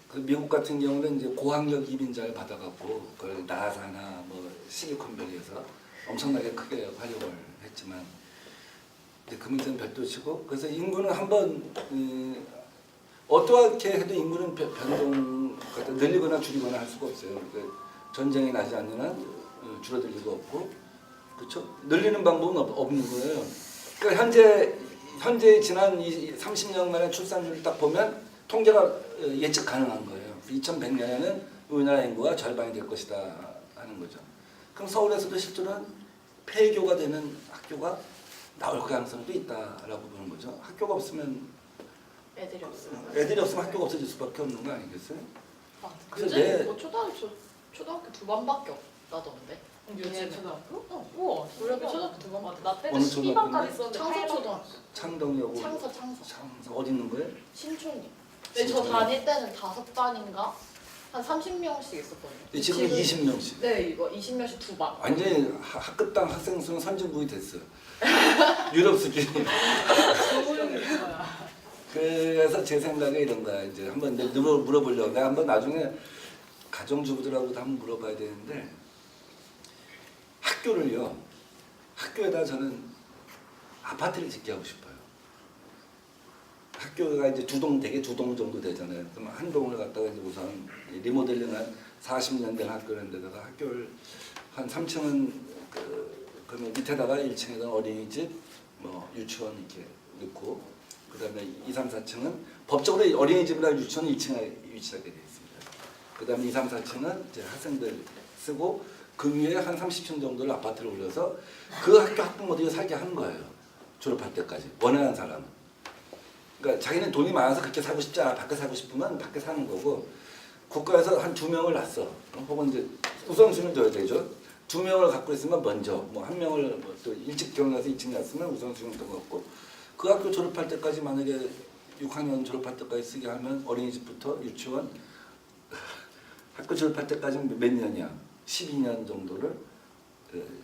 그 미국 같은 경우는 이제 고학력 이민자를 받아갖고 그걸 나사나 뭐 실리콘밸리에서 엄청나게 크게 활용을 했지만 이제 그 문제는 별도치고 그래서 인구는 한번 어떻게 해도 인구는 변동 늘리거나 줄이거나 할 수가 없어요. 그러니까 전쟁이 나지 않는 한 줄어들 리가 없고 그렇죠? 늘리는 방법은 없는 거예요. 그러니까 현재 지난 30년 만에 출산율을 딱 보면 통계가 예측 가능한 거예요. 2100년에는 우리나라 인구가 절반이 될 것이다 하는 거죠. 그럼 서울에서도 실제로는 폐교가 되는 학교가 나올 가능성도 있다라고 보는 거죠. 학교가 없으면 애들이 없으면. 학교가 없어질 수밖에 없는 거 아니겠어요? 그래서 요즘 뭐 초등학교 2반밖에 없다던데. 요즘 초등학교? 우와, 우리 초등학교 2반밖에. 나 때는 어느 12반까지 있었는데 창서 8반. 초등학교. 창동이하고 창서. 창서 어디 있는 거예요? 신촌이. 근데 저 다닐 때는 5반인가 한 30명씩 있었거든요. 근데 지금 20명씩. 네, 이거 20명씩 2반. 완전히 학급당 학생 수는 선진국이 됐어요. 유럽 수준이. 그래서 제 생각에 이런 거야. 이제 한번 물어보려고. 내가 한번 나중에 가정주부들하고도 한번 물어봐야 되는데 학교에다 저는 아파트를 짓게 하고 싶어요. 학교가 이제 되게 두 동 정도 되잖아요. 그럼 한 동을 갖다가 이제 우선 리모델링한 40년 된 학교를 데다가 학교를 한 3층은 그러면 밑에다가 1층에다가 어린이집, 뭐 유치원 이렇게 넣고 그다음에 2, 3, 4층은 법적으로 어린이집이랑 유치원 1층에 위치하게 되어 있습니다. 그다음에 2, 3, 4층은 이제 학생들 쓰고 그 위에 한 30층 정도를 아파트를 올려서 그 학교 학부모들이 살게 하는 거예요. 졸업할 때까지 원하는 사람은. 그러니까 자기는 돈이 많아서 그렇게 살고 싶지 않아. 밖에 살고 싶으면 밖에 사는 거고 국가에서 한 2명을 낳았어. 혹은 이제 우선순위를 둬야 되죠. 2명을 갖고 있으면 먼저 뭐 1명을 또 일찍 결혼해서 일찍 낳았으면 우선순위를 둬갖고 그 학교 졸업할 때까지 만약에 6학년 졸업할 때까지 쓰게 하면 어린이집부터 유치원 학교 졸업할 때까지 몇 년이야? 12년 정도를 그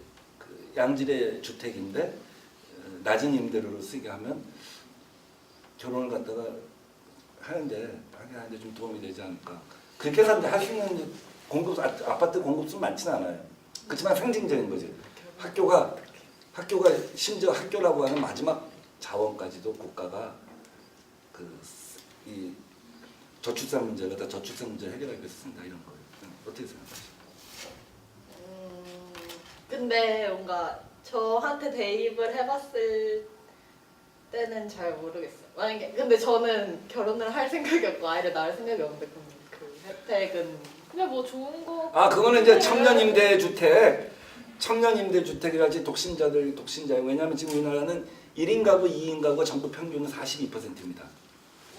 양질의 주택인데 낮은 임대료로 쓰게 하면 결혼을 갖다가 하는데 좀 도움이 되지 않을까. 그렇게 해서 할 수 있는 아파트 공급수는 많지는 않아요. 그렇지만 상징적인 거지. 학교가 심지어 학교라고 하는 마지막 자원까지도 국가가 이 저출산 문제를 해결하기 위해서 쓴다 이런 거예요. 어떻게 생각하세요? 근데 뭔가 저한테 대입을 해봤을 때는 잘 모르겠어요. 만약에 근데 저는 결혼을 할 생각이 없고 아이를 낳을 생각이 없는데 그 혜택은 근데 뭐 좋은 거. 그거는 이제 청년임대주택이라지 독신자예요. 왜냐하면 지금 우리나라는 1인 가구, 2인 가구가 전국 평균은 42%입니다.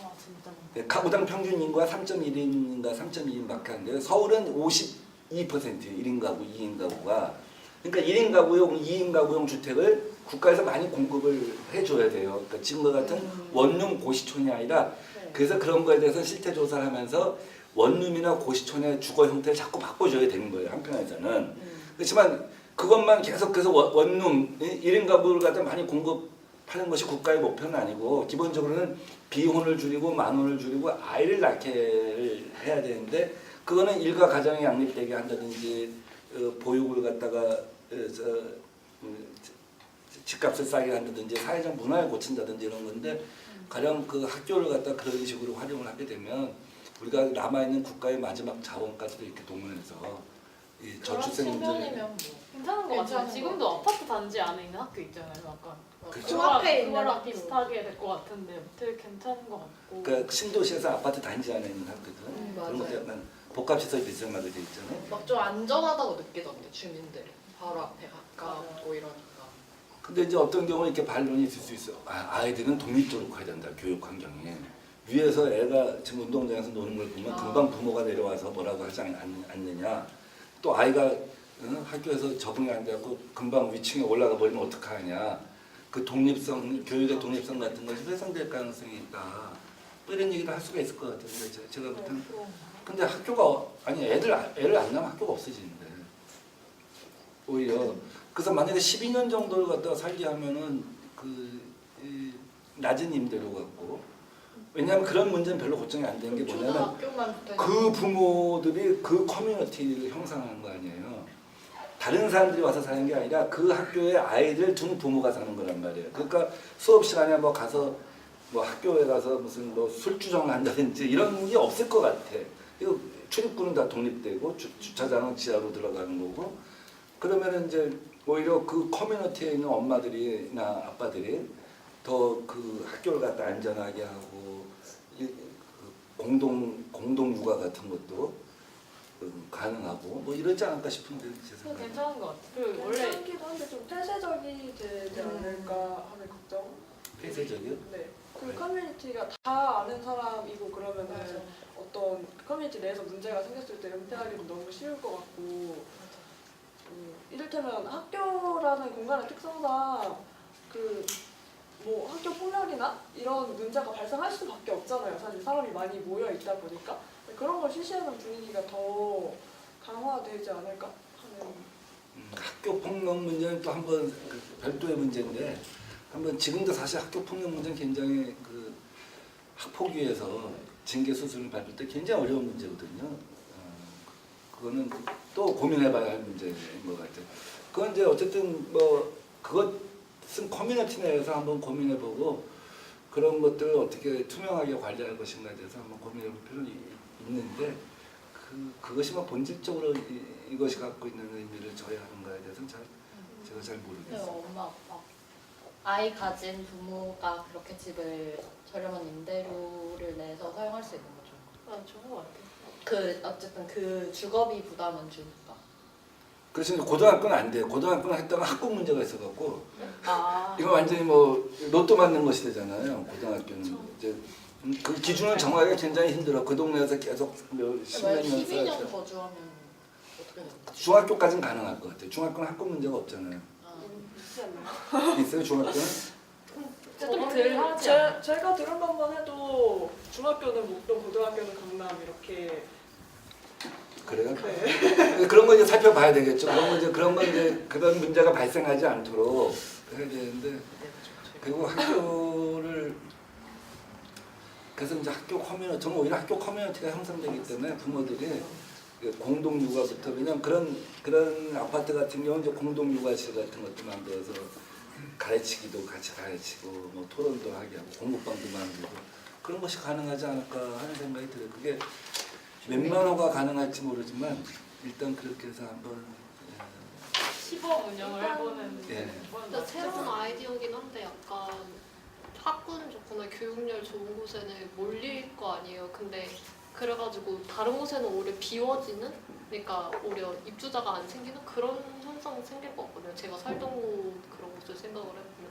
와 진짜. 네, 가구당 평균 인구가 3.1인인가 3.2인밖에 안 돼요. 서울은 52%예요. 1인 가구, 2인 가구가. 그러니까 1인 가구용, 2인 가구용 주택을 국가에서 많이 공급을 해줘야 돼요. 그러니까 지금과 같은 원룸 고시촌이 아니라 그래서 그런 거에 대해서 실태 조사를 하면서 원룸이나 고시촌의 주거 형태를 자꾸 바꿔줘야 되는 거예요. 한편에서는. 그렇지만 그것만 계속해서 원룸, 1인 가구를 갖다 많이 공급하는 것이 국가의 목표는 아니고 기본적으로는 비혼을 줄이고 만혼을 줄이고 아이를 낳게 해야 되는데 그거는 일가 가정이 양립되게 한다든지 보육을 갖다가 집값을 싸게 한다든지 사회적 문화를 고친다든지 이런 건데 가령 그 학교를 갖다 그런 식으로 활용을 하게 되면 우리가 남아있는 국가의 마지막 자원까지도 이렇게 동원해서 이 그런 저출생들 측면이면 뭐 괜찮은 것 같아요. 괜찮은 지금도 것 아파트 단지 안에 있는 학교 있잖아요. 약간 그렇죠. 그 앞에 있는 그거랑 학교. 비슷하게 될 것 같은데 되게 괜찮은 것 같고. 그러니까 신도시에서 아파트 단지 안에 있는 학교들 그런 것도 맞아요. 약간 복합시설 비슷하게 돼 있잖아요. 막 좀 안전하다고 느끼던데 주민들이 바로 앞에 가깝고 이러니까. 근데 이제 어떤 경우는 이렇게 반론이 있을 수 있어. 아이들은 독립적으로 커야 된다. 교육 환경에. 위에서 애가 지금 운동장에서 노는 걸 보면 금방 부모가 내려와서 뭐라고 하지 않느냐. 또 아이가 학교에서 적응이 안 돼갖고 금방 위층에 올라가 버리면 어떡하냐. 그 독립성, 교육의 독립성 같은 것이 훼손될 가능성이 있다. 뭐 이런 얘기도 할 수가 있을 것 같은데 제가 볼 때는 근데 학교가 아니 애를 안 낳으면 학교가 없어지는데 오히려 그래서 만약에 12년 정도를 갖다가 살게 하면은 이 낮은 임대료 갖고 왜냐하면 그런 문제는 별로 걱정이 안 되는 게 뭐냐면 초등학교만 붙어 그 부모들이 그 커뮤니티를 형성하는 거 아니에요. 다른 사람들이 와서 사는 게 아니라 그 학교에 아이들 둔 부모가 사는 거란 말이에요. 그러니까 수업 시간에 뭐 가서 뭐 학교에 가서 무슨 뭐 술주정을 한다든지 이런 게 없을 것 같아. 이거 출입구는 다 독립되고 주차장은 지하로 들어가는 거고 그러면은 이제 오히려 그 커뮤니티에 있는 엄마들이나 아빠들이 더 그 학교를 갖다 안전하게 하고 공동 육아 같은 것도 가능하고 뭐 이러지 않을까 싶은데 제 그거 생각에. 괜찮은 것 같아요. 그 원래 괜찮기도 한데 좀 폐쇄적이 되지 않을까 하는 걱정. 폐쇄적이요? 네. 그 네. 커뮤니티가 다 아는 사람이고 그러면은 맞아. 어떤 커뮤니티 내에서 문제가 생겼을 때 은폐하기도 너무 쉬울 것 같고 이를테면 학교라는 공간의 특성상 그 뭐 학교 폭력이나 이런 문제가 발생할 수밖에 없잖아요. 사실 사람이 많이 모여 있다 보니까 그런 걸 실시하는 분위기가 더 강화되지 않을까 하는. 학교 폭력 문제는 또 한번 별도의 문제인데 한번 지금도 사실 학교 폭력 문제는 굉장히 그 학폭위에서 징계 수준을 밟을 때 굉장히 어려운 문제거든요. 그거는 또 고민해봐야 할 문제인 것 같아요. 그건 이제 어쨌든 뭐 그것은 커뮤니티 내에서 한번 고민해보고 그런 것들을 어떻게 투명하게 관리할 것인가에 대해서 한번 고민해볼 필요는 있는데 그것이 뭐 본질적으로 이것이 갖고 있는 의미를 저해하는가에 대해서는 제가 잘 모르겠어요. 엄마 아빠 아이 가진 부모가 그렇게 집을 저렴한 임대료를 내서 사용할 수 있는 거죠. 좋은 것 같아요. 그 어쨌든 그 주거비 부담은 주니까. 그래서 고등학교는 안 돼요. 고등학교는 했다가 학급 문제가 있어갖고 아. 이거 완전히 뭐 로또 맞는 것이 되잖아요. 고등학교는 이제 그 기준을 정하기가 굉장히 힘들어. 그 동네에서 계속 십몇 년 12년 살았죠. 거주하면 어떻게 되는 거지? 중학교까지는 가능할 것 같아요. 중학교는 학급 문제가 없잖아요. 있지 않나요? 있어요 중학교는? 좀 덜 하지 않아요? 제가 들은 것만 해도 중학교는 목동, 고등학교는 강남 이렇게. 그래요? 네. 그런 거 이제 살펴봐야 되겠죠. 그런 거 이제 그런 문제가 발생하지 않도록 해야 되는데 그리고 학교를 그래서 이제 학교 커뮤니티 저는 오히려 학교 커뮤니티가 형성되기 때문에 부모들이 공동 육아부터 왜냐면 그런 아파트 같은 경우는 이제 공동 육아실 같은 것도 만들어서 가르치기도 같이 가르치고 뭐 토론도 하게 하고 공부방도 만들고 그런 것이 가능하지 않을까 하는 생각이 들어요. 그게 몇만 호가 가능할지 모르지만 일단 그렇게 해서 한번 시범 운영을 해보는 예. 근데 새로운 아이디어긴 한데 약간 학군 좋거나 교육열 좋은 곳에는 몰릴 거 아니에요. 근데 그래가지고 다른 곳에는 오히려 비워지는 그러니까 오히려 입주자가 안 생기는 그런 현상 생길 것 같거든요. 제가 살던 곳 그런 곳을 생각을 해보면.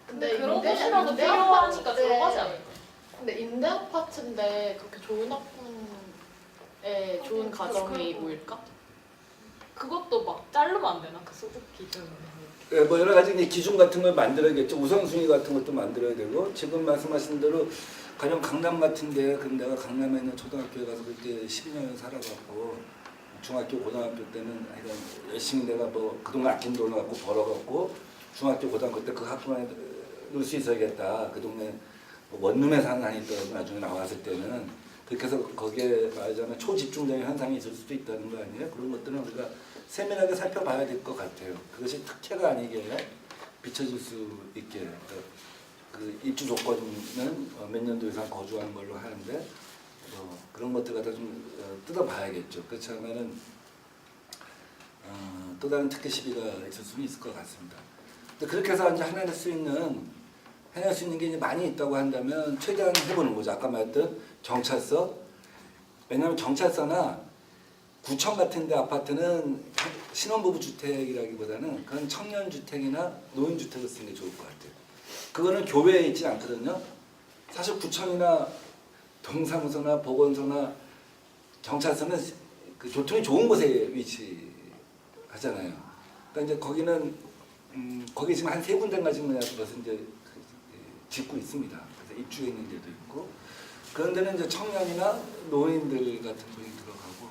근데 그런 곳이라도 필요하니까 들어가지 않을까? 근데 임대 아파트인데 그렇게 좋은 학군에 좋은 가정이 모일까? 그것도 막 자르면 안 되나? 그 소득 기준을. 예, 뭐 여러 가지 이제 기준 같은 걸 만들어야겠죠. 우선순위 같은 것도 만들어야 되고 지금 말씀하신 대로 가령 강남 같은데 그럼 내가 강남에 있는 초등학교에 가서 그때 12년을 살아갖고 중학교 고등학교 때는 하여간 열심히 내가 뭐 그동안 아낀 돈을 갖고 벌어갖고 중학교 고등학교 때 그 학교에 넣을 수 있어야겠다. 그 동네 뭐 원룸에 사는 한이 있더라도 나중에 나왔을 때는 그렇게 해서 거기에 말하자면 초집중적인 현상이 있을 수도 있다는 거 아니에요? 그런 것들은 우리가 세밀하게 살펴봐야 될 것 같아요. 그것이 특혜가 아니게 비춰질 수 있게 그 입주 조건은 몇 년도 이상 거주하는 걸로 하는데 그런 것들 갖다 좀 뜯어봐야겠죠. 그렇지 않으면은 또 다른 특혜 시비가 있을 수는 있을 것 같습니다. 근데 그렇게 해서 이제 해낼 수 있는 게 이제 많이 있다고 한다면 최대한 해보는 거죠. 아까 말했던 경찰서. 왜냐하면 경찰서나 구청 같은데 아파트는 신혼부부 주택이라기보다는 그런 청년 주택이나 노인 주택을 쓰는 게 좋을 것 같아요. 그거는 교외에 있지 않거든요. 사실 구청이나 동사무소나 보건소나 경찰서는 그 교통이 좋은 곳에 위치하잖아요. 그러니까 이제 거기는 거기 지금 한 3군데인가 지금 벌써 이제 짓고 있습니다. 그래서 입주해 있는 데도 있고 그런 데는 이제 청년이나 노인들 같은 분이 들어가고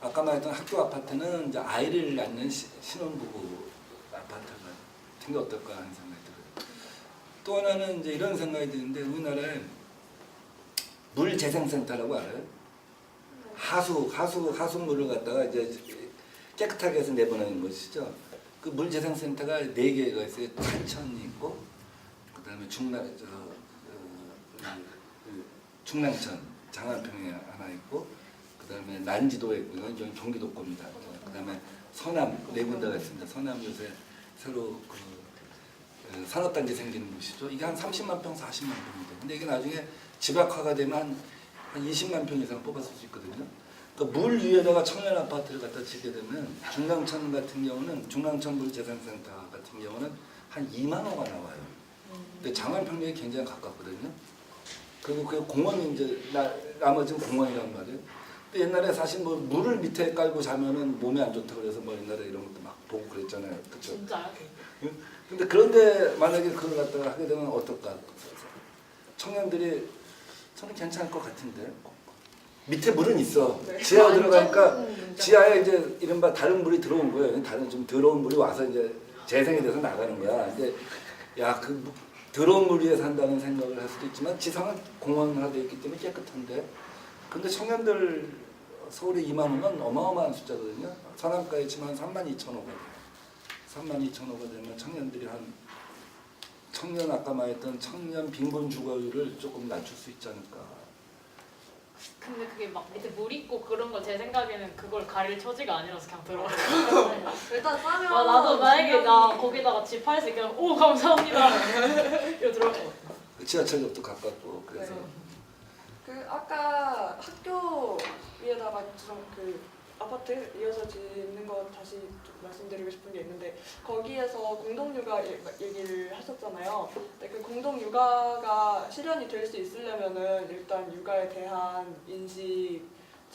아까 말했던 학교 아파트는 이제 아이를 낳는 신혼부부 아파트 같은 게 어떨까 하는 생각이 들어요. 또 하나는 이제 이런 생각이 드는데 우리나라에 물재생센터라고 알아요? 하수물을 갖다가 이제 깨끗하게 해서 내보내는 것이죠. 그 물재생센터가 4개가 있어요. 탄천이 있고, 그 다음에 중랑천, 장안평에 하나 있고, 그 다음에 난지도에 있고, 이건 경기도 겁니다. 그 다음에 서남 4군데가 있습니다. 서남 요새 새로 그 산업단지 생기는 곳이죠. 이게 한 30만 평, 40만 평인데, 근데 이게 나중에 집약화가 되면 한 20만 평 이상 뽑았을 수 있거든요. 그러니까 물 위에다가 청년 아파트를 갖다 짓게 되면 중랑천 같은 경우는 중랑천 물재생센터 같은 경우는 한 2만 호가 나와요. 근데 장안평역이 굉장히 가깝거든요. 그리고 그 공원이 이제 나머지는 공원이란 말이에요. 근데 옛날에 사실 뭐 물을 밑에 깔고 자면은 몸에 안 좋다고 그래서 뭐 옛날에 이런 것도 막 보고 그랬잖아요. 그렇죠? 진짜요? 근데 그런데 만약에 그걸 갖다가 하게 되면 어떨까? 청년들이 저는 괜찮을 것 같은데 밑에 물은 있어. 지하로 들어가니까 지하에 이제 이른바 다른 물이 들어온 거예요. 다른 좀 더러운 물이 와서 이제 재생이 돼서 나가는 거야. 근데 야, 그 더러운 물 위에 산다는 생각을 할 수도 있지만 지상은 공원화되어 있기 때문에 깨끗한데 근데 청년들 서울에 2만 호면 어마어마한 숫자거든요. 서남가에 치면 32,000호가 돼요. 32,000호가 되면 청년들이 청년 아까 말했던 청년 빈곤 주거율을 조금 낮출 수 있지 않을까. 근데 그게 막 밑에 물 있고 그런 거 제 생각에는 그걸 가릴 처지가 아니라서 그냥 들어가요. 일단 싸면 나도 만약에 나 분명히 거기다가 집 팔 수 있게 하면 오 감사합니다. 이거 들어갈 것 같아. 지하철역도 가깝고 그래서 네. 그 아까 학교 위에다가 그 아파트 이어서 짓는 거 다시 좀 말씀드리고 싶은 게 있는데 거기에서 공동육아 얘기를 하셨잖아요. 근데 그 공동육아가 실현이 될 수 있으려면은 일단 육아에 대한 인식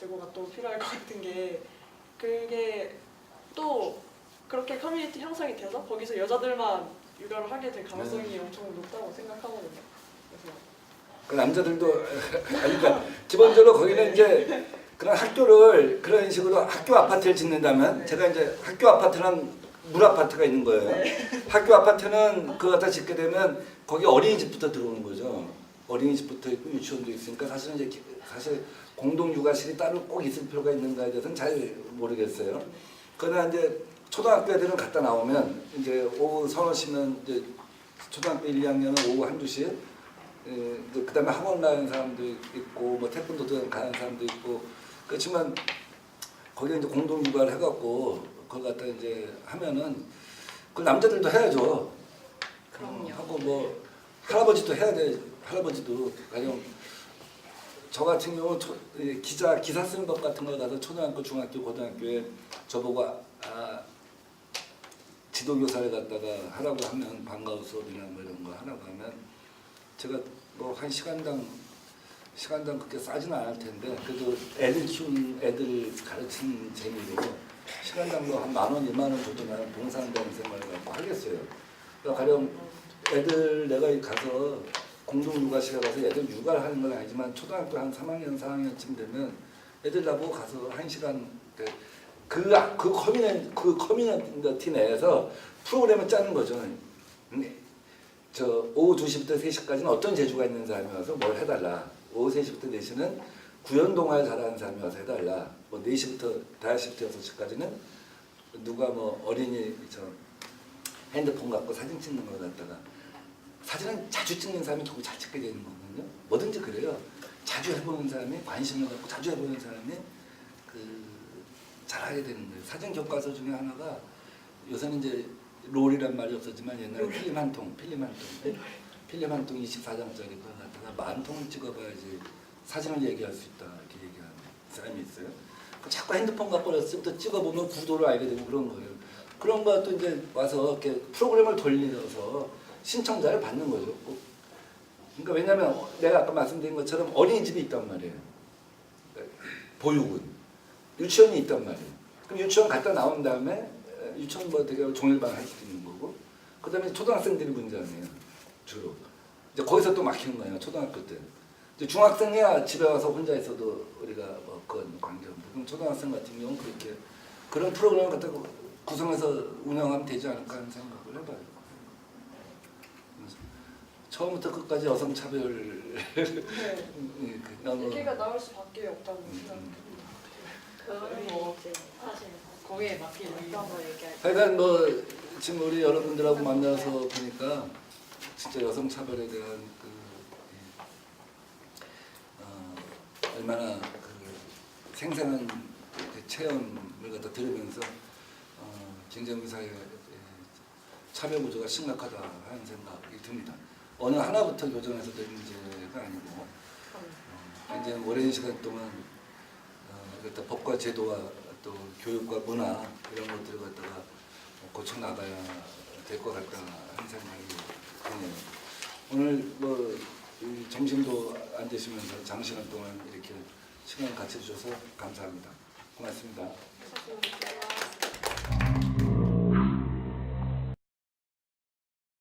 제고가 또 필요할 것 같은 게 그게 또 그렇게 커뮤니티 형성이 돼서 거기서 여자들만 육아를 하게 될 가능성이 엄청 높다고 생각하거든요. 그래서 그 남자들도 그러니까 기본적으로 거기는 이제 그런 학교를 그런 식으로 학교 아파트를 짓는다면 제가 이제 학교 아파트는 물 아파트가 있는 거예요. 학교 아파트는 그거 갖다 짓게 되면 거기 어린이집부터 들어오는 거죠. 어린이집부터 있고 유치원도 있으니까 사실은 이제 사실 공동 육아실이 따로 꼭 있을 필요가 있는가에 대해서는 잘 모르겠어요. 그러나 이제 초등학교 애들은 갔다 나오면 이제 오후 서너 시면 이제 초등학교 1, 2학년은 오후 한두 시에 그다음에 학원 가는 사람도 있고 뭐 태권도도 가는 사람도 있고 그렇지만 거기에 이제 공동 육아를 해갖고 그걸 갖다 이제 하면은 그 남자들도 해야죠. 그럼요. 하고 뭐 할아버지도 해야 돼. 할아버지도 가령 저 같은 경우 기사 쓰는 법 같은 거 가서 초등학교, 중학교, 고등학교에 저보고 지도교사를 갖다가 하라고 하면 방과후 수업이나 뭐 이런 거 하라고 하면 제가 뭐 한 시간당 그렇게 싸지는 않을 텐데 그래도 애들 키우는 애들 가르치는 재미로 시간당 뭐 한 10,000원, 20,000원 줘도 나는 봉사한다는 생각을 갖고 하겠어요. 그러니까 가령 애들 내가 가서 공동육아실에 가서 애들 육아를 하는 건 아니지만 초등학교 한 3학년, 4학년쯤 되면 애들 나보고 가서 1시간 그 커뮤니티 내에서 프로그램을 짜는 거죠. 저 오후 2시부터 3시까지는 어떤 재주가 있는 사람이 와서 뭘 해달라. 오후 3시부터 4시는 구연동화를 잘하는 사람이 와서 해달라. 뭐 4시부터 5시부터 6시까지는 누가 뭐 어린이 핸드폰 갖고 사진 찍는 걸 갖다가 사진은 자주 찍는 사람이 결국 잘 찍게 되는 거거든요. 뭐든지 그래요. 자주 해보는 사람이 관심을 갖고 자주 해보는 사람이 잘하게 되는 거예요. 사진 교과서 중에 하나가 요새는 이제 롤이란 말이 없었지만 옛날에 필름 한 통 24장짜리 그거 갖다가 10,000통을 찍어봐야지 사진을 얘기할 수 있다 이렇게 얘기하는 사람이 있어요. 자꾸 핸드폰 갖고 어렸을 때부터 찍어보면 구도를 알게 되고 그런 거예요. 그런 것도 이제 와서 이렇게 프로그램을 돌려서 신청자를 받는 거죠. 그러니까 왜냐하면 내가 아까 말씀드린 것처럼 어린이집이 있단 말이에요. 보육원, 유치원이 있단 말이에요. 그럼 유치원 갔다 나온 다음에 유치원 뭐 되게 종일반 할 수도 있는 거고, 그다음에 초등학생들이 문제 아니에요. 주로 이제 거기서 또 막히는 거예요. 초등학교 때. 이제 중학생이야 집에 와서 혼자 있어도 우리가 뭐 그건 관계없는데, 그럼 초등학생 같은 경우는 그렇게 그런 프로그램을 갖다 구성해서 운영하면 되지 않을까 하는 생각을 해봐요. 그래서 처음부터 끝까지 여성 차별 네. 너무 얘기가 나올 수밖에 없다는 생각입니다. 그건 뭐 사실 거기에 맞게 어떤 거 얘기할 하여간 뭐 지금 우리 여러분들하고 만나서 보니까 진짜 여성 차별에 대한 얼마나 그 생생한 그 체험을 갖다 들으면서 굉장히 사회 차별 구조가 심각하다 하는 생각이 듭니다. 어느 하나부터 교정해서 될 문제가 아니고 굉장히 오랜 시간 동안 법과 제도와 또 교육과 문화 이런 것들을 갖다가 고쳐 나가야 될 것 같다 하는 생각이 드네요. 오늘 뭐 점심도 안 드시면서 장시간 동안 이렇게 시간 같이 주셔서 감사합니다. 고맙습니다. 감사합니다.